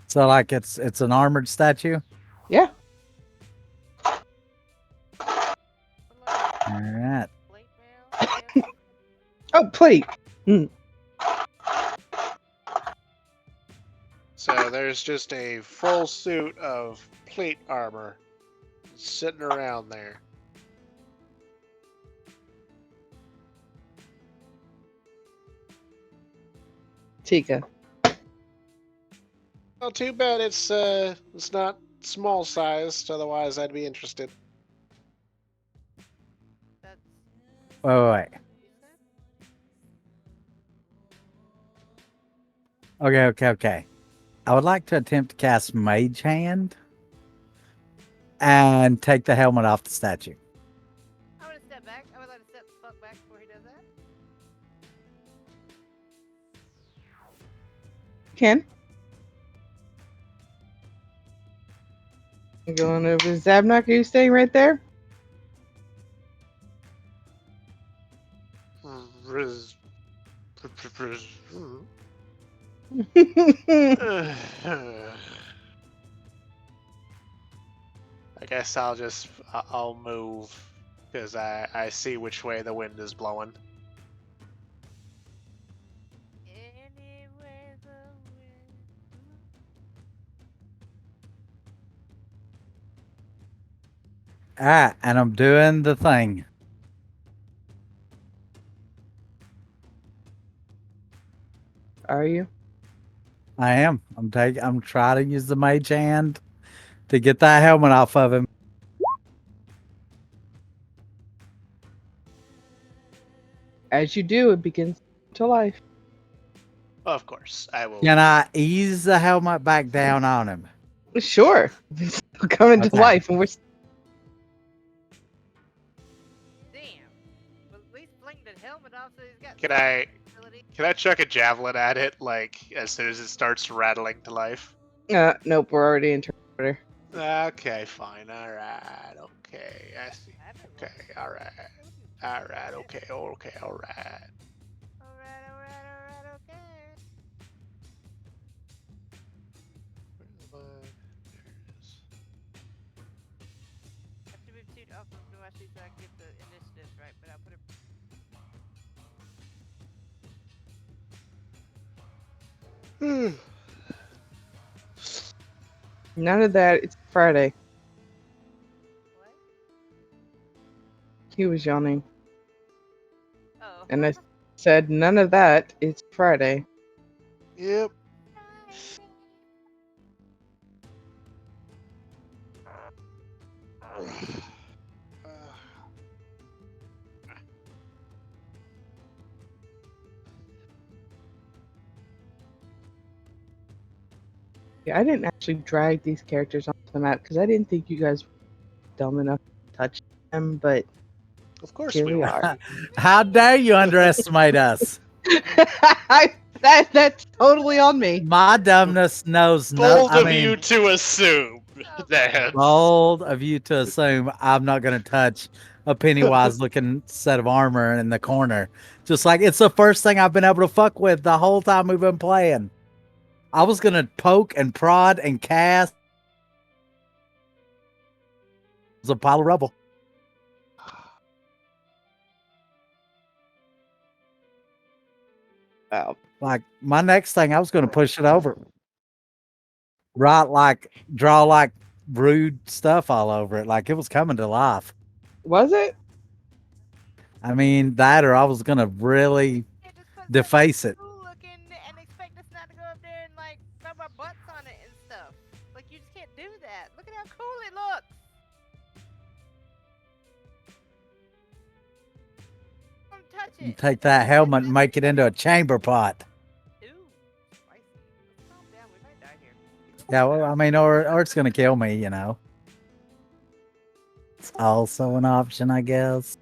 [SPEAKER 4] So like it's an armored statue?
[SPEAKER 2] Yeah.
[SPEAKER 1] What about
[SPEAKER 4] All right.
[SPEAKER 1] plate mail? I guess?
[SPEAKER 2] Oh, plate.
[SPEAKER 3] So there's just a full suit of plate armor sitting around there.
[SPEAKER 2] Tika.
[SPEAKER 3] Well, too bad it's not small sized. Otherwise, I'd be interested.
[SPEAKER 1] That's
[SPEAKER 4] Wait.
[SPEAKER 1] you said?
[SPEAKER 4] Okay. I would like to attempt to cast Mage Hand and take the helmet off the statue.
[SPEAKER 1] I would step back. I would let it step the fuck back before he does that.
[SPEAKER 2] Ken? You going over to Zabnock? Are you staying right there?
[SPEAKER 3] I guess I'll move because I see which way the wind is blowing.
[SPEAKER 1] Anywhere the wind
[SPEAKER 4] Ah, and I'm doing the thing.
[SPEAKER 2] Are you?
[SPEAKER 4] I am. I'm trying to use the Mage Hand to get that helmet off of him.
[SPEAKER 2] As you do, it begins to life.
[SPEAKER 3] Of course, I will.
[SPEAKER 4] Can I ease the helmet back down on him?
[SPEAKER 2] Sure. It's still coming to
[SPEAKER 4] Okay.
[SPEAKER 2] life, and we're
[SPEAKER 1] Damn. Well, at least fling the helmet off so he's got
[SPEAKER 3] Can
[SPEAKER 1] some
[SPEAKER 3] I
[SPEAKER 1] ability.
[SPEAKER 3] can I chuck a javelin at it like as soon as it starts rattling to life?
[SPEAKER 2] nope, we're already in order.
[SPEAKER 3] Okay, fine. All right. Okay, I see.
[SPEAKER 1] I don't know.
[SPEAKER 3] Okay, all right. All right. Okay. Okay. All right.
[SPEAKER 1] Alright, okay.
[SPEAKER 3] There it is.
[SPEAKER 1] I have to move 2 off of Nuashi so I can get the initiatives right, but I'll put it.
[SPEAKER 2] None of that. It's Friday.
[SPEAKER 1] What?
[SPEAKER 2] He was yawning.
[SPEAKER 1] Oh.
[SPEAKER 2] And I said, none of that. It's Friday.
[SPEAKER 3] Yep.
[SPEAKER 2] Yeah, I didn't actually drag these characters onto the map because I didn't think you guys were dumb enough to touch them, but
[SPEAKER 3] Of course
[SPEAKER 2] here
[SPEAKER 3] we
[SPEAKER 2] we
[SPEAKER 3] are.
[SPEAKER 2] are.
[SPEAKER 4] How dare you underestimate us?
[SPEAKER 2] That's totally on me.
[SPEAKER 4] My dumbness knows no.
[SPEAKER 3] Bold
[SPEAKER 4] I
[SPEAKER 3] of
[SPEAKER 4] mean,
[SPEAKER 3] you to assume that.
[SPEAKER 4] bold of you to assume I'm not going to touch a Pennywise looking set of armor in the corner. Just like it's the first thing I've been able to fuck with the whole time we've been playing. I was going to poke and prod and cast. It was a pile of rubble.
[SPEAKER 2] Oh,
[SPEAKER 4] Like my next thing, I was going to push it over. Right, like draw like rude stuff all over it. Like it was coming to life.
[SPEAKER 2] was it?
[SPEAKER 4] I mean, that or I was going to really
[SPEAKER 1] Can't just put
[SPEAKER 4] deface
[SPEAKER 1] something
[SPEAKER 4] it.
[SPEAKER 1] cool looking and expect us not to go up there and like rub our butts on it and stuff. Like you just can't do that. Look at how cool it looks. Don't touch
[SPEAKER 4] You
[SPEAKER 1] it.
[SPEAKER 4] take that helmet and make it into a chamber pot.
[SPEAKER 1] Ooh, spicy. Let's calm down. We might die here.
[SPEAKER 4] Yeah, well, I mean, or it's gonna kill me, you know. It's also an option, I guess.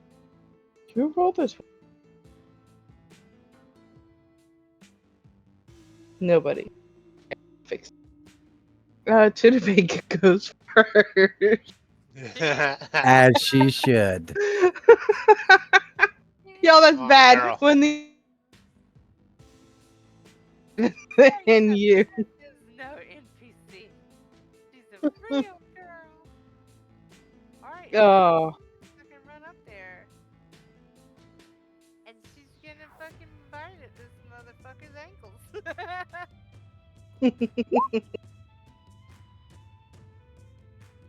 [SPEAKER 2] You roll this one. Nobody. Fix. Tudivig goes first.
[SPEAKER 4] As she should.
[SPEAKER 2] Yo, that's
[SPEAKER 3] Oh,
[SPEAKER 2] bad.
[SPEAKER 3] girl.
[SPEAKER 2] When the and you.
[SPEAKER 1] There's no NPC. She's a real girl. Alright.
[SPEAKER 2] Oh,
[SPEAKER 1] Fucking run up there. And she's gonna fucking bite at this motherfucker's ankles.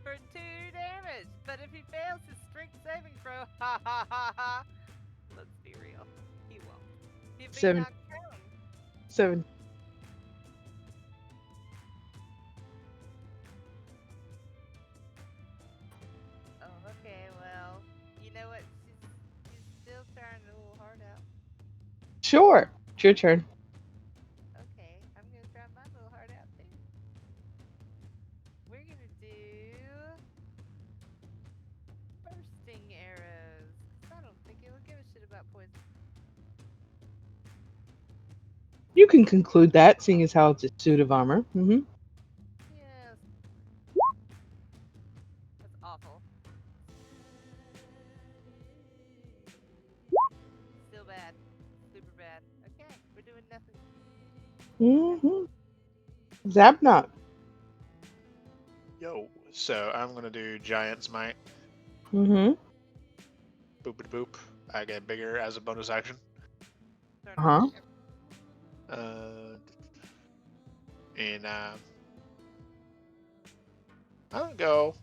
[SPEAKER 1] For 2 damage. But if he fails his strength saving throw, ha ha ha ha. Let's be real. He won't. He'll be
[SPEAKER 2] 7.
[SPEAKER 1] knocked prone.
[SPEAKER 2] 7.
[SPEAKER 1] Oh, okay, well, you know what? She's still trying a little hard out.
[SPEAKER 2] Sure. It's your turn.
[SPEAKER 1] Okay, I'm gonna try my little heart out too. We're gonna do bursting arrows. 'Cause I don't think it'll give a shit about poison.
[SPEAKER 2] You can conclude that, seeing as how it's a suit of armor. Mm-hmm.
[SPEAKER 1] Yes. That's awful. Still bad. Super bad. Okay, we're doing nothing.
[SPEAKER 2] Mm-hmm. Zabnot.
[SPEAKER 3] Yo, so I'm gonna do Giant's Might.
[SPEAKER 2] Mm-hmm.
[SPEAKER 3] Boop boop. I get bigger as a bonus action.
[SPEAKER 1] Turn
[SPEAKER 2] Uh-huh.
[SPEAKER 1] on.
[SPEAKER 3] And I'll go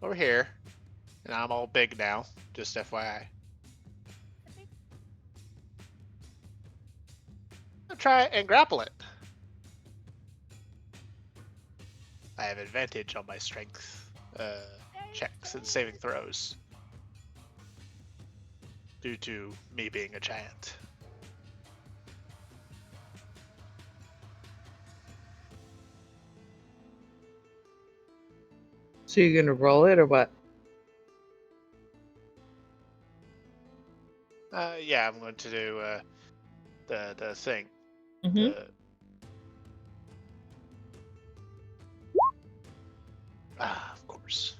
[SPEAKER 3] over here, and I'm all big now. Just FYI. I'll try and grapple it. I have advantage on my strength checks and saving throws due to me being a giant.
[SPEAKER 2] So you're gonna roll it or what?
[SPEAKER 3] Yeah, I'm going to do the thing.
[SPEAKER 2] Mm-hmm.
[SPEAKER 3] Of course.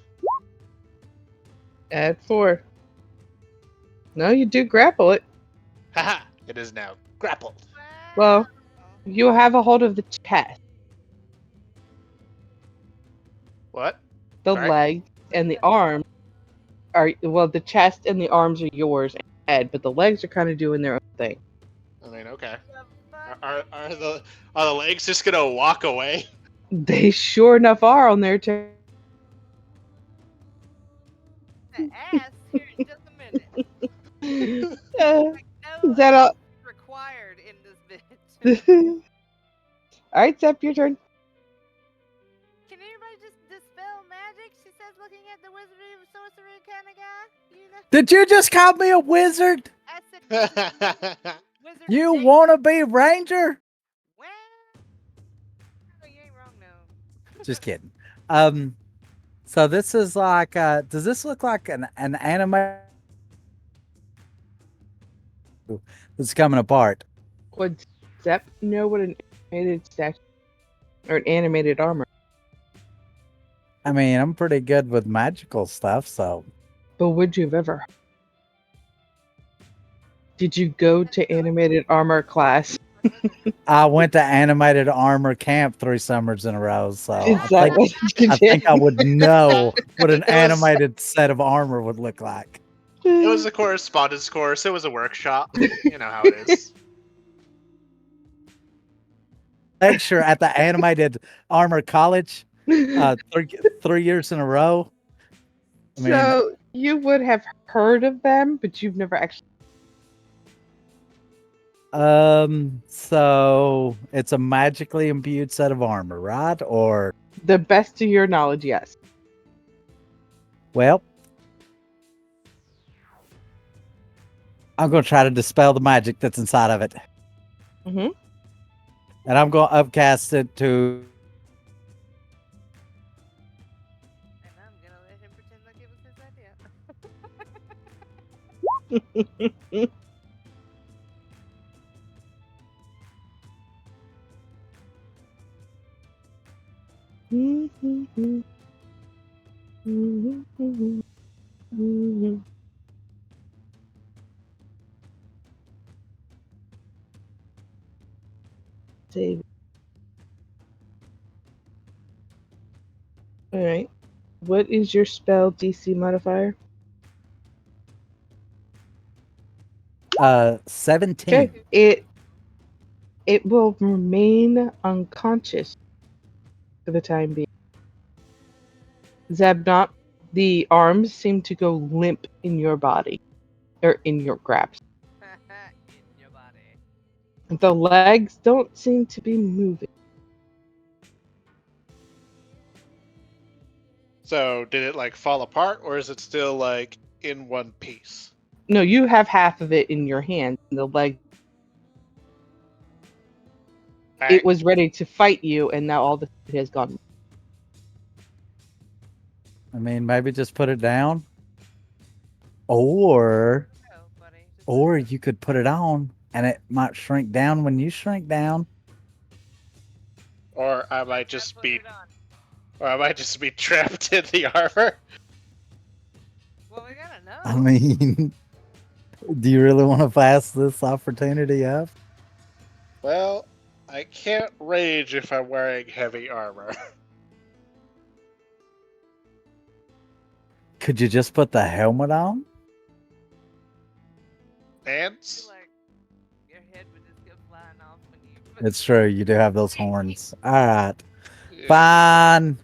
[SPEAKER 2] Add 4. No, you do grapple it.
[SPEAKER 3] Haha! It is now grappled.
[SPEAKER 2] Well, you have a hold of the chest,
[SPEAKER 3] What?
[SPEAKER 2] the
[SPEAKER 3] Sorry?
[SPEAKER 2] leg, and the arm are the chest and the arms are yours and head, but the legs are kind of doing their own thing.
[SPEAKER 3] I mean, okay.
[SPEAKER 1] The fuck?
[SPEAKER 3] Are the legs just gonna walk away?
[SPEAKER 2] They sure enough are on their turn.
[SPEAKER 1] The ass here in just a minute. Like, no
[SPEAKER 2] Is that all?
[SPEAKER 1] required in this bitch.
[SPEAKER 2] All right, Zep, your turn.
[SPEAKER 1] Can anybody just dispel magic? She says, looking at the wizardry sorcery kind of guy. You know,
[SPEAKER 4] Did you just call me a wizard?
[SPEAKER 1] I said wizard.
[SPEAKER 4] You
[SPEAKER 1] Jake.
[SPEAKER 4] want to be ranger?
[SPEAKER 1] Well, oh, you ain't wrong, no.
[SPEAKER 4] Just kidding. So this is like, does this look like an anime? It's coming apart.
[SPEAKER 2] Would Zep know what an animated statue or an animated armor?
[SPEAKER 4] I mean, I'm pretty good with magical stuff, so
[SPEAKER 2] But would you have ever? Did you go to animated armor class?
[SPEAKER 4] I went to animated armor camp 3 summers in a row. So
[SPEAKER 2] Is
[SPEAKER 4] I
[SPEAKER 2] that
[SPEAKER 4] think,
[SPEAKER 2] what you
[SPEAKER 4] I
[SPEAKER 2] did?
[SPEAKER 4] think I would know what an
[SPEAKER 3] It was-
[SPEAKER 4] animated set of armor would look like.
[SPEAKER 3] It was a correspondence course. It was a workshop. You know how it is.
[SPEAKER 4] Lecture at the animated armor college, 3 years in a row. I mean,
[SPEAKER 2] So you would have heard of them, but you've never actually.
[SPEAKER 4] So it's a magically imbued set of armor, right? Or
[SPEAKER 2] The best of your knowledge, yes.
[SPEAKER 4] well, I'm gonna try to dispel the magic that's inside of it,
[SPEAKER 2] Mhm.
[SPEAKER 4] and I'm gonna upcast it to.
[SPEAKER 1] And I'm gonna let him pretend like it was his idea.
[SPEAKER 2] Save. All right. What is your spell DC modifier?
[SPEAKER 4] 17.
[SPEAKER 2] Okay. It will remain unconscious for the time being. Zabnop, the arms seem to go limp in your body, or in your grasp.
[SPEAKER 1] In your body.
[SPEAKER 2] The legs don't seem to be moving.
[SPEAKER 3] So did it like fall apart, or is it still like in one piece?
[SPEAKER 2] No, you have half of it in your hand. And the leg, it was ready to fight you, and now all the food has gone.
[SPEAKER 4] I mean, maybe just put it down, or
[SPEAKER 1] Oh, buddy. Just
[SPEAKER 4] or
[SPEAKER 1] let it
[SPEAKER 4] you could put it on, and it might shrink down when you shrink down.
[SPEAKER 3] Or I
[SPEAKER 1] go.
[SPEAKER 3] might just
[SPEAKER 1] Put
[SPEAKER 3] be,
[SPEAKER 1] it on.
[SPEAKER 3] or I might just be trapped in the armor.
[SPEAKER 1] Well, we gotta know.
[SPEAKER 4] I mean, do you really want to pass this opportunity up?
[SPEAKER 3] Well, I can't rage if I'm wearing heavy armor.
[SPEAKER 4] Could you just put the helmet on?
[SPEAKER 1] I
[SPEAKER 3] Ants?
[SPEAKER 1] feel like your head would just go flying off when you. Put
[SPEAKER 4] It's true. You do have those horns. All right.
[SPEAKER 3] Yeah.
[SPEAKER 4] Fine.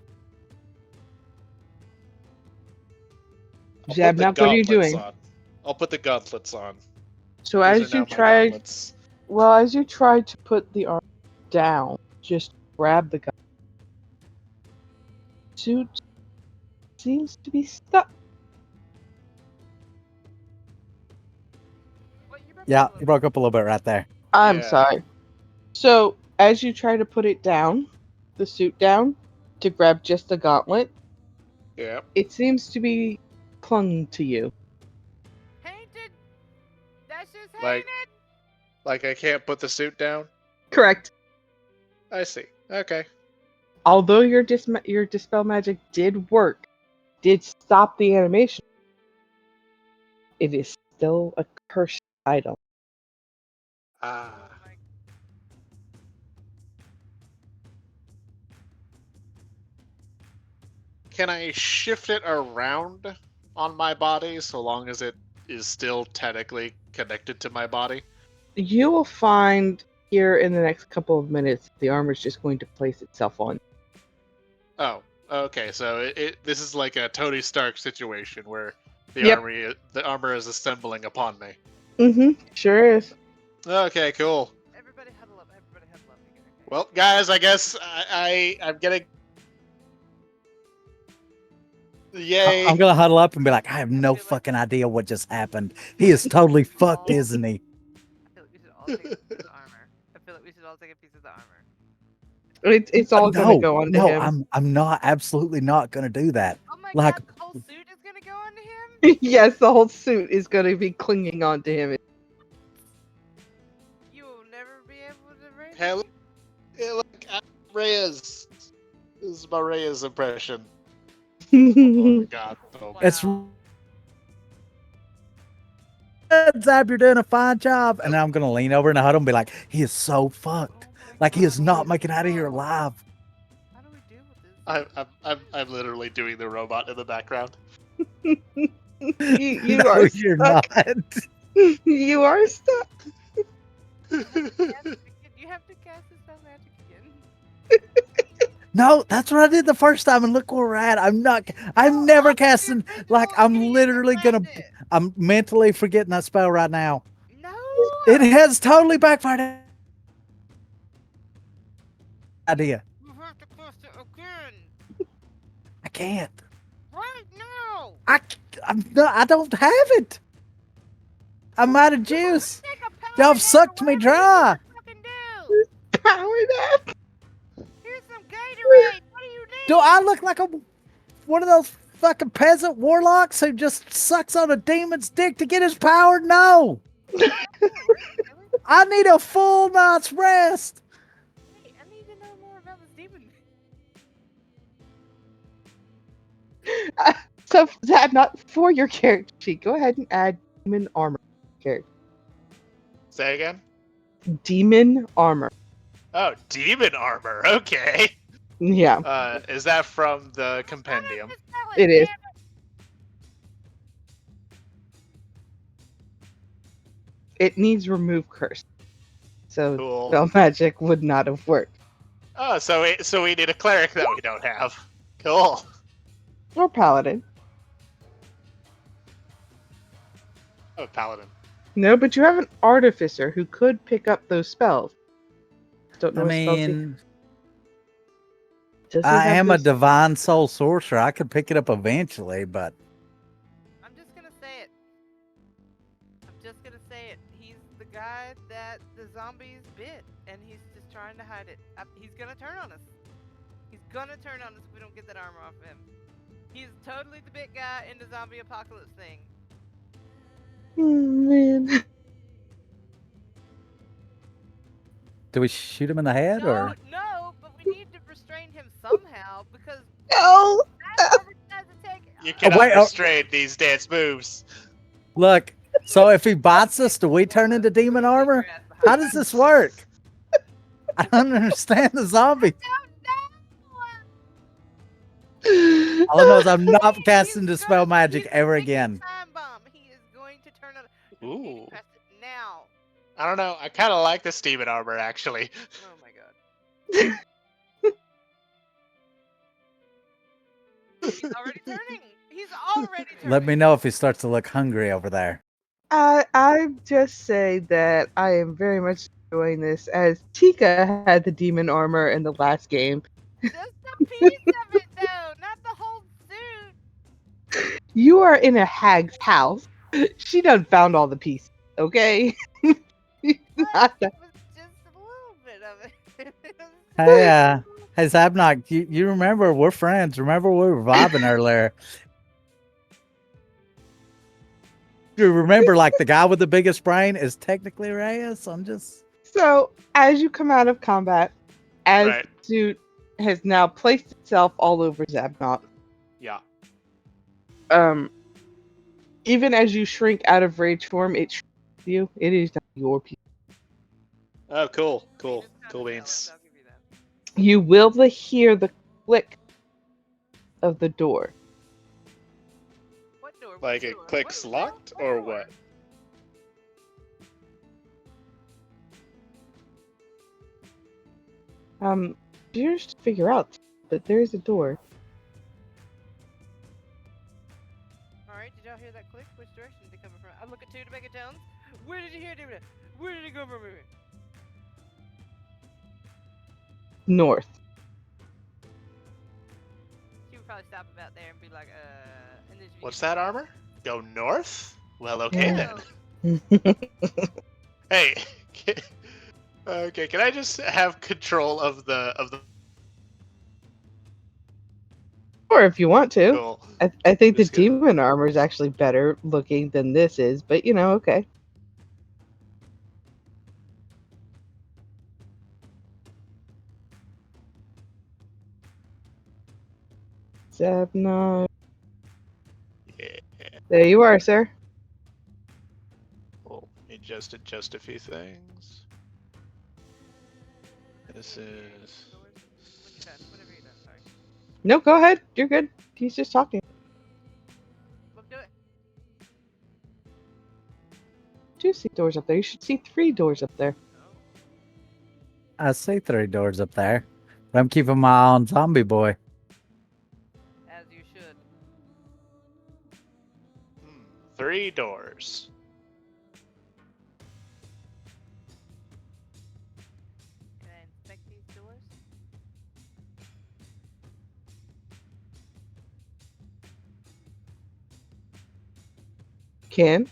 [SPEAKER 3] I'll put the
[SPEAKER 2] Zabnop, what are you
[SPEAKER 3] gauntlets
[SPEAKER 2] doing?
[SPEAKER 3] on. I'll put the gauntlets on.
[SPEAKER 2] So
[SPEAKER 3] These
[SPEAKER 2] as
[SPEAKER 3] are
[SPEAKER 2] you
[SPEAKER 3] now my
[SPEAKER 2] try,
[SPEAKER 3] gauntlets.
[SPEAKER 2] as you try to put the arm down, just grab the gun. Suit seems to be stuck.
[SPEAKER 1] Well, you broke
[SPEAKER 4] Yeah,
[SPEAKER 1] up a
[SPEAKER 4] you
[SPEAKER 1] little
[SPEAKER 4] broke up a little bit right there.
[SPEAKER 2] I'm
[SPEAKER 3] Yeah.
[SPEAKER 2] sorry. So as you try to put it down, the suit down, to grab just the gauntlet,
[SPEAKER 3] Yeah.
[SPEAKER 2] it seems to be clung to you.
[SPEAKER 1] bit. Painted. That's just
[SPEAKER 3] Like-
[SPEAKER 1] painted.
[SPEAKER 3] Like I can't put the suit down?
[SPEAKER 2] Correct.
[SPEAKER 3] I see. Okay.
[SPEAKER 2] Although your dispel magic did work, did stop the animation, it is still a cursed item.
[SPEAKER 3] Ah.
[SPEAKER 1] Oh my-
[SPEAKER 3] Can I shift it around on my body so long as it is still technically connected to my body?
[SPEAKER 2] You will find here in the next couple of minutes the armor is just going to place itself on.
[SPEAKER 3] Oh, okay. So this is like a Tony Stark situation where the
[SPEAKER 2] Yep.
[SPEAKER 3] armor is assembling upon me.
[SPEAKER 2] Sure is.
[SPEAKER 3] Okay, cool.
[SPEAKER 1] Everybody huddle up. Everybody huddle up. Okay.
[SPEAKER 3] Well, guys, I guess I'm getting. Yay!
[SPEAKER 4] I'm gonna huddle up and be like, I have no fucking idea what just happened. He is totally fucked, isn't he?
[SPEAKER 1] I feel like we should all take a piece of the armor. I feel like we should all take a piece of the armor.
[SPEAKER 2] It's all going to go onto
[SPEAKER 4] no,
[SPEAKER 2] him.
[SPEAKER 4] I'm not absolutely not gonna do that.
[SPEAKER 1] Oh my
[SPEAKER 4] Like-
[SPEAKER 1] god, the whole suit is gonna go onto him?
[SPEAKER 2] Yes, the whole suit is going to be clinging onto him.
[SPEAKER 1] You will never be able to raise
[SPEAKER 3] Hell,
[SPEAKER 1] it?
[SPEAKER 3] hey, look, I'm Reyes. This is my Reyes impression. Oh God! Oh,
[SPEAKER 4] It's
[SPEAKER 1] Wow.
[SPEAKER 4] Zab, you're doing a fine job. And I'm gonna lean over in the huddle and be like, he is so fucked.
[SPEAKER 1] Oh my
[SPEAKER 4] Like he is
[SPEAKER 1] God,
[SPEAKER 4] not
[SPEAKER 1] what
[SPEAKER 4] making it out of here
[SPEAKER 1] the fuck?
[SPEAKER 4] alive.
[SPEAKER 1] How do we deal with this?
[SPEAKER 3] I'm literally doing the robot in the background.
[SPEAKER 2] you
[SPEAKER 4] No,
[SPEAKER 2] are
[SPEAKER 4] you're
[SPEAKER 2] stuck.
[SPEAKER 4] not.
[SPEAKER 2] You are stuck.
[SPEAKER 1] Cast it again. You have to cast the spell magic again.
[SPEAKER 4] No, that's what I did the first time, and look where we're at. I'm
[SPEAKER 1] No,
[SPEAKER 4] never
[SPEAKER 1] on the
[SPEAKER 4] casting. Like
[SPEAKER 1] original,
[SPEAKER 4] I'm
[SPEAKER 1] you
[SPEAKER 4] literally gonna.
[SPEAKER 1] read it.
[SPEAKER 4] I'm mentally forgetting that spell right now.
[SPEAKER 1] No,
[SPEAKER 4] It has totally backfired. Idea.
[SPEAKER 1] You have to cast it again.
[SPEAKER 4] I can't.
[SPEAKER 1] Right now.
[SPEAKER 4] I don't have it. I'm out of juice.
[SPEAKER 1] Take a power
[SPEAKER 4] Y'all
[SPEAKER 1] nap
[SPEAKER 4] sucked
[SPEAKER 1] or
[SPEAKER 4] me
[SPEAKER 1] whatever you
[SPEAKER 4] dry.
[SPEAKER 1] fucking do.
[SPEAKER 2] Power nap.
[SPEAKER 1] Here's some Gatorade. What do you need?
[SPEAKER 4] Do I look like one of those fucking peasant warlocks who just sucks on a demon's dick to get his power? No. I need a full night's rest.
[SPEAKER 1] Hey, I need to know more about this demon.
[SPEAKER 2] So, Zab, not for your character sheet. Go ahead and add demon armor. Character.
[SPEAKER 3] Say again.
[SPEAKER 2] Demon armor.
[SPEAKER 3] Oh, demon armor. Okay.
[SPEAKER 2] Yeah,
[SPEAKER 3] Is that from the compendium?
[SPEAKER 1] Just spell
[SPEAKER 2] it is.
[SPEAKER 1] damn
[SPEAKER 2] It needs remove curse. So
[SPEAKER 3] Cool.
[SPEAKER 2] spell magic would not have worked.
[SPEAKER 3] Oh, so we need a cleric that we don't have. Cool.
[SPEAKER 2] Or paladin.
[SPEAKER 3] Oh, paladin.
[SPEAKER 2] No, but you have an artificer who could pick up those spells. Don't know
[SPEAKER 4] I
[SPEAKER 2] what spells he
[SPEAKER 4] mean,
[SPEAKER 2] does he
[SPEAKER 4] I
[SPEAKER 2] have
[SPEAKER 4] am a
[SPEAKER 2] those-
[SPEAKER 4] divine soul sorcerer. I could pick it up eventually, but
[SPEAKER 1] I'm just gonna say it. I'm just gonna say it. He's the guy that the zombies bit, and he's just trying to hide it. He's gonna turn on us. He's gonna turn on us if we don't get that armor off of him. He's totally the bit guy in the zombie apocalypse thing.
[SPEAKER 2] Oh, man.
[SPEAKER 4] do we shoot him in the head or?
[SPEAKER 1] No, but we need to restrain him somehow because
[SPEAKER 2] No!
[SPEAKER 1] that armor doesn't take.
[SPEAKER 3] You cannot
[SPEAKER 4] wait,
[SPEAKER 3] restrain these dance moves.
[SPEAKER 4] Look, so if he bites us, do we turn into demon armor? How does this work? I don't understand the zombie. All I know is I'm not casting Dispel Magic ever again.
[SPEAKER 1] Time bomb. He is going to turn on.
[SPEAKER 3] Ooh.
[SPEAKER 1] You need to press it now.
[SPEAKER 3] I don't know. I kind of like this demon armor, actually.
[SPEAKER 1] Oh my god. He's already turning. He's already turning.
[SPEAKER 4] Let me know if he starts to look hungry over there.
[SPEAKER 2] I just say that I am very much enjoying this as Tika had the demon armor in the last game.
[SPEAKER 1] Just a piece of it, though, not the whole suit.
[SPEAKER 2] You are in a hag's house. She done found all the pieces, okay? Not
[SPEAKER 1] It
[SPEAKER 2] that-
[SPEAKER 1] was just a little bit of it.
[SPEAKER 4] Hey, Zabnock, you remember we're friends. Remember we were vibing earlier. You remember, like, the guy with the biggest brain is technically Reyes? I'm just...
[SPEAKER 2] So, as you come out of combat, as
[SPEAKER 3] Right.
[SPEAKER 2] the suit has now placed itself all over Zabnot,
[SPEAKER 3] Yeah.
[SPEAKER 2] even as you shrink out of rage form, it shrinks you. It is not your piece.
[SPEAKER 3] Oh, cool. Cool.
[SPEAKER 1] Just kinda
[SPEAKER 3] Cool
[SPEAKER 1] jealous,
[SPEAKER 3] beans.
[SPEAKER 1] I'll give you that.
[SPEAKER 2] You will hear the click of the door.
[SPEAKER 1] What door? What
[SPEAKER 3] Like it
[SPEAKER 1] door?
[SPEAKER 3] clicks
[SPEAKER 1] What-
[SPEAKER 3] locked
[SPEAKER 1] what
[SPEAKER 3] or
[SPEAKER 1] door?
[SPEAKER 3] what?
[SPEAKER 2] You just figure out that there is a door.
[SPEAKER 1] Alright, did y'all hear that click? Which direction did it come from? I look at two to make it tones. Where did you hear it? Where did it come from?
[SPEAKER 2] North.
[SPEAKER 1] She would probably stop about there and be like, and then she'd be
[SPEAKER 3] What's
[SPEAKER 1] just
[SPEAKER 3] that
[SPEAKER 1] like,
[SPEAKER 3] armor? Go north? Well, okay
[SPEAKER 2] Yeah.
[SPEAKER 3] then. Hey. Okay, can I just have control of the
[SPEAKER 2] Or if you want to.
[SPEAKER 3] cool?
[SPEAKER 2] I think the
[SPEAKER 3] Just kidding.
[SPEAKER 2] demon armor is actually better looking than this is, but you know, okay. Zabnot.
[SPEAKER 3] Yeah.
[SPEAKER 2] There you are, sir.
[SPEAKER 3] Cool. Let me just adjust a few things. This is.
[SPEAKER 1] When you're done, whenever you're done, sorry.
[SPEAKER 2] No, go ahead. You're good. He's just talking.
[SPEAKER 1] We'll do it.
[SPEAKER 2] Two see doors up there. You should see 3 doors up there.
[SPEAKER 4] I see 3 doors up there. But I'm keeping my eye on Zombie Boy.
[SPEAKER 1] As you should.
[SPEAKER 3] 3 doors.
[SPEAKER 2] can.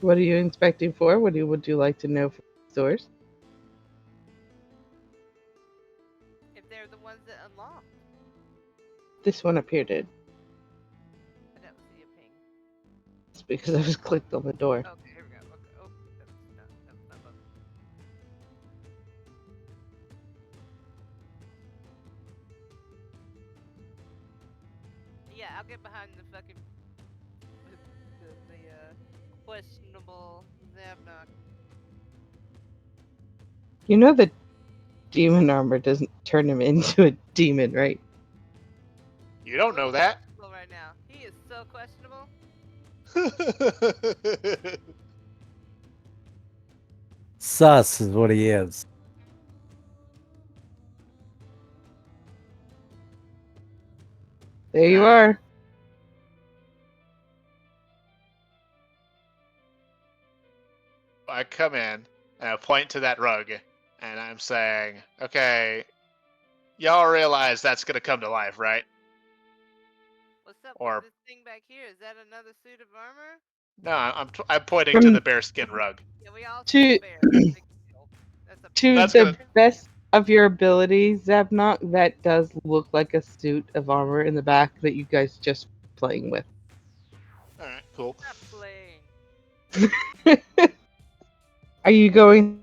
[SPEAKER 2] What are you inspecting for? What would you like to know from the source?
[SPEAKER 1] If they're the ones that unlocked.
[SPEAKER 2] This one appeared did.
[SPEAKER 1] I don't see a ping.
[SPEAKER 2] It's because I was clicked on the door.
[SPEAKER 1] Okay, here we go. Okay. Oh, that's not both. Yeah, I'll get behind the fucking the questionable Zabnock.
[SPEAKER 2] You know that demon armor doesn't turn him into a demon, right?
[SPEAKER 3] You don't know that.
[SPEAKER 1] Questionable right now. He is so questionable.
[SPEAKER 4] Sus is what he is.
[SPEAKER 2] There you are.
[SPEAKER 3] I come in and I point to that rug and I'm saying, okay, y'all realize that's gonna come to life, right?
[SPEAKER 1] What's up
[SPEAKER 3] Or-
[SPEAKER 1] with this thing back here? Is that another suit of armor?
[SPEAKER 3] No, I'm pointing to the bearskin rug.
[SPEAKER 1] Yeah, we all
[SPEAKER 2] To-
[SPEAKER 1] see the bear. Big deal. That's a
[SPEAKER 2] To
[SPEAKER 3] That's
[SPEAKER 2] the
[SPEAKER 3] gonna-
[SPEAKER 2] best of your ability, Zabnock, that does look like a suit of armor in the back that you guys just playing with.
[SPEAKER 3] All right, cool.
[SPEAKER 1] Stop playing.
[SPEAKER 2] Are you going?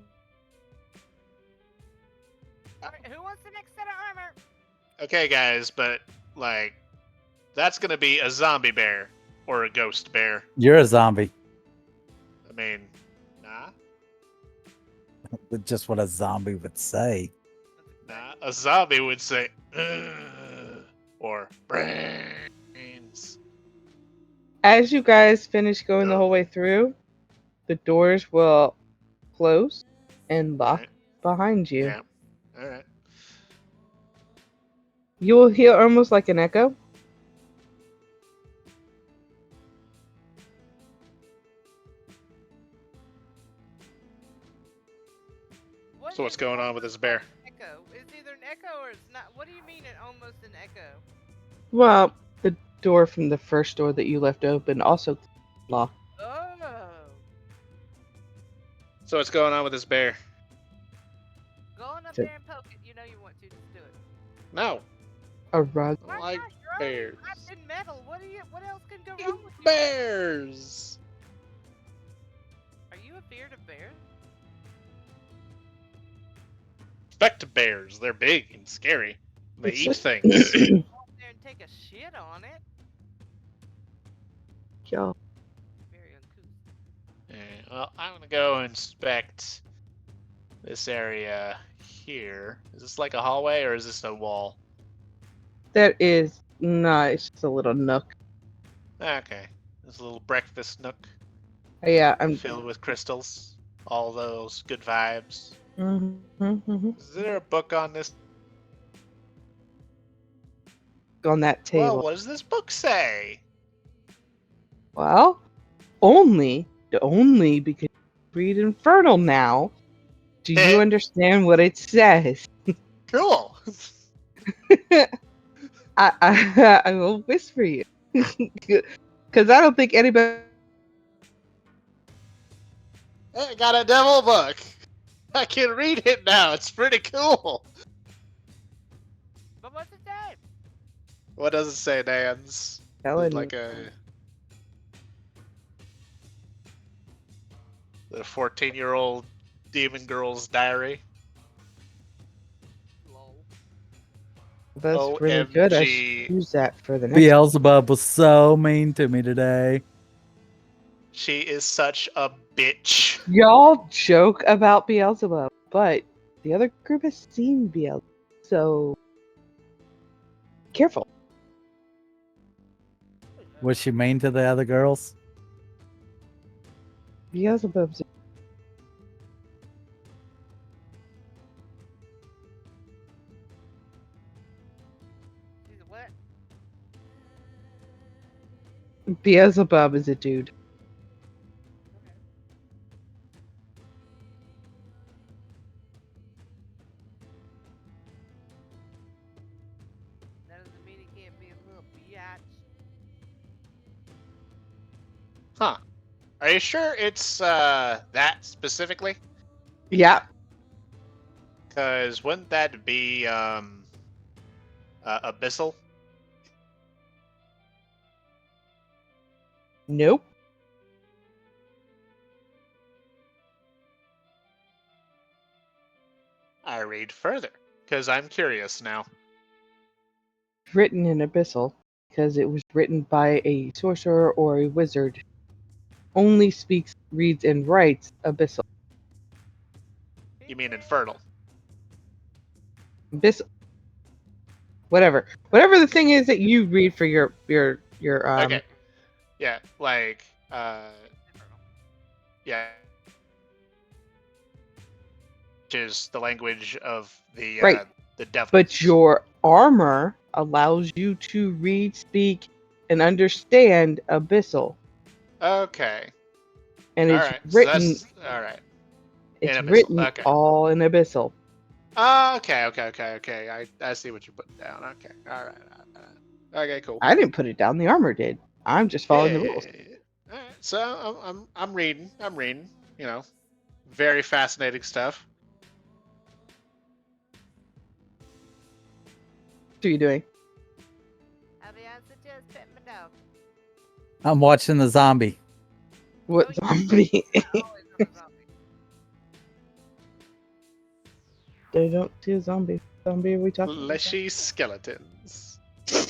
[SPEAKER 1] Alright, who wants the next set of armor?
[SPEAKER 3] Okay, guys, but like, that's gonna be a zombie bear or a ghost bear.
[SPEAKER 4] You're a zombie.
[SPEAKER 3] I mean, nah,
[SPEAKER 4] Just what a zombie would say.
[SPEAKER 3] nah. A zombie would say, "Ugh," or brains.
[SPEAKER 2] As you guys finish going the
[SPEAKER 3] Oh.
[SPEAKER 2] whole way through, the doors will close and lock
[SPEAKER 3] Right.
[SPEAKER 2] behind you.
[SPEAKER 3] Yeah. All right.
[SPEAKER 2] You will hear almost like an echo.
[SPEAKER 3] So what's
[SPEAKER 1] is
[SPEAKER 3] going on with this bear?
[SPEAKER 1] Echo. It's either an echo or it's not. What do you mean it almost an echo?
[SPEAKER 2] Well, the door from the first door that you left open also locked.
[SPEAKER 1] Oh.
[SPEAKER 3] So what's going on with this bear?
[SPEAKER 1] Go on up
[SPEAKER 2] So-
[SPEAKER 1] there and poke it. You know you want to. Just do it.
[SPEAKER 3] No.
[SPEAKER 2] A rug.
[SPEAKER 3] I
[SPEAKER 1] Why
[SPEAKER 3] like
[SPEAKER 1] not? You're already
[SPEAKER 3] bears.
[SPEAKER 1] wrapped in metal. What else can go wrong with you?
[SPEAKER 3] Bears.
[SPEAKER 1] Are you afeard of bears?
[SPEAKER 3] Respect to bears. They're big and scary. They
[SPEAKER 2] It's
[SPEAKER 3] eat
[SPEAKER 2] just-
[SPEAKER 3] things.
[SPEAKER 1] Go up there and take a shit on it.
[SPEAKER 2] Y'all.
[SPEAKER 1] Very uncouth.
[SPEAKER 3] Yeah, well, I'm gonna go inspect this area here. Is this like a hallway or is this a wall?
[SPEAKER 2] That is nice. It's a little nook.
[SPEAKER 3] Okay. This little breakfast nook
[SPEAKER 2] Yeah, I'm
[SPEAKER 3] filled with crystals. All those good vibes.
[SPEAKER 2] Mhm.
[SPEAKER 3] Is there a book on this?
[SPEAKER 2] on that
[SPEAKER 3] Well,
[SPEAKER 2] table.
[SPEAKER 3] what does this book say?
[SPEAKER 2] Well, only because you read Infernal now. Do you understand what it says?
[SPEAKER 3] Cool.
[SPEAKER 2] I will whisper you. Because I don't think anybody.
[SPEAKER 3] I got a devil book. I can read it now. It's pretty cool.
[SPEAKER 1] But what's it say?
[SPEAKER 3] What does it say, Nans?
[SPEAKER 2] Telling
[SPEAKER 3] Like a 14-year-old demon girl's diary.
[SPEAKER 1] Lol.
[SPEAKER 2] That's really good. I
[SPEAKER 3] OMG.
[SPEAKER 2] should use that for the next.
[SPEAKER 4] Beelzebub was so mean to me today.
[SPEAKER 3] She is such a bitch.
[SPEAKER 2] Y'all joke about Beelzebub, but the other group has seen Beelzebub, so careful.
[SPEAKER 4] Was she mean to the other girls?
[SPEAKER 2] Beelzebub's.
[SPEAKER 1] She's a what?
[SPEAKER 2] Beelzebub is a dude.
[SPEAKER 3] Huh. Are you sure it's that specifically?
[SPEAKER 2] Yeah.
[SPEAKER 3] Because wouldn't that be abyssal?
[SPEAKER 2] Nope.
[SPEAKER 3] I read further because I'm curious now.
[SPEAKER 2] Written in Abyssal because it was written by a sorcerer or a wizard. Only speaks, reads, and writes Abyssal.
[SPEAKER 3] You mean infernal?
[SPEAKER 2] Abyssal. Whatever the thing is that you read for your
[SPEAKER 3] Okay. Yeah, like yeah, which is the language of the
[SPEAKER 2] Right.
[SPEAKER 3] the devil.
[SPEAKER 2] But your armor allows you to read, speak, and understand Abyssal,
[SPEAKER 3] Okay.
[SPEAKER 2] and
[SPEAKER 3] All
[SPEAKER 2] it's
[SPEAKER 3] right.
[SPEAKER 2] written.
[SPEAKER 3] So that's all right.
[SPEAKER 2] It's
[SPEAKER 3] In Abyssal.
[SPEAKER 2] written
[SPEAKER 3] Okay.
[SPEAKER 2] all in Abyssal.
[SPEAKER 3] Okay. I see what you're putting down. Okay. All right. Okay. Cool.
[SPEAKER 2] I didn't put it down. The armor did. I'm just following the rules.
[SPEAKER 3] All right. So I'm reading. You know, very fascinating stuff.
[SPEAKER 2] What are you doing?
[SPEAKER 1] I'll be honest with you, it's petting my dog.
[SPEAKER 4] I'm watching the zombie.
[SPEAKER 2] What
[SPEAKER 1] Oh, yeah.
[SPEAKER 2] zombie?
[SPEAKER 1] Always on a zombie.
[SPEAKER 2] They don't see a zombie. Zombie are we talking about?
[SPEAKER 3] Fleshy skeletons.
[SPEAKER 1] Yeah.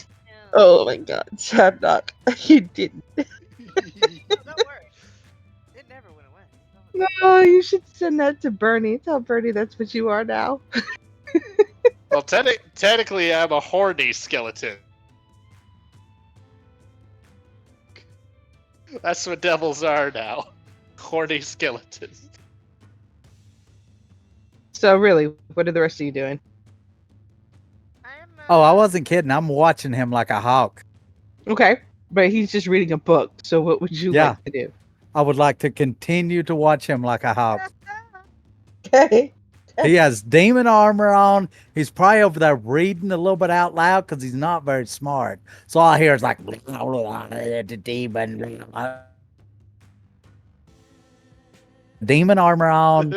[SPEAKER 2] Oh my god, Sabnock. You didn't.
[SPEAKER 1] No, don't worry. It never went away.
[SPEAKER 2] No, you should send that to Bernie. Tell Bernie that's what you are now.
[SPEAKER 3] Well, technically, I'm a horny skeleton. That's what devils are now. Horny skeletons.
[SPEAKER 2] So really, what are the rest of you doing?
[SPEAKER 1] I'm,
[SPEAKER 4] Oh, I wasn't kidding. I'm watching him like a hawk.
[SPEAKER 2] Okay, but he's just reading a book. So what would you
[SPEAKER 4] Yeah.
[SPEAKER 2] like to do?
[SPEAKER 4] I would like to continue to watch him like a hawk.
[SPEAKER 2] Okay.
[SPEAKER 4] He has demon armor on. He's probably over there reading a little bit out loud because he's not very smart. So all I hear is like the demon. Demon armor on.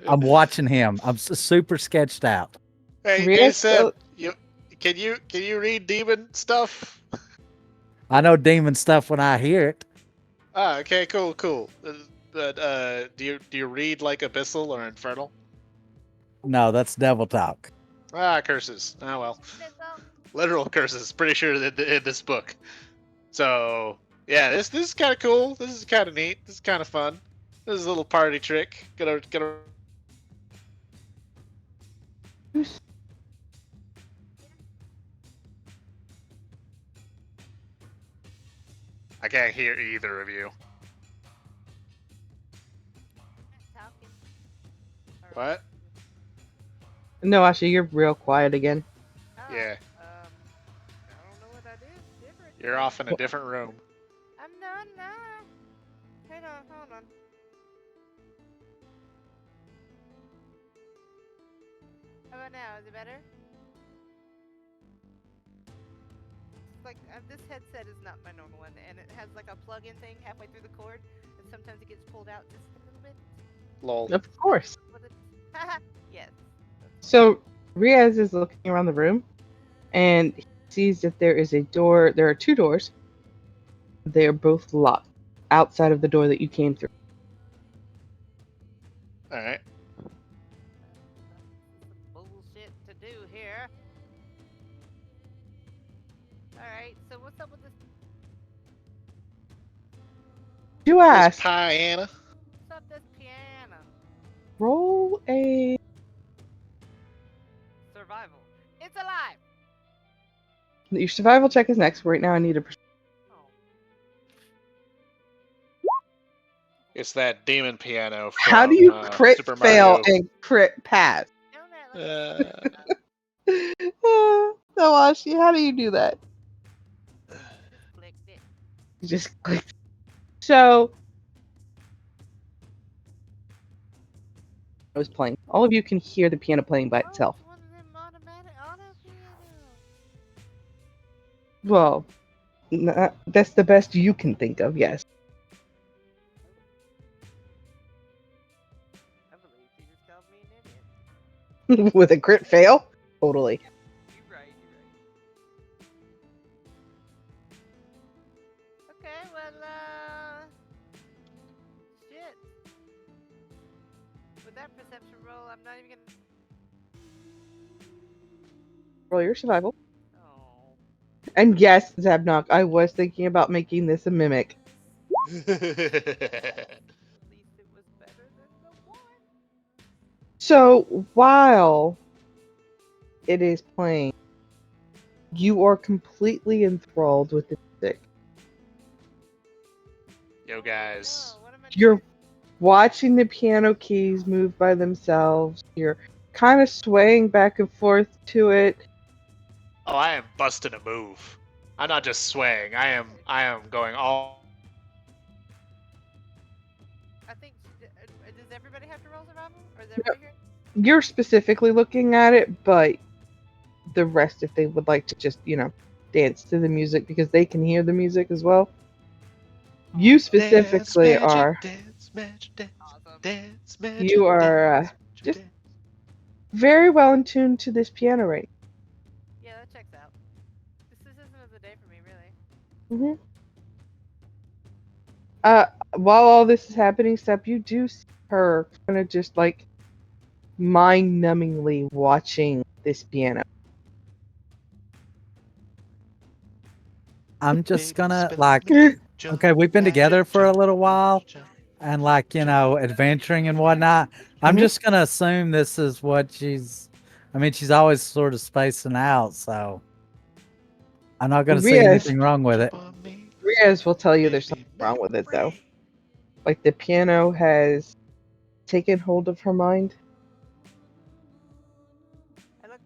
[SPEAKER 4] I'm watching him. I'm super sketched out.
[SPEAKER 3] Hey,
[SPEAKER 2] Yes,
[SPEAKER 3] Sam, can you read demon stuff?
[SPEAKER 4] I know demon stuff when I hear it.
[SPEAKER 3] Ah, okay, cool. But do you read like abyssal or infernal?
[SPEAKER 4] No, that's devil talk.
[SPEAKER 3] Ah, curses. Oh well, literal curses. Pretty sure that in this book. So yeah, this is kind of cool. This is kind of neat. This is kind of fun. This is a little party trick. Gonna. I can't hear either of you.
[SPEAKER 1] Talking.
[SPEAKER 3] What?
[SPEAKER 2] No, actually, you're real quiet again.
[SPEAKER 1] Oh,
[SPEAKER 3] Yeah,
[SPEAKER 1] I don't know what I did different.
[SPEAKER 3] you're off in a different room.
[SPEAKER 1] I'm not. Hold on. How about now? Is it better? Like this headset is not my normal one, and it has like a plug-in thing halfway through the cord, and sometimes it gets pulled out just a little bit.
[SPEAKER 3] Lol.
[SPEAKER 2] Of course.
[SPEAKER 1] What it- yes.
[SPEAKER 2] So Riaz is looking around the room, and he sees that there is a door. There are two doors. They are both locked outside of the door that you came through.
[SPEAKER 3] All right.
[SPEAKER 1] Bullshit to do here. Alright, so what's up with this?
[SPEAKER 2] You
[SPEAKER 3] Miss
[SPEAKER 2] ask.
[SPEAKER 3] Piana.
[SPEAKER 1] What's up this piano?
[SPEAKER 2] Roll a.
[SPEAKER 1] Survival. It's alive!
[SPEAKER 2] Your survival check is next. Right now, I need a.
[SPEAKER 1] Oh.
[SPEAKER 3] It's that demon piano. From,
[SPEAKER 2] How do you crit
[SPEAKER 3] Super
[SPEAKER 2] fail
[SPEAKER 3] Mario.
[SPEAKER 2] and crit pass?
[SPEAKER 1] Don't that look
[SPEAKER 2] So, Ashi, how do you do that?
[SPEAKER 1] clicked it.
[SPEAKER 2] You just click. So, I was playing. All of you can hear the piano playing by itself.
[SPEAKER 1] Oh, it's one of them automatic auto pianos.
[SPEAKER 2] Well, that's the best you can think of, yes. With a crit fail? Totally.
[SPEAKER 1] You're right. Okay, well, shit. With that perception roll, I'm not even gonna.
[SPEAKER 2] Roll your survival.
[SPEAKER 1] Oh.
[SPEAKER 2] And yes, Zabnock, I was thinking about making this a mimic.
[SPEAKER 1] At least it was better than the one.
[SPEAKER 2] So while it is playing, you are completely enthralled with the music.
[SPEAKER 3] Yo, guys.
[SPEAKER 1] Whoa, what am I
[SPEAKER 2] You're
[SPEAKER 1] doing?
[SPEAKER 2] watching the piano keys move by themselves. You're kind of swaying back and forth to it.
[SPEAKER 3] Oh, I am busting a move. I'm not just swaying. I am going all.
[SPEAKER 1] I think. Does everybody have to roll survival? Or is everybody here?
[SPEAKER 2] You're specifically looking at it, but the rest, if they would like to just, dance to the music because they can hear the music as well. You specifically are.
[SPEAKER 3] Dance magic, dance,
[SPEAKER 1] Awesome.
[SPEAKER 3] dance magic.
[SPEAKER 2] You are just very well in tune to this piano right.
[SPEAKER 1] Yeah, that checks out. This isn't a day for me, really.
[SPEAKER 2] Mm-hmm. While all this is happening, Step, you do see her kind of just like mind-numbingly watching this piano.
[SPEAKER 4] I'm just gonna
[SPEAKER 2] Okay,
[SPEAKER 4] we've been together for a little while and adventuring and whatnot. I'm
[SPEAKER 2] Mhm.
[SPEAKER 4] just gonna assume this is what she's always sort of spacing out, so I'm not gonna see anything wrong with it.
[SPEAKER 2] Riaz will tell you there's something wrong with it, though. Like the piano has taken hold of her mind.
[SPEAKER 1] I look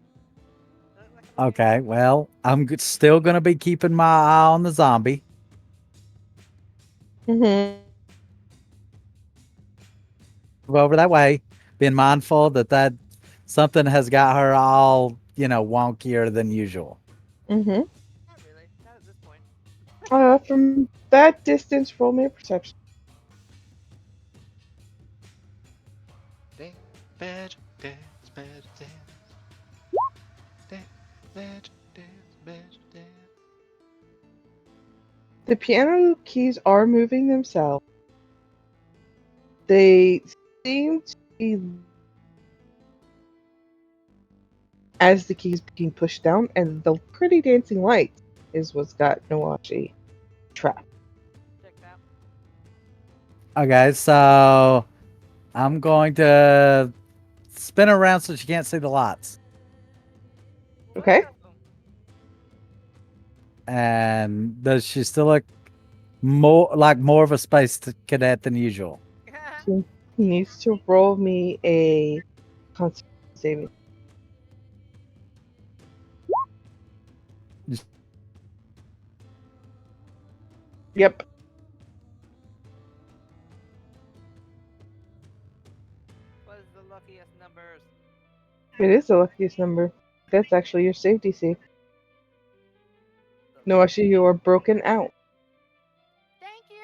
[SPEAKER 1] like I'm
[SPEAKER 4] Okay, well, I'm still gonna be keeping my eye on the zombie.
[SPEAKER 2] Mm-hmm.
[SPEAKER 4] Move over that way, being mindful that something has got her all, wonkier than usual.
[SPEAKER 2] Mm-hmm.
[SPEAKER 1] Not really. Not at this point.
[SPEAKER 2] From that distance, roll me a perception.
[SPEAKER 3] Dance magic, dance magic, dance. Dance magic, dance magic, dance.
[SPEAKER 2] The piano keys are moving themselves. They seem to be as the keys being pushed down, and the pretty dancing light is what's got Nawashi trapped.
[SPEAKER 1] Checks out.
[SPEAKER 4] Okay, so I'm going to spin around so she can't see the lights.
[SPEAKER 2] Okay.
[SPEAKER 1] Whoa.
[SPEAKER 4] And does she still look more of a space cadet than usual?
[SPEAKER 2] He needs to roll me a constitution saving. Yep.
[SPEAKER 1] What is the luckiest numbers?
[SPEAKER 2] It is the luckiest number. That's actually your safety save. Nawashi, you are broken out.
[SPEAKER 1] Thank you.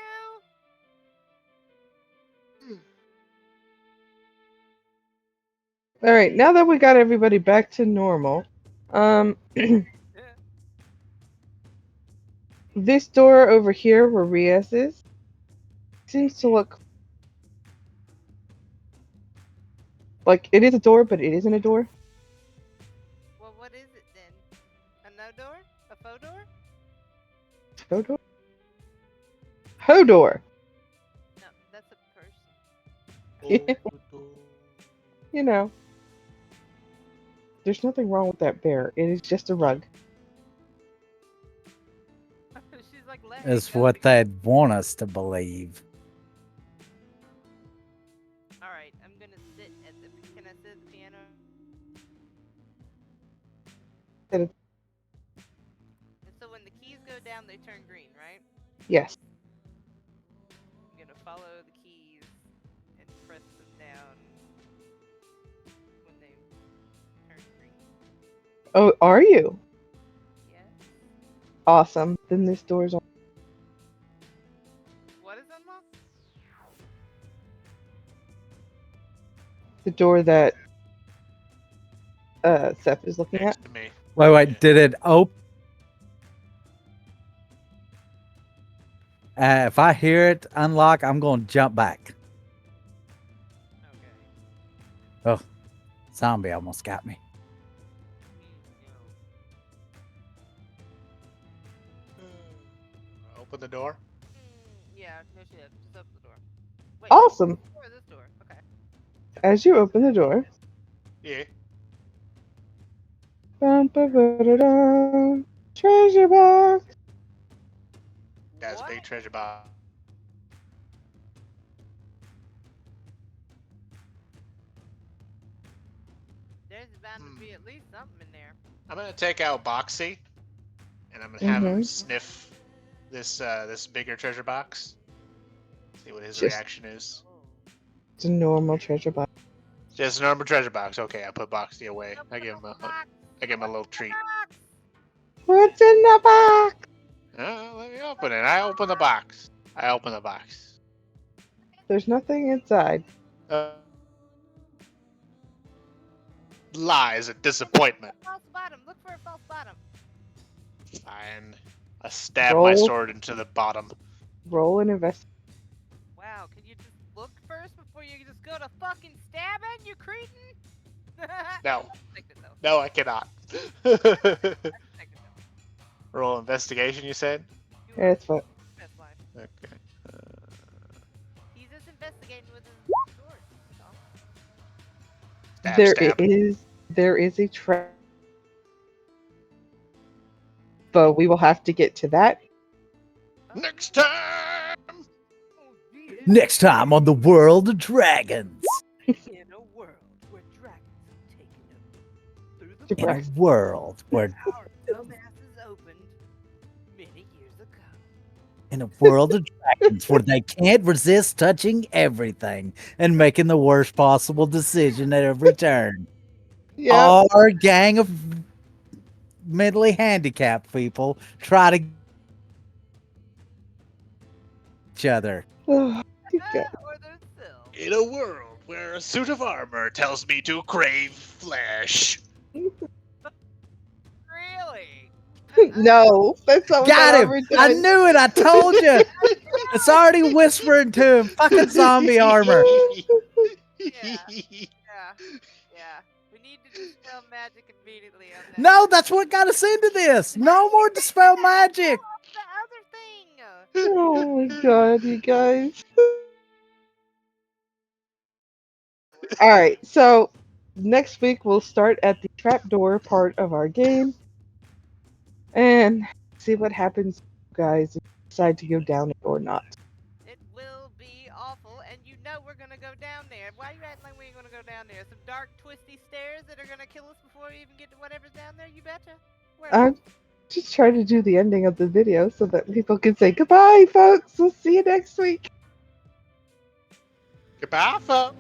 [SPEAKER 2] All right, now that we got everybody back to normal, this door over here where Riaz is seems to look like it is a door, but it isn't a door.
[SPEAKER 1] Well, what is it then? A no door? A faux door?
[SPEAKER 2] Hodor? Hodor!
[SPEAKER 1] No, that's a person.
[SPEAKER 2] You know. There's nothing wrong with that bear. It is just a rug.
[SPEAKER 1] She's like, let me
[SPEAKER 4] Is
[SPEAKER 1] go
[SPEAKER 4] what
[SPEAKER 1] because-
[SPEAKER 4] they'd want us to believe.
[SPEAKER 1] Alright, I'm gonna sit at the. Can I sit at the piano?
[SPEAKER 2] Sit at-
[SPEAKER 1] And so when the keys go down, they turn green, right?
[SPEAKER 2] Yes.
[SPEAKER 1] I'm gonna follow the keys and press them down when they turn green.
[SPEAKER 2] Oh, are you?
[SPEAKER 1] Yes.
[SPEAKER 2] Awesome. Then this door's on.
[SPEAKER 1] What is unlocked?
[SPEAKER 2] The door that Seth is looking at.
[SPEAKER 3] Next to me.
[SPEAKER 4] Wait. Did it open? If I hear it unlock, I'm going to jump back.
[SPEAKER 1] Okay.
[SPEAKER 4] Zombie almost got me.
[SPEAKER 3] Open the door.
[SPEAKER 1] Yeah, no shit. Just open the door. Wait,
[SPEAKER 2] Awesome.
[SPEAKER 1] this door or this door? Okay.
[SPEAKER 2] As you open the door,
[SPEAKER 3] Yeah.
[SPEAKER 2] bum, ba, ba, da, da, treasure box.
[SPEAKER 3] That's a
[SPEAKER 1] What?
[SPEAKER 3] big treasure box.
[SPEAKER 1] There's bound to be at least something in there.
[SPEAKER 3] I'm gonna take out Boxy, and I'm gonna have him
[SPEAKER 2] Mhm.
[SPEAKER 3] sniff this this bigger treasure box. See what his
[SPEAKER 2] Just-
[SPEAKER 3] reaction is.
[SPEAKER 2] It's a normal treasure box.
[SPEAKER 3] Just a normal treasure box. Okay, I put Boxy away. I give him
[SPEAKER 1] Open
[SPEAKER 3] a
[SPEAKER 1] the box.
[SPEAKER 3] I give him a little treat.
[SPEAKER 1] Box.
[SPEAKER 2] What's in the box?
[SPEAKER 3] Let me open it. I open the box. I open the box.
[SPEAKER 2] There's nothing inside.
[SPEAKER 3] Lies and disappointment.
[SPEAKER 1] False bottom. Look for a false bottom.
[SPEAKER 3] Fine. I stab my
[SPEAKER 2] Roll.
[SPEAKER 3] sword into the bottom.
[SPEAKER 2] Roll and invest.
[SPEAKER 1] Wow, can you just look first before you just go to fucking stabbing, you cretin?
[SPEAKER 3] No.
[SPEAKER 1] Take it though.
[SPEAKER 3] No, I cannot.
[SPEAKER 1] Take it though.
[SPEAKER 3] Roll investigation, you said?
[SPEAKER 1] You
[SPEAKER 2] Yeah, it's fine.
[SPEAKER 1] best life.
[SPEAKER 3] Okay.
[SPEAKER 1] He's just investigating with his sword. That's all.
[SPEAKER 3] Stab, stab.
[SPEAKER 2] There is a trap, but we will have to get to that.
[SPEAKER 3] Next time!
[SPEAKER 4] Next time on the World of Dragons.
[SPEAKER 1] In a world where dragons have taken over. Through the
[SPEAKER 4] In a
[SPEAKER 2] Right.
[SPEAKER 4] world where
[SPEAKER 1] our dumbasses opened many years ago.
[SPEAKER 4] in a world of dragons where they can't resist touching everything and making the worst possible decision at every turn.
[SPEAKER 2] Yeah.
[SPEAKER 4] Our gang of mentally handicapped people try to each other.
[SPEAKER 2] Okay.
[SPEAKER 1] Or they're still.
[SPEAKER 3] In a world where a suit of armor tells me to crave flesh.
[SPEAKER 1] Really?
[SPEAKER 2] No, that's not what
[SPEAKER 4] Got
[SPEAKER 2] that
[SPEAKER 4] him!
[SPEAKER 2] armor
[SPEAKER 4] I
[SPEAKER 2] does.
[SPEAKER 4] knew it! I told you! It's already whispering to him. Fucking zombie armor.
[SPEAKER 1] Yeah. Yeah. We need to dispel magic immediately on that.
[SPEAKER 4] No, that's what got us into this. No more dispel magic.
[SPEAKER 1] The other thing.
[SPEAKER 2] Oh my god, you guys. Alright, so next week we'll start at the trapdoor part of our game and see what happens, guys, if you decide to go down it or not.
[SPEAKER 1] It will be awful, and you know we're gonna go down there. Why you acting like we ain't gonna go down there? Some dark, twisty stairs that are gonna kill us before we even get to whatever's down there. You betcha. Where?
[SPEAKER 2] I'm just trying to do the ending of the video so that people can say goodbye, folks. We'll see you next week.
[SPEAKER 3] Goodbye, folks.